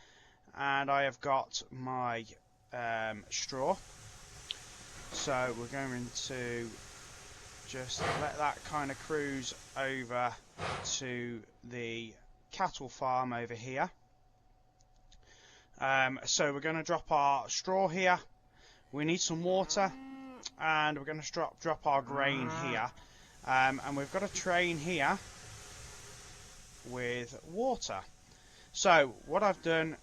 and I have got my straw. So we're going to just let that kind of cruise over to the cattle farm over here. So we're going to drop our straw here. We need some water, and we're going to drop our grain here. And we've got a train here with water. So what I've done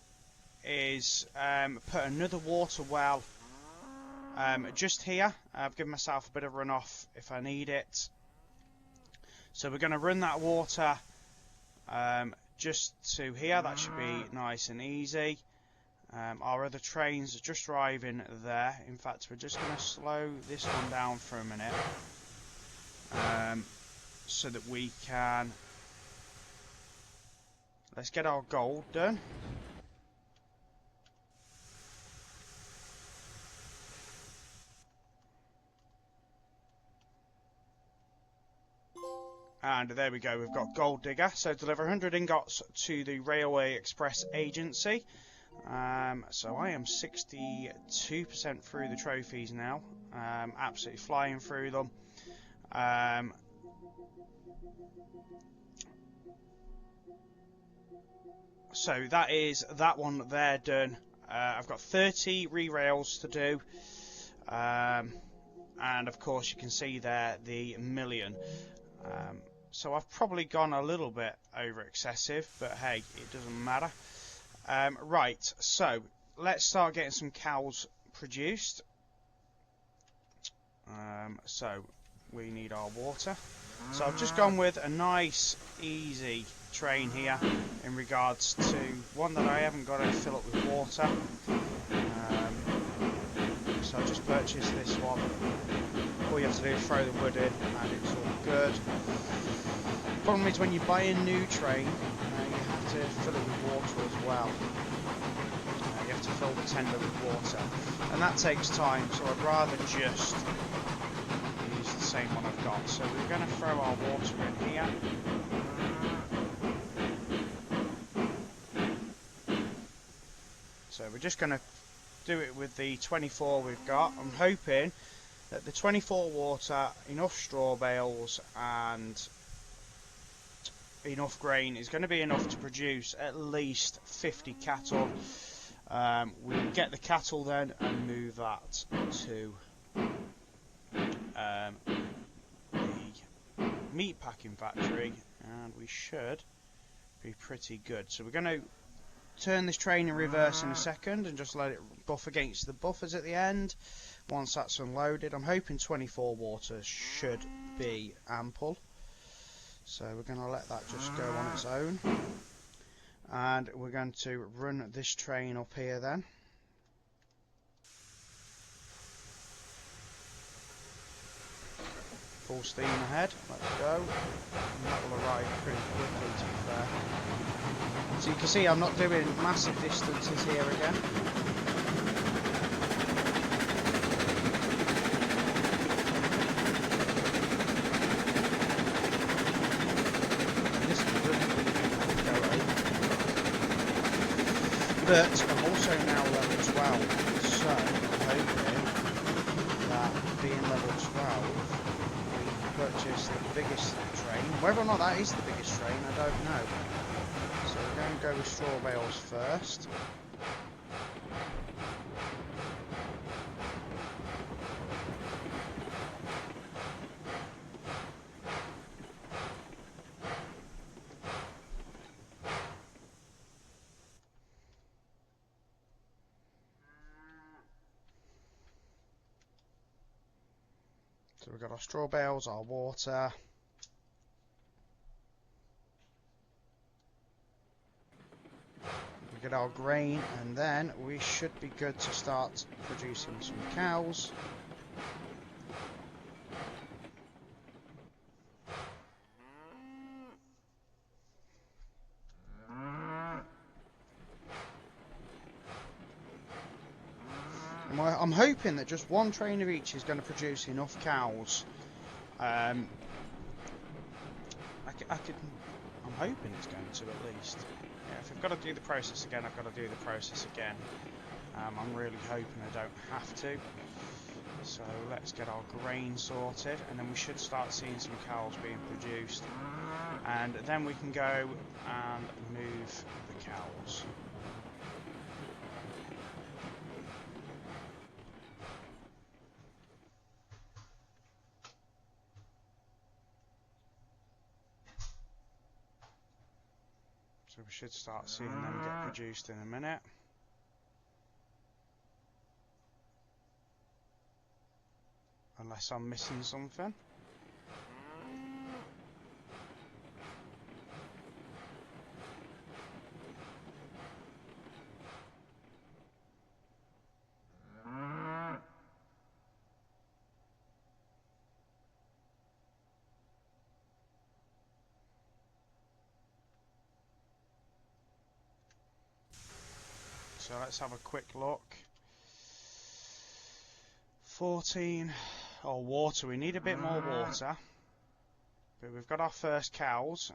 is put another water well just here. I've given myself a bit of runoff if I need it. So we're going to run that water just to here. That should be nice and easy. Our other trains are just arriving there. In fact, we're just going to slow this one down for a minute so that we can, let's get our gold done. And there we go, we've got Gold Digger. So deliver 100 ingots to the Railway Express Agency. So I am 62% through the trophies now. Absolutely flying through them. So that is that one there done. I've got 30 re-rails to do. And of course you can see there the million. So I've probably gone a little bit over excessive, but hey, it doesn't matter. Right, so let's start getting some cows produced. So we need our water. So I've just gone with a nice easy train here in regards to one that I haven't got to fill up with water. So I just purchased this one. All you have to do is throw the wood in and it's all good. Problem is, when you buy a new train, you have to fill it with water as well. You have to fill the tender with water, and that takes time, so I'd rather just use the same one I've got. So we're going to throw our water in here. So we're just going to do it with the 24 we've got. I'm hoping that the 24 water, enough straw bales and enough grain is going to be enough to produce at least 50 cattle. We'll get the cattle then and move that to the meat packing factory, and we should be pretty good. So we're going to turn this train in reverse in a second and just let it buff against the buffers at the end. Once that's unloaded, I'm hoping 24 water should be ample. So we're going to let that just go on its own, and we're going to run this train up here then. Full steam ahead, let's go. And that will arrive pretty quickly, to be fair. So you can see I'm not doing massive distances here again. But I'm also now level 12, so I'm hoping that being level 12, we can purchase the biggest train. Whether or not that is the biggest train, I don't know. So we're going to go with straw bales first. So we've got our straw bales, our water. We get our grain, and then we should be good to start producing some cows. I'm hoping that just one train of each is going to produce enough cows. I'm hoping it's going to, at least. Yeah, if I've got to do the process again, I've got to do the process again. I'm really hoping I don't have to. So let's get our grain sorted, and then we should start seeing some cows being produced. And then we can go and move the cows. So we should start seeing them get produced in a minute. Unless I'm missing something. So let's have a quick look. 14. Oh, water. We need a bit more water. But we've got our first cows.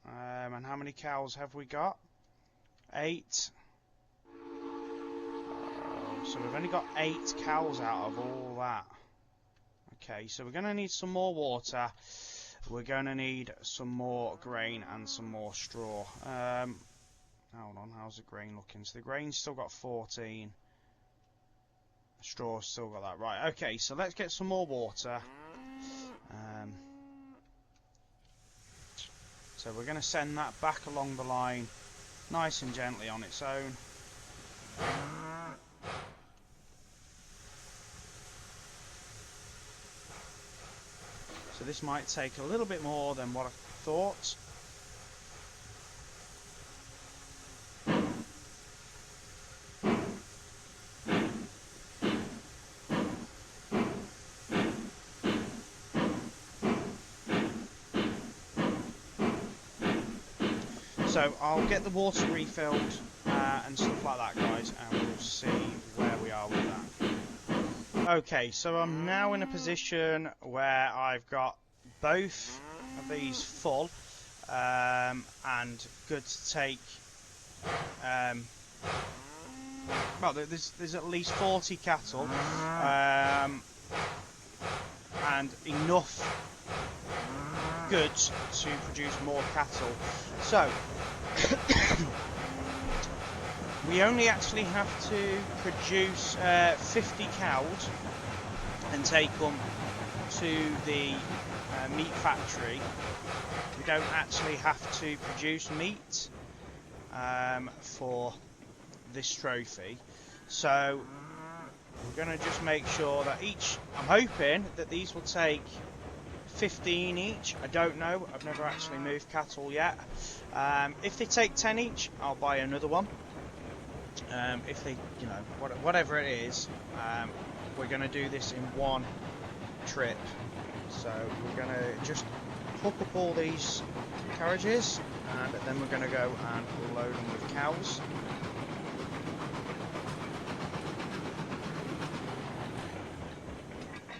And how many cows have we got? 8. So we've only got 8 cows out of all that. Okay, so we're going to need some more water. We're going to need some more grain and some more straw. Hold on, how's the grain looking? So the grain's still got 14. The straw's still got that. Right, okay, so let's get some more water. So we're going to send that back along the line, nice and gently on its own. So this might take a little bit more than what I thought. So I'll get the water refilled and stuff like that, guys, and we'll see where we are with that. Okay, so I'm now in a position where I've got both of these full and good to take. Well, there's at least 40 cattle and enough goods to produce more cattle. So we only actually have to produce 50 cows and take them to the meat factory. We don't actually have to produce meat for this trophy, so we're going to just make sure that I'm hoping that these will take 15 each. I don't know, I've never actually moved cattle yet. If they take 10 each, I'll buy another one. If they, whatever it is, we're going to do this in one trip. So we're going to just hook up all these carriages and then we're going to go and load them with cows.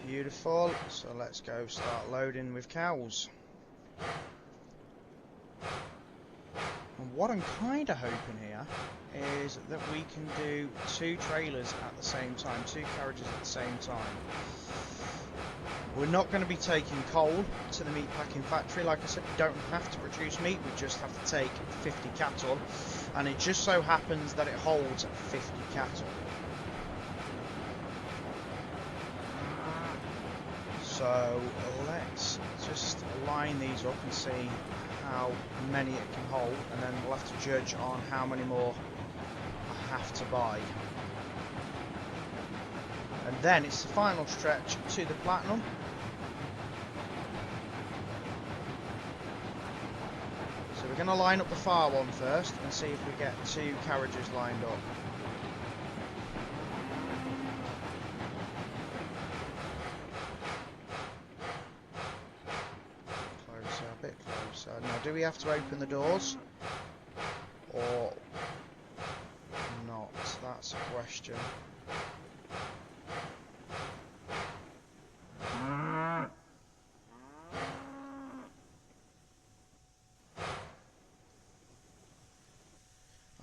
Beautiful, so let's go start loading with cows. And what I'm kind of hoping here is that we can do 2 trailers at the same time, 2 carriages at the same time. We're not going to be taking coal to the meat packing factory. Like I said, we don't have to produce meat, we just have to take 50 cattle, and it just so happens that it holds 50 cattle. So let's just line these up and see how many it can hold, and then we'll have to judge on how many more I have to buy. And then it's the final stretch to the platinum. So we're going to line up the far one first and see if we get 2 carriages lined up. A bit closer. Now, do we have to open the doors or not? That's a question.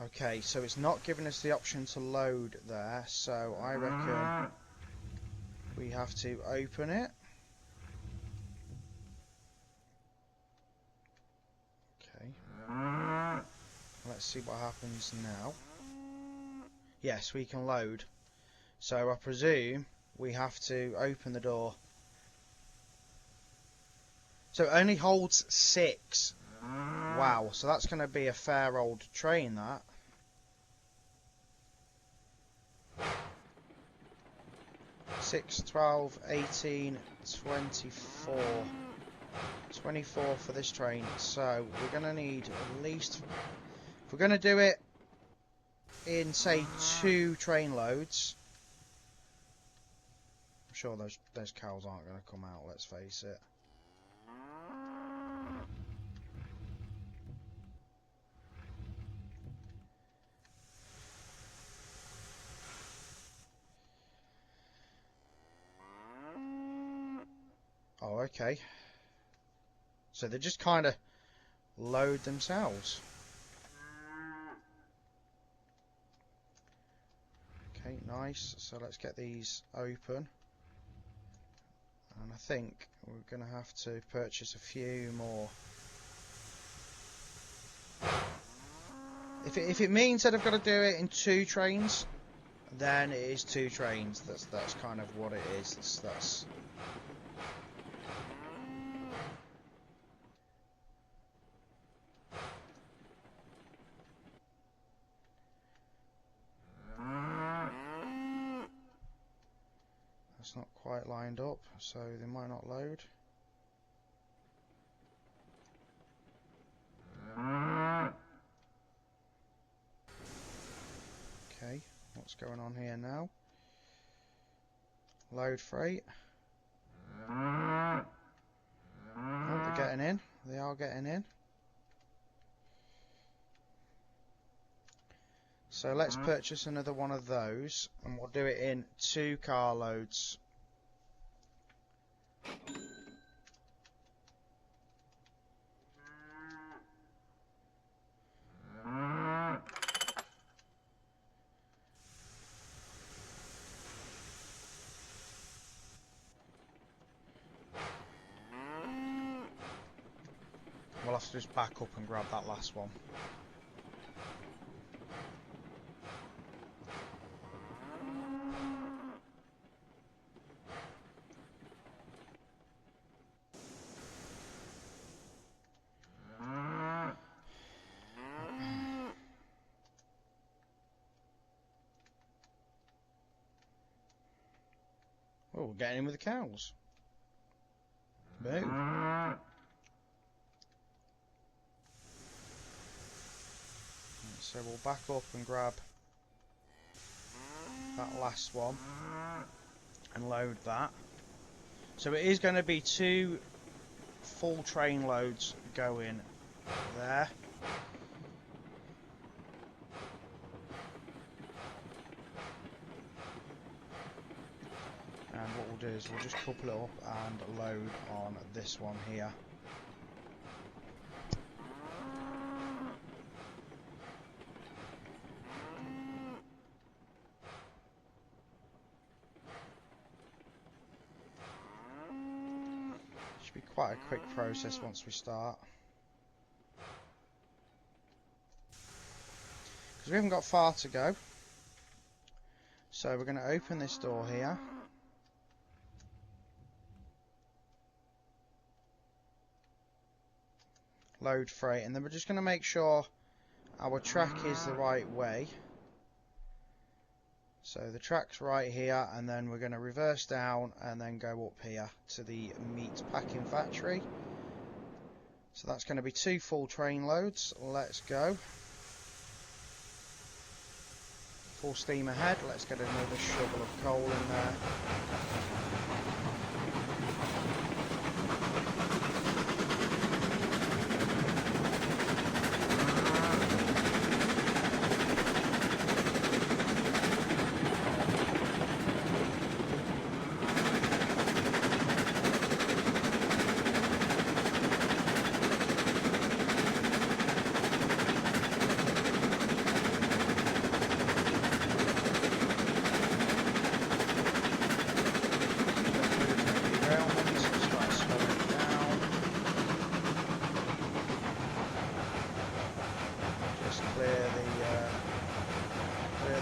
Okay, so it's not giving us the option to load there, so I reckon we have to open it. Let's see what happens now. Yes, we can load. So I presume we have to open the door. So it only holds 6. Wow, so that's going to be a fair old train, that. Six, 12, 18, 24. 24 for this train, so we're going to need at least, if we're going to do it in say 2 train loads, I'm sure those cows aren't going to come out, let's face it. Oh, okay. So they just kind of load themselves. Okay, nice. So let's get these open. And I think we're going to have to purchase a few more. If it means that I've got to do it in 2 trains, then it is 2 trains. That's kind of what it is. That's It's not quite lined up, so they might not load. Okay, what's going on here now? Load freight. Oh, they're getting in. They are getting in. So let's purchase another one of those, and we'll do it in 2 carloads. We'll have to just back up and grab that last one. Oh, we're getting in with the cows. Boom. So we'll back up and grab that last one and load that. So it is going to be 2 full train loads going there. And what we'll do is we'll just couple it up and load on this one here. Should be quite a quick process once we start. Because we haven't got far to go. So we're going to open this door here. Load freight, and then we're just going to make sure our track is the right way. So the track's right here, and then we're going to reverse down and then go up here to the meat packing factory. So that's going to be 2 full train loads. Let's go. Full steam ahead. Let's get another shovel of coal in there.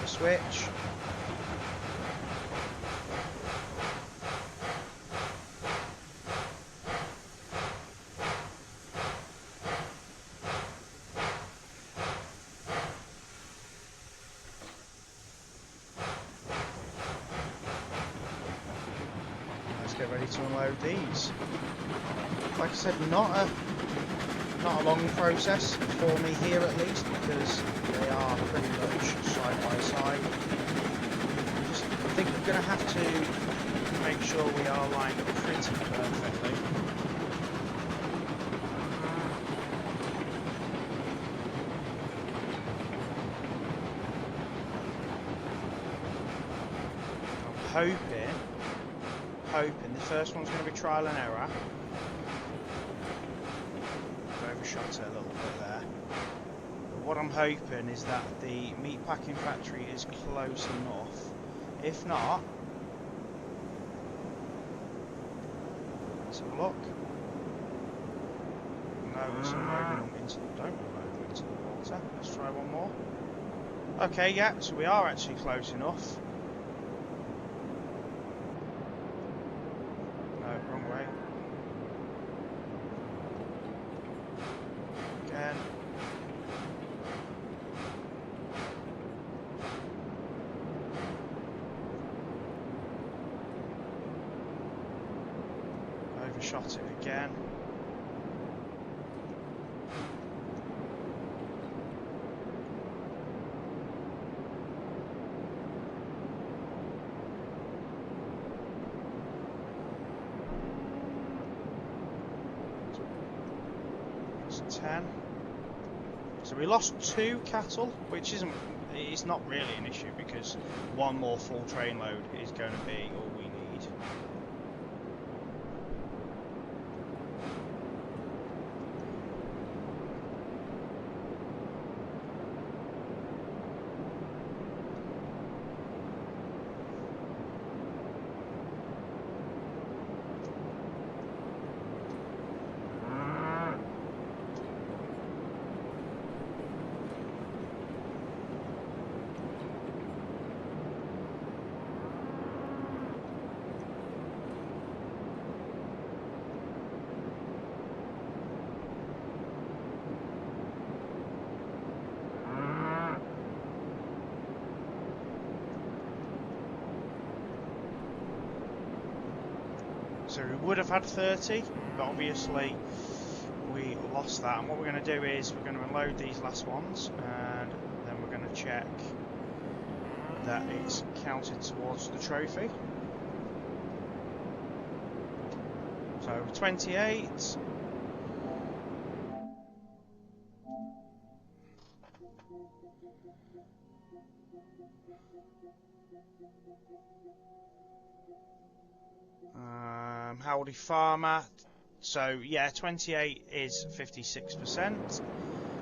Switch. Let's get ready to unload these. Like I said, not a long process for me here at least, because they are pretty much side by side. I think we're going to have to make sure we are lined up pretty perfectly. I'm hoping the first one's going to be trial and error. I've overshot it a little bit there. But what I'm hoping is that the meat packing factory is close enough. If not, let's have a look. No, it's unloading them into the, don't unload them into the water. Let's try one more. Okay, yeah, so we are actually close enough. No, wrong way. Again. shot it again. It's 10. So we lost 2 cattle, which it's not really an issue because one more full train load is going to be all we need. So we would have had 30, but obviously we lost that. And what we're going to do is we're going to unload these last ones, and then we're going to check that it's counted towards the trophy. So 28. Howdy Farmer. So yeah, 28 is 56%.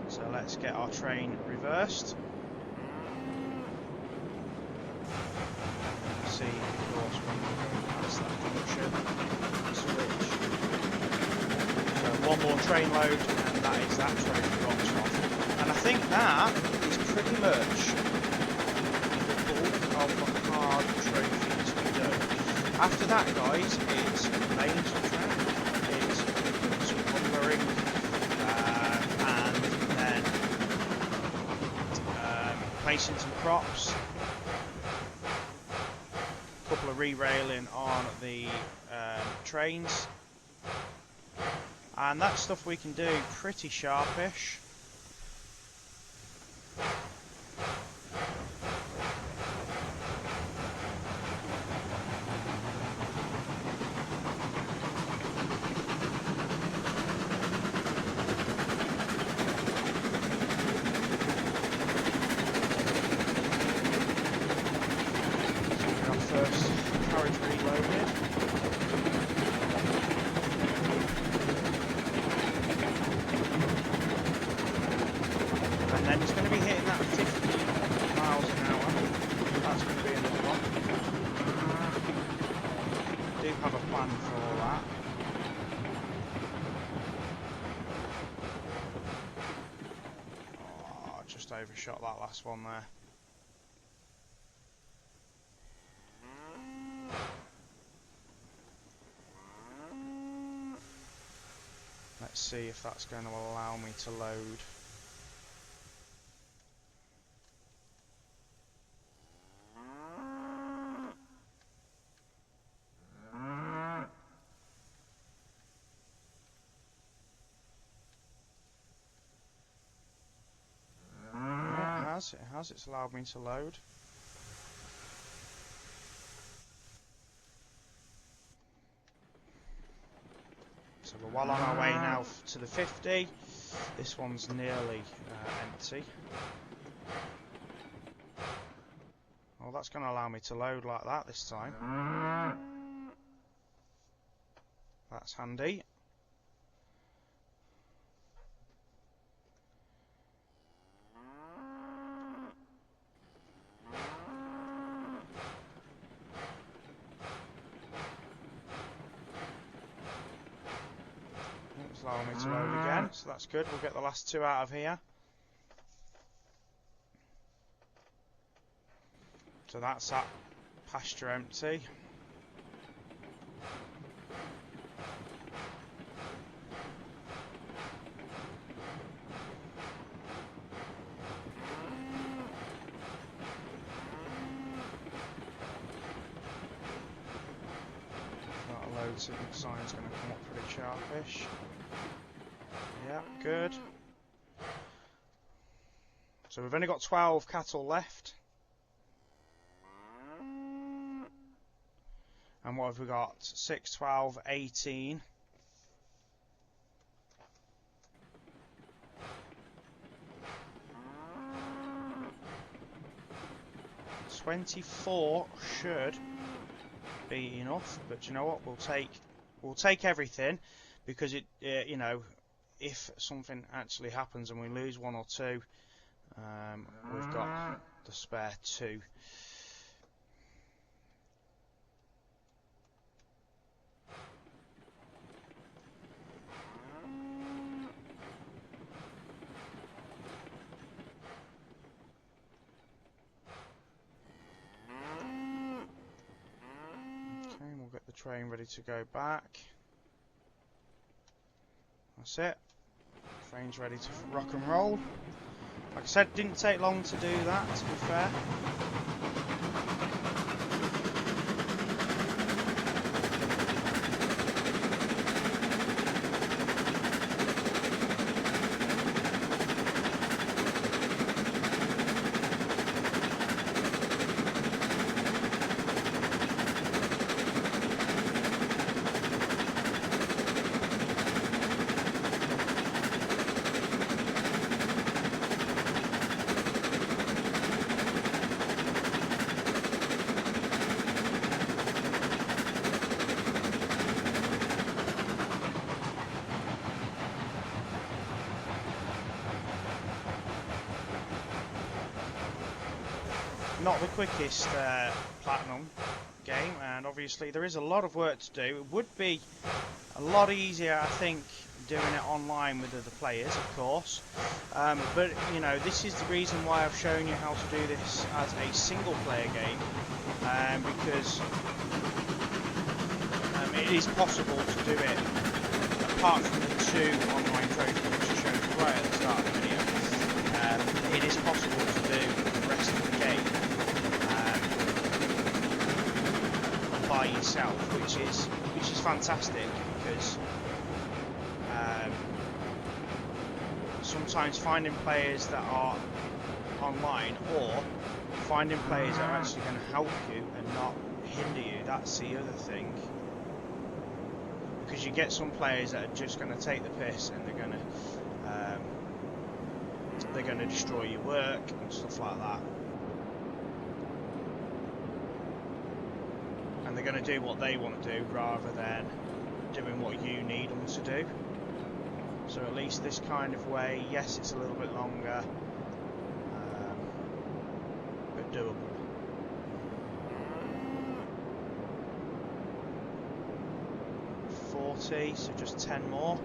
So let's get our train reversed. See, of course, when we're going past that junction, switch. So one more train load, and that is that trophy box off. And I think that is pretty much the bulk of the hard trophies we do. After that, guys, it's lanes for track, it's some bumbering, and then placing some props, a couple of re-railing on the trains, and that's stuff we can do pretty sharpish. Overshot that last one there. Let's see if that's going to allow me to load. It has, it's allowed me to load. So we're well on our way now to the 50. This one's nearly empty. Well, that's going to allow me to load like that this time. That's handy. Allow me to load again, so that's good. We'll get the last 2 out of here. So that's that pasture empty. That'll load sign's going to come up pretty sharpish. Yeah, good. So we've only got 12 cattle left. And what have we got? 6, 12, 18. 24 should be enough, but you know what? We'll take everything, because it, you know, if something actually happens and we lose 1 or 2, we've got the spare 2. Get the train ready to go back. That's it. Train's ready to rock and roll. Like I said, didn't take long to do that, to be fair. Not the quickest Platinum game, and obviously there is a lot of work to do. It would be a lot easier, I think, doing it online with other players, of course. But you know, this is the reason why I've shown you how to do this as a single-player game, because it is possible to do it apart from the 2 online trophies which I showed right at the start of the video. It is possible to do the rest of the game by yourself, which is fantastic, because sometimes finding players that are online, or finding players that are actually going to help you and not hinder you, that's the other thing. Because you get some players that are just going to take the piss, and they're going to destroy your work and stuff like that. And they're going to do what they want to do rather than doing what you need them to do. So at least this kind of way, yes, it's a little bit longer, but doable. So just 10 more.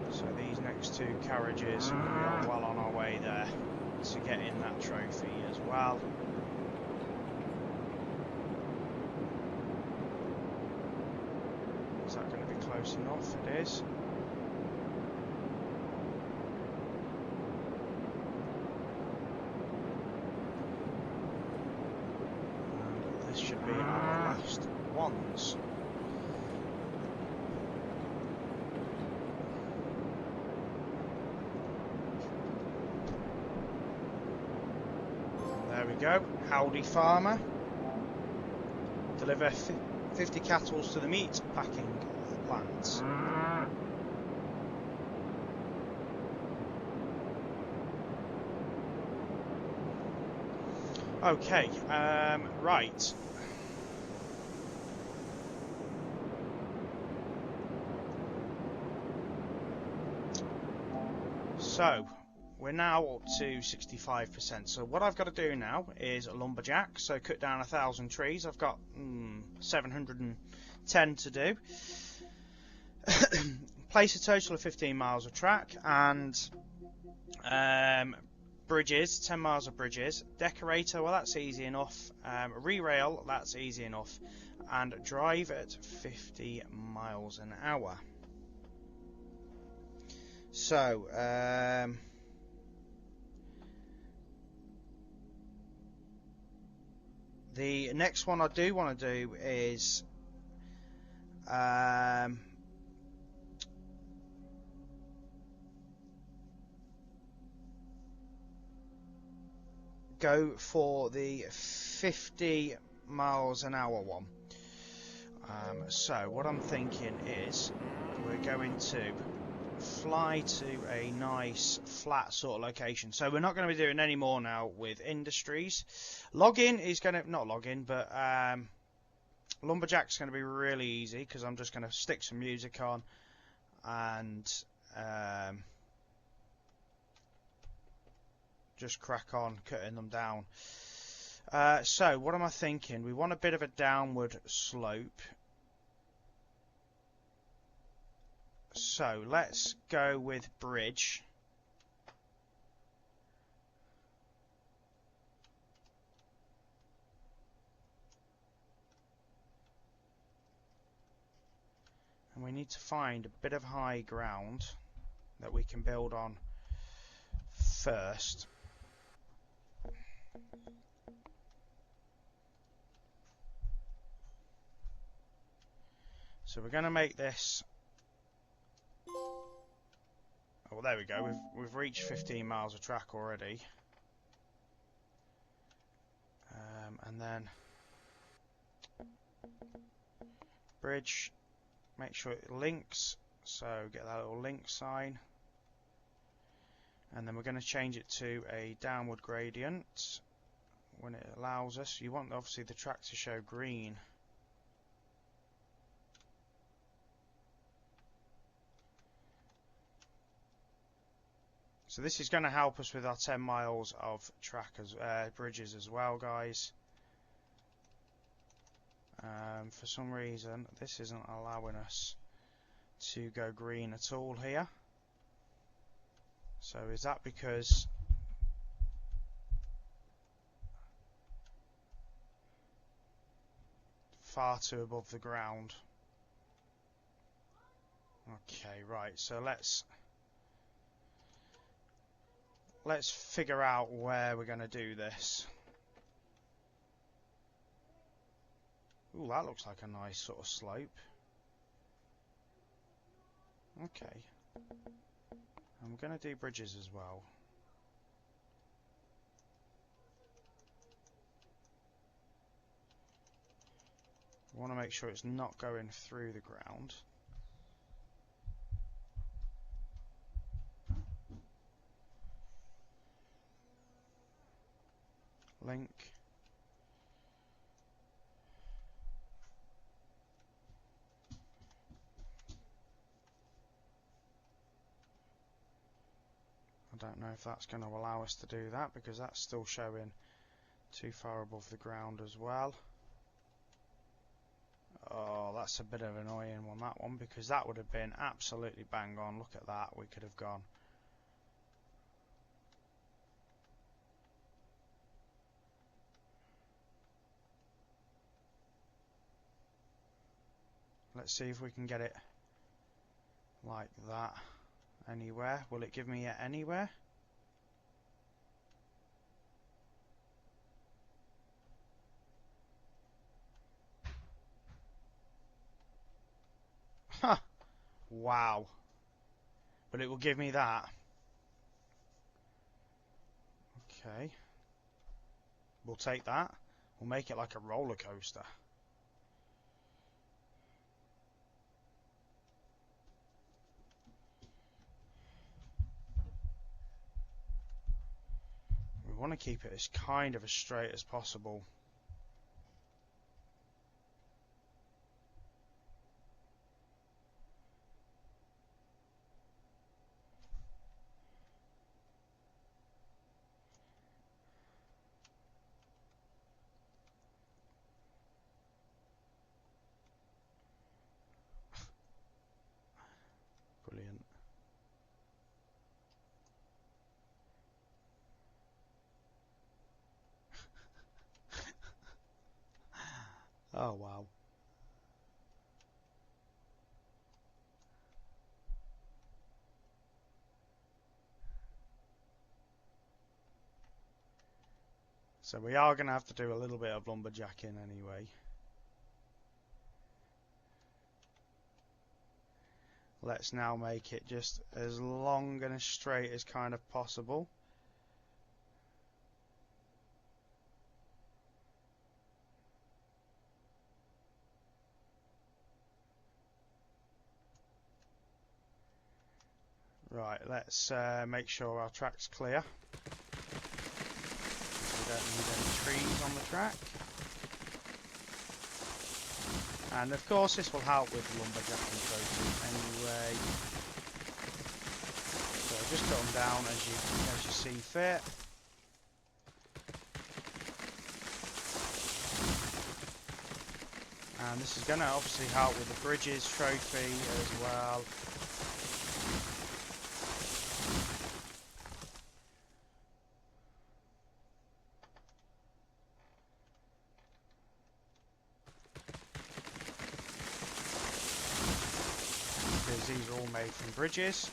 So these next 2 carriages, we are well on our way there to getting that trophy as well. Is that going to be close enough? It is. And this should be our last ones. There we go. Howdy Farmer. Deliver 50 cattle to the meat packing plants. Okay, right. So we're now up to 65%. So what I've got to do now is a lumberjack. So cut down 1,000 trees. I've got 710 to do. Place a total of 15 miles of track, and bridges, 10 miles of bridges. Decorator, well, that's easy enough. Re-rail, that's easy enough. And drive at 50 miles an hour. So the next one I do want to do is go for the 50 miles an hour one. So what I'm thinking is we're going to fly to a nice flat sort of location. So we're not going to be doing any more now with industries. Login is going to, not login, but Lumberjack's going to be really easy because I'm just going to stick some music on and just crack on cutting them down. So what am I thinking? We want a bit of a downward slope. So let's go with bridge. And we need to find a bit of high ground that we can build on first. So we're going to make this. Oh, there we go. We've reached 15 miles of track already. And then bridge. Make sure it links. So get that little link sign. And then we're going to change it to a downward gradient when it allows us. You want obviously the track to show green. So this is going to help us with our 10 miles of track as bridges as well, guys. For some reason this isn't allowing us to go green at all here. So is that because far too above the ground? Okay, right, so let's figure out where we're going to do this. Ooh, that looks like a nice sort of slope. Okay. And we're going to do bridges as well. We want to make sure it's not going through the ground. Link. I don't know if that's going to allow us to do that because that's still showing too far above the ground as well. Oh, that's a bit of an annoying one, that one, because that would have been absolutely bang on. Look at that, we could have gone. Let's see if we can get it like that anywhere. Will it give me it anywhere? Huh. Wow. But it will give me that. Okay. We'll take that. We'll make it like a roller coaster. We want to keep it as kind of as straight as possible. Brilliant. Oh wow. So we are going to have to do a little bit of lumberjacking anyway. Let's now make it just as long and as straight as kind of possible. Right, let's make sure our track's clear. We don't need any trees on the track. And of course this will help with the lumberjacking trophy anyway. So just cut them down as you see fit. And this is going to obviously help with the bridges trophy as well. Because these are all made from bridges.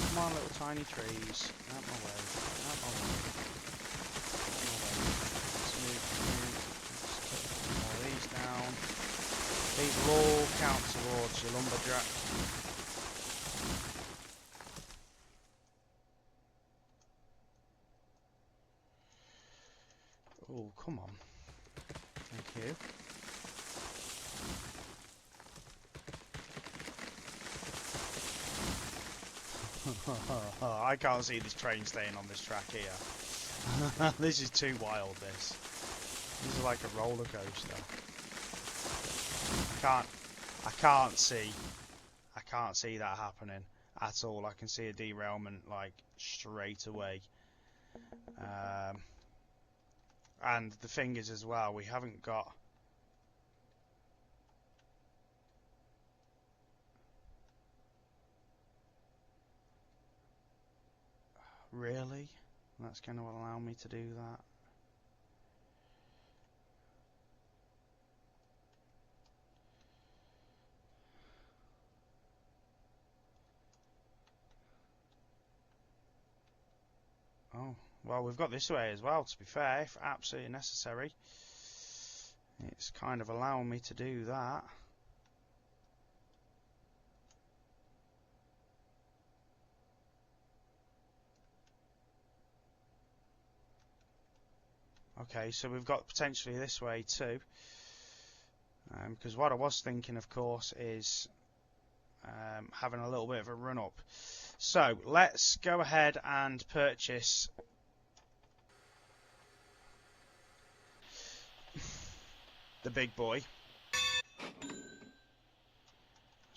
Come on, little tiny trees. Out my way. Out my way. Out my way. Let's move. Let's put more of these down. These will all count towards your lumberjack. Oh, come on. Thank you. I can't see this train staying on this track here. This is too wild, this. This is like a roller coaster. I can't see that happening at all. I can see a derailment like straight away. And the thing is as well, we haven't got... Really? That's going to allow me to do that? Oh, well, we've got this way as well, to be fair, if absolutely necessary. It's kind of allowing me to do that. Okay, so we've got potentially this way too. Because what I was thinking, of course, is having a little bit of a run-up. So, let's go ahead and purchase the big boy. Let's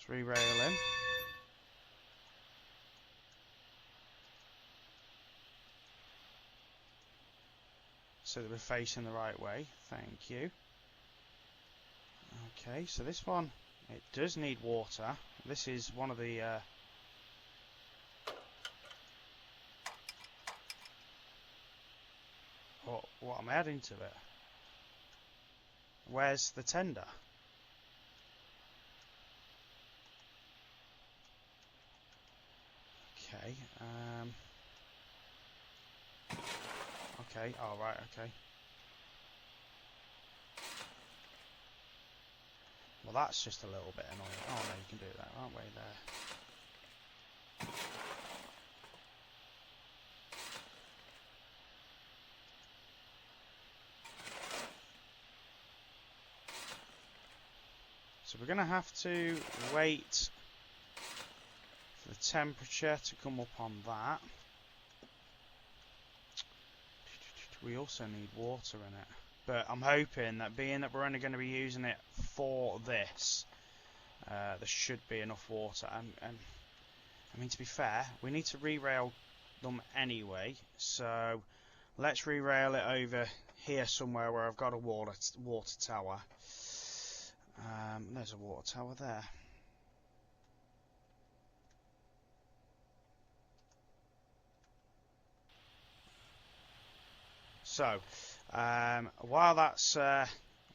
re-rail him. So that we're facing the right way. Thank you. Okay, so this one, it does need water. This is one of the... what am I adding to it? Where's the tender? Okay, okay, alright, okay. Well, that's just a little bit annoying. Oh no, you can do it that right way there. So we're going to have to wait for the temperature to come up on that. We also need water in it. But I'm hoping that being that we're only going to be using it for this, there should be enough water. And I mean, to be fair, we need to re-rail them anyway. So let's re-rail it over here somewhere where I've got a water tower. There's a water tower there. So, while that's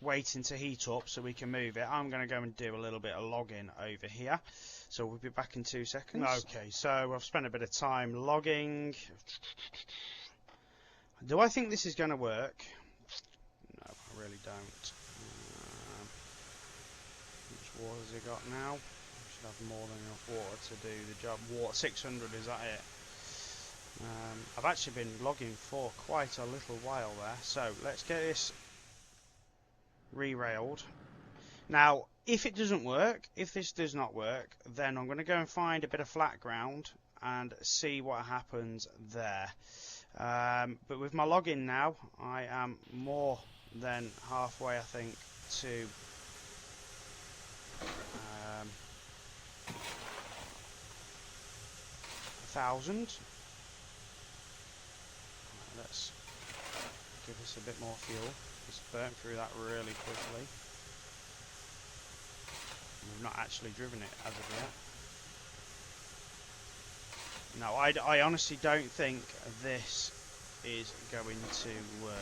waiting to heat up so we can move it, I'm going to go and do a little bit of logging over here. So we'll be back in 2 seconds. Okay, so I've spent a bit of time logging. Do I think this is going to work? No, I really don't. water has it got now? Should have more than enough water to do the job. Water 600, is that it? I've actually been logging for quite a little while there, so let's get this re-railed. Now, if it doesn't work, if this does not work, then I'm going to go and find a bit of flat ground and see what happens there. But with my login now, I am more than halfway, I think, to 1,000. Let's give this a bit more fuel. It's burnt through that really quickly. We've not actually driven it as of yet. No, I honestly don't think this is going to work.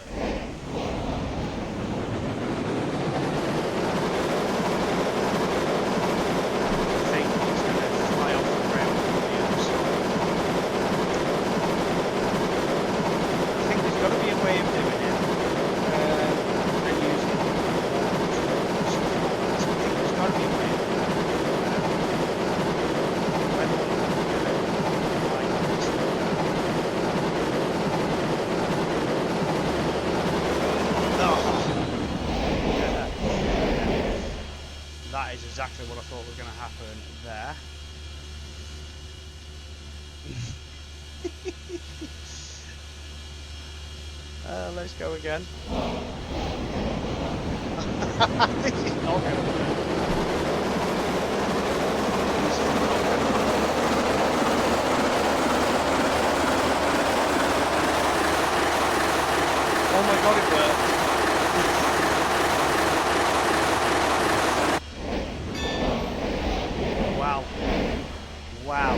That is exactly what I thought was going to happen there. Let's go again. This is not going to work. Oh my god, it worked. Wow. Wow.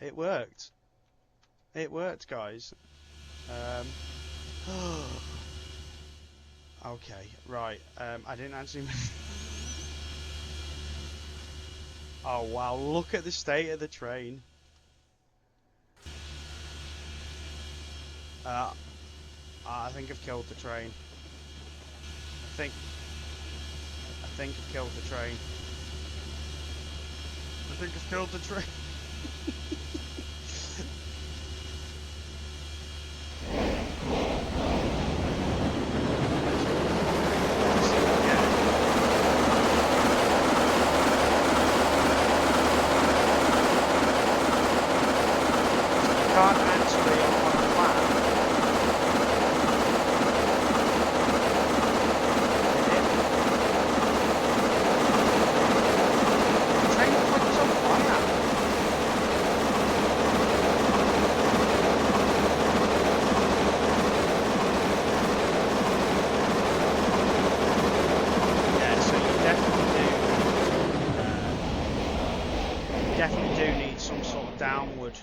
It worked. It worked, guys. Okay, right. I didn't actually... Oh, wow. Look at the state of the train. I think I've killed the train. I think I've killed the train. I think I've killed the train. Can't actually on a plan. The train flicks on fire. Yeah, so you definitely do need some sort of downward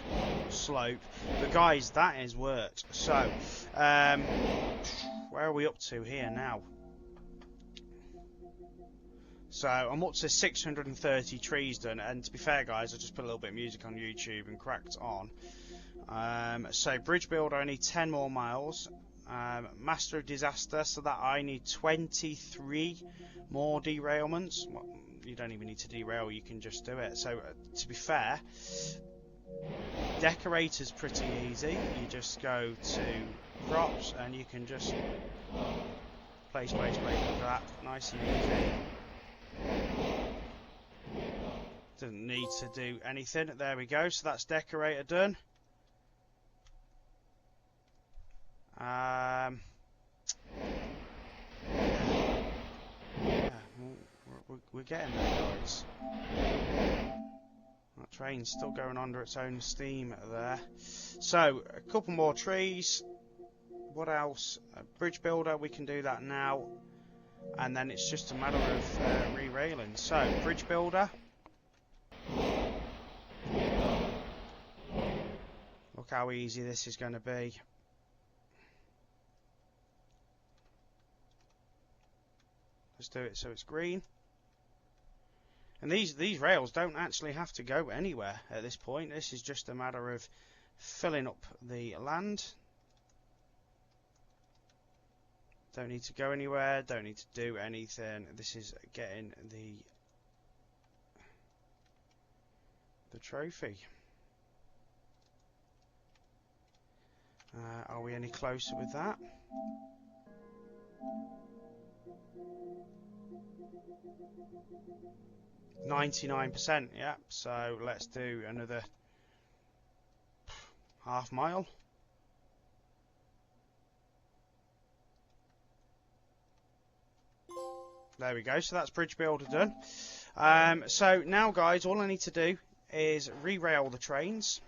slope. But guys, that has worked. So where are we up to here now? So I'm up to 630 trees done, and to be fair guys, I just put a little bit of music on YouTube and cracked on. So bridge builder, I need 10 more miles. Master of disaster, so that I need 23 more derailments. Well, you don't even need to derail, you can just do it. So to be fair, decorator's pretty easy. You just go to props and you can just place like that, nice and easy. Doesn't need to do anything. There we go. So that's decorator done. Yeah, we're getting there, guys. That train's still going under its own steam there. So a couple more trees. What else? A bridge builder, we can do that now. And then it's just a matter of re-railing. So bridge builder. Look how easy this is going to be. Let's do it so it's green. And these rails don't actually have to go anywhere at this point. This is just a matter of filling up the land. Don't need to go anywhere, don't need to do anything. This is getting the trophy. Are we any closer with that? %99%, yeah. So let's do another half mile. There we go. So that's bridge builder done. So now, guys, all I need to do is re-rail the trains.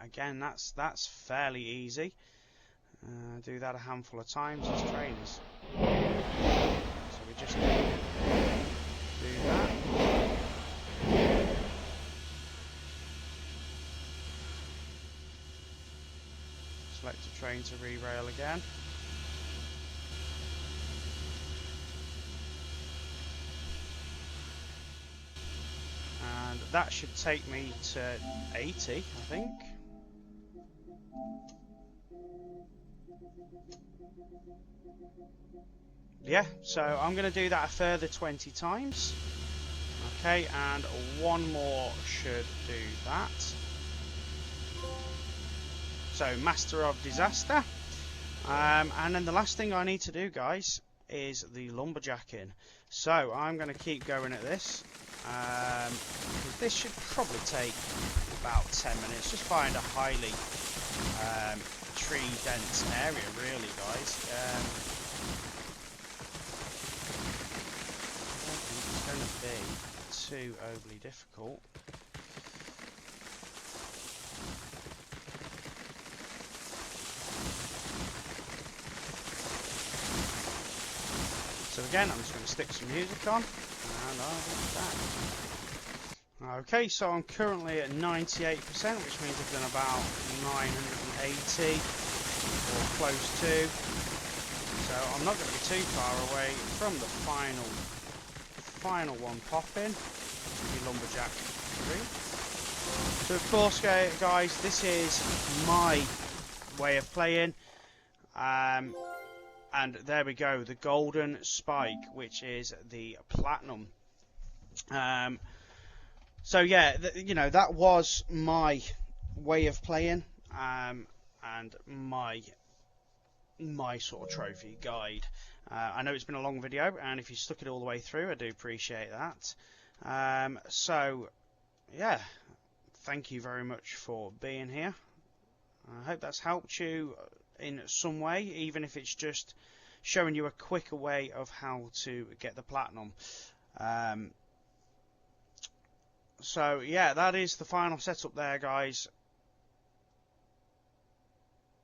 Again, that's fairly easy. Do that a handful of times as trains. So we just do that. Select a train to re-rail again. And that should take me to 80, I think. Yeah, so I'm going to do that a further 20 times. Okay, and one more should do that. So, Master of Disaster. And then the last thing I need to do, guys, is the lumberjacking. So, I'm going to keep going at this. Because this should probably take about 10 minutes. Just find a highly tree dense area, really, guys. I don't think it's going to be too overly difficult. So again, I'm just going to stick some music on. And I'll be back. Okay, so I'm currently at 98%, which means I've done about 980 or close to. So I'm not going to be too far away from the final one popping. The lumberjack 3. So of course, guys, this is my way of playing. And there we go, the golden spike, which is the platinum. So yeah, you know, that was my way of playing, and my sort of trophy guide. I know it's been a long video, and if you stuck it all the way through, I do appreciate that. So yeah, thank you very much for being here. I hope that's helped you in some way, even if it's just showing you a quicker way of how to get the platinum. So yeah, that is the final setup there, guys.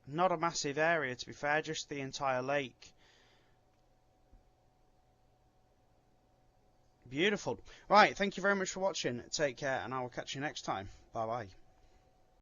Not a massive area, to be fair, just the entire lake. Beautiful. Right, thank you very much for watching. Take care, and I will catch you next time. Bye bye.